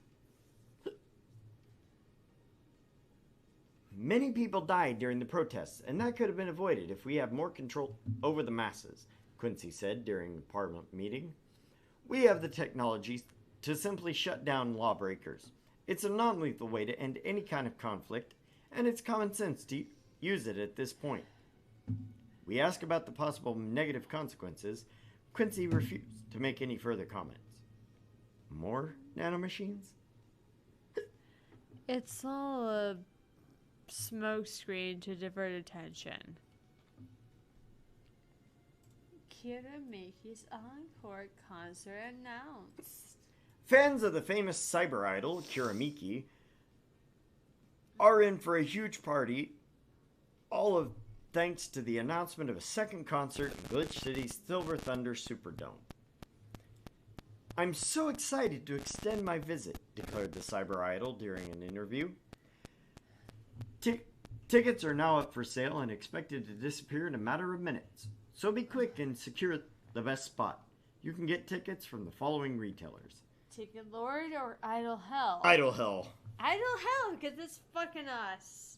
Many people died during the protests, and that could have been avoided if we had more control over the masses, Quincy said during the Parliament meeting. We have the technology to simply shut down lawbreakers. It's a non-lethal way to end any kind of conflict, and it's common sense to use it at this point. We asked about the possible negative consequences. Quincy refused to make any further comments. More nanomachines? It's all a smokescreen to divert attention. Kira Miki's encore concert announced. Fans of the famous cyber idol, Kiramiki, are in for a huge party, all of thanks to the announcement of a second concert in Glitch City's Silver Thunder Superdome. I'm so excited to extend my visit, declared the cyber idol during an interview. Tickets are now up for sale and expected to disappear in a matter of minutes, so be quick and secure the best spot. You can get tickets from the following retailers. Ticket Lord or Idle Hell? Idle Hell. Idle Hell, because it's fucking us.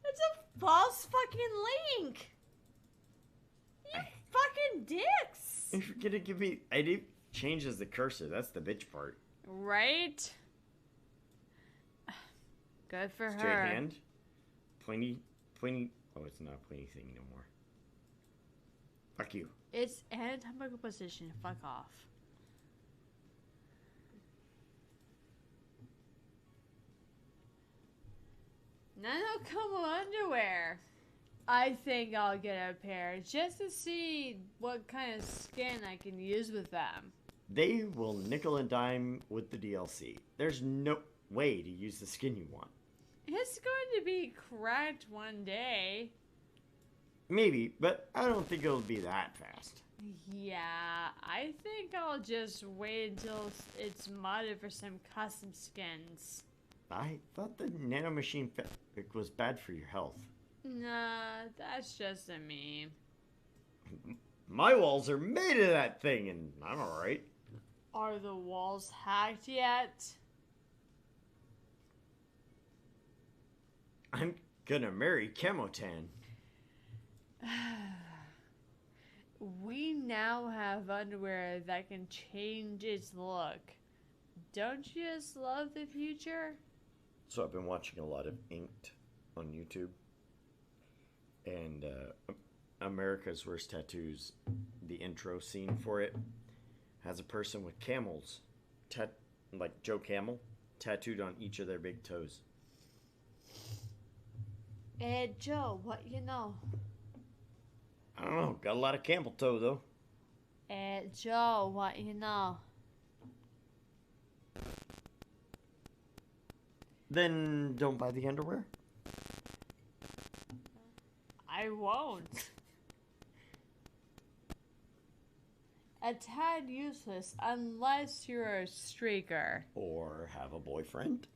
It's a false fucking link. You fucking dicks. If you're gonna give me... It changes the cursor. That's the bitch part. Right? Good for Straight her. hand. Pointy... Oh, it's not a pointy thing no more. Fuck you. It's anatomical position. Fuck off. Nanokomo underwear. I think I'll get a pair just to see what kind of skin I can use with them. They will nickel and dime with the DLC. There's no way to use the skin you want. It's going to be cracked one day. Maybe, but I don't think it'll be that fast. Yeah, I think I'll just wait until it's modded for some custom skins. I thought the nanomachine fabric was bad for your health. Nah, that's just a meme. My walls are made of that thing, and I'm alright. Are the walls hacked yet? I'm gonna marry Chemotan. We now have underwear that can change its look. Don't you just love the future? So I've been watching a lot of Inked on YouTube. And America's Worst Tattoos, the intro scene for it, has a person with camels, like Joe Camel, tattooed on each of their big toes. Hey, Joe, what you know? I don't know, got a lot of camel toe though. Hey, Joe, what you know? Then don't buy the underwear. I won't. A tad useless unless you're a streaker. Or have a boyfriend.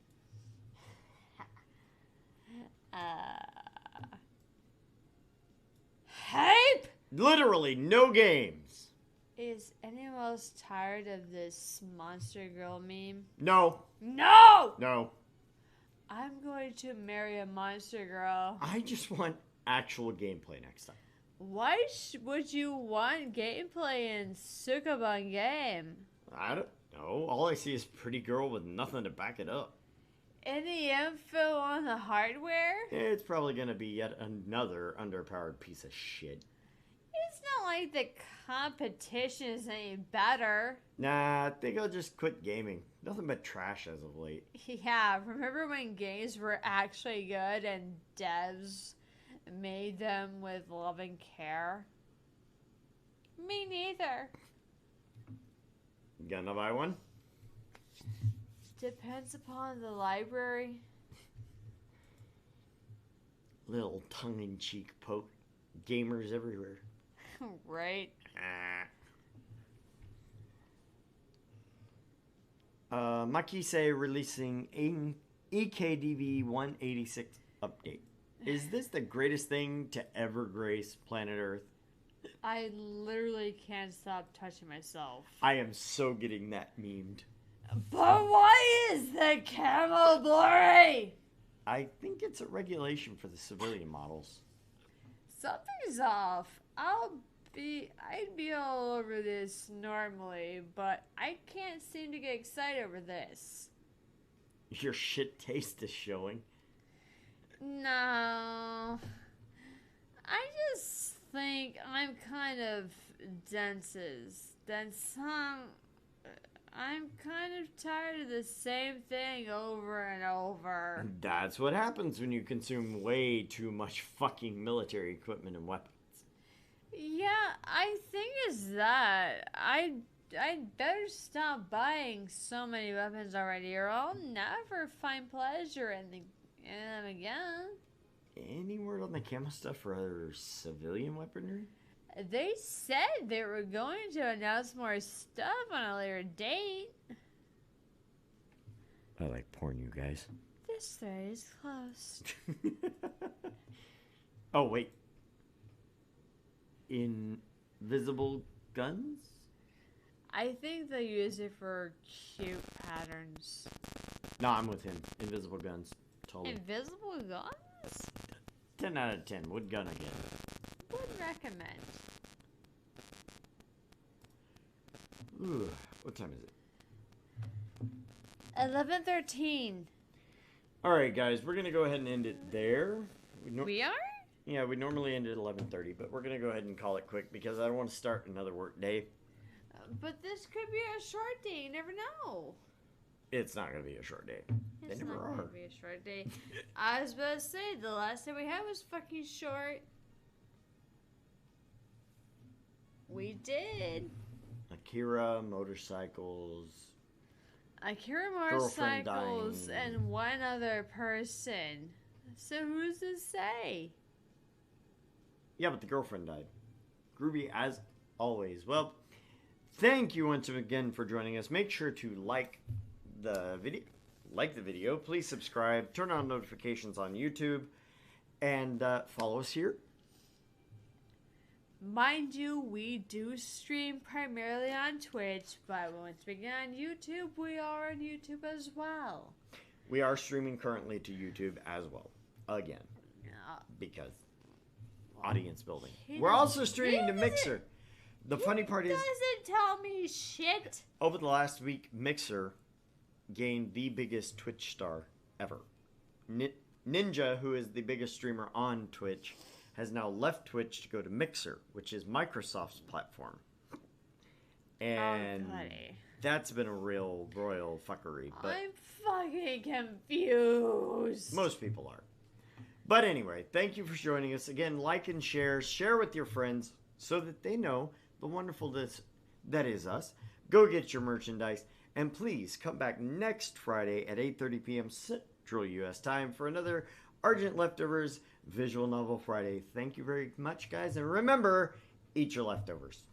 Hype! Literally no games. Is anyone else tired of this monster girl meme? No. No! No. I'm going to marry a monster girl. I just want actual gameplay next time. Why would you want gameplay in Sukaban game? I don't know. All I see is pretty girl with nothing to back it up. Any info on the hardware? It's probably gonna be yet another underpowered piece of shit. It's not like the competition is any better. Nah, I think I'll just quit gaming. Nothing but trash as of late. Yeah, remember when games were actually good and devs made them with love and care? Me neither. Gonna buy one? Depends upon the library. Little tongue-in-cheek poke. Gamers everywhere. Right. Makise releasing EKDV 186 update. Is this the greatest thing to ever grace planet Earth? I literally can't stop touching myself. I am so getting that memed. But why is the camel blurry? I think it's a regulation for the civilian models. Something's off. I'd be all over this normally, but I can't seem to get excited over this. Your shit taste is showing. No. I just think I'm kind of dense. I'm kind of tired of the same thing over and over. That's what happens when you consume way too much fucking military equipment and weapons. Yeah, I think it's that. I'd better stop buying so many weapons already, or I'll never find pleasure in them again. Any word on the camo stuff for other civilian weaponry? They said they were going to announce more stuff on a later date. I like porn, you guys. This thread is closed. Oh, wait. Invisible guns? I think they use it for cute patterns. No, I'm with him. Invisible guns. Totally. Invisible guns? 10 out of 10. Would gun again. Would recommend. Ooh, what time is it? 11:13. Alright, guys. We're going to go ahead and end it there. We are? Yeah, we normally end at 11:30, but we're going to go ahead and call it quick because I don't want to start another work day. But this could be a short day. You never know. It's not going to be a short day. It's They never not are. gonna be a short day. I was about to say, the last day we had was fucking short. We did. Akira, motorcycles. Akira Girlfriend motorcycles dying. and one other person. So who's to say? Yeah, but the girlfriend died. Groovy as always. Well, thank you once again for joining us. Make sure to like the video. Please subscribe. Turn on notifications on YouTube. And follow us here. Mind you, we do stream primarily on Twitch, but once we get on YouTube, we are on YouTube as well. We are streaming currently to YouTube as well. Again. Because audience building. We're also streaming to Mixer. The funny part is, doesn't tell me shit. over the last week, Mixer gained the biggest Twitch star ever. Ninja, who is the biggest streamer on Twitch, has now left Twitch to go to Mixer, which is Microsoft's platform. And that's been a real royal fuckery. But I'm fucking confused. most people are. But anyway, thank you for joining us. Again, like and share. Share with your friends so that they know the wonderfulness that is us. Go get your merchandise. And please come back next Friday at 8:30 p.m. Central U.S. time for another Argent Leftovers Visual Novel Friday. Thank you very much, guys. And remember, eat your leftovers.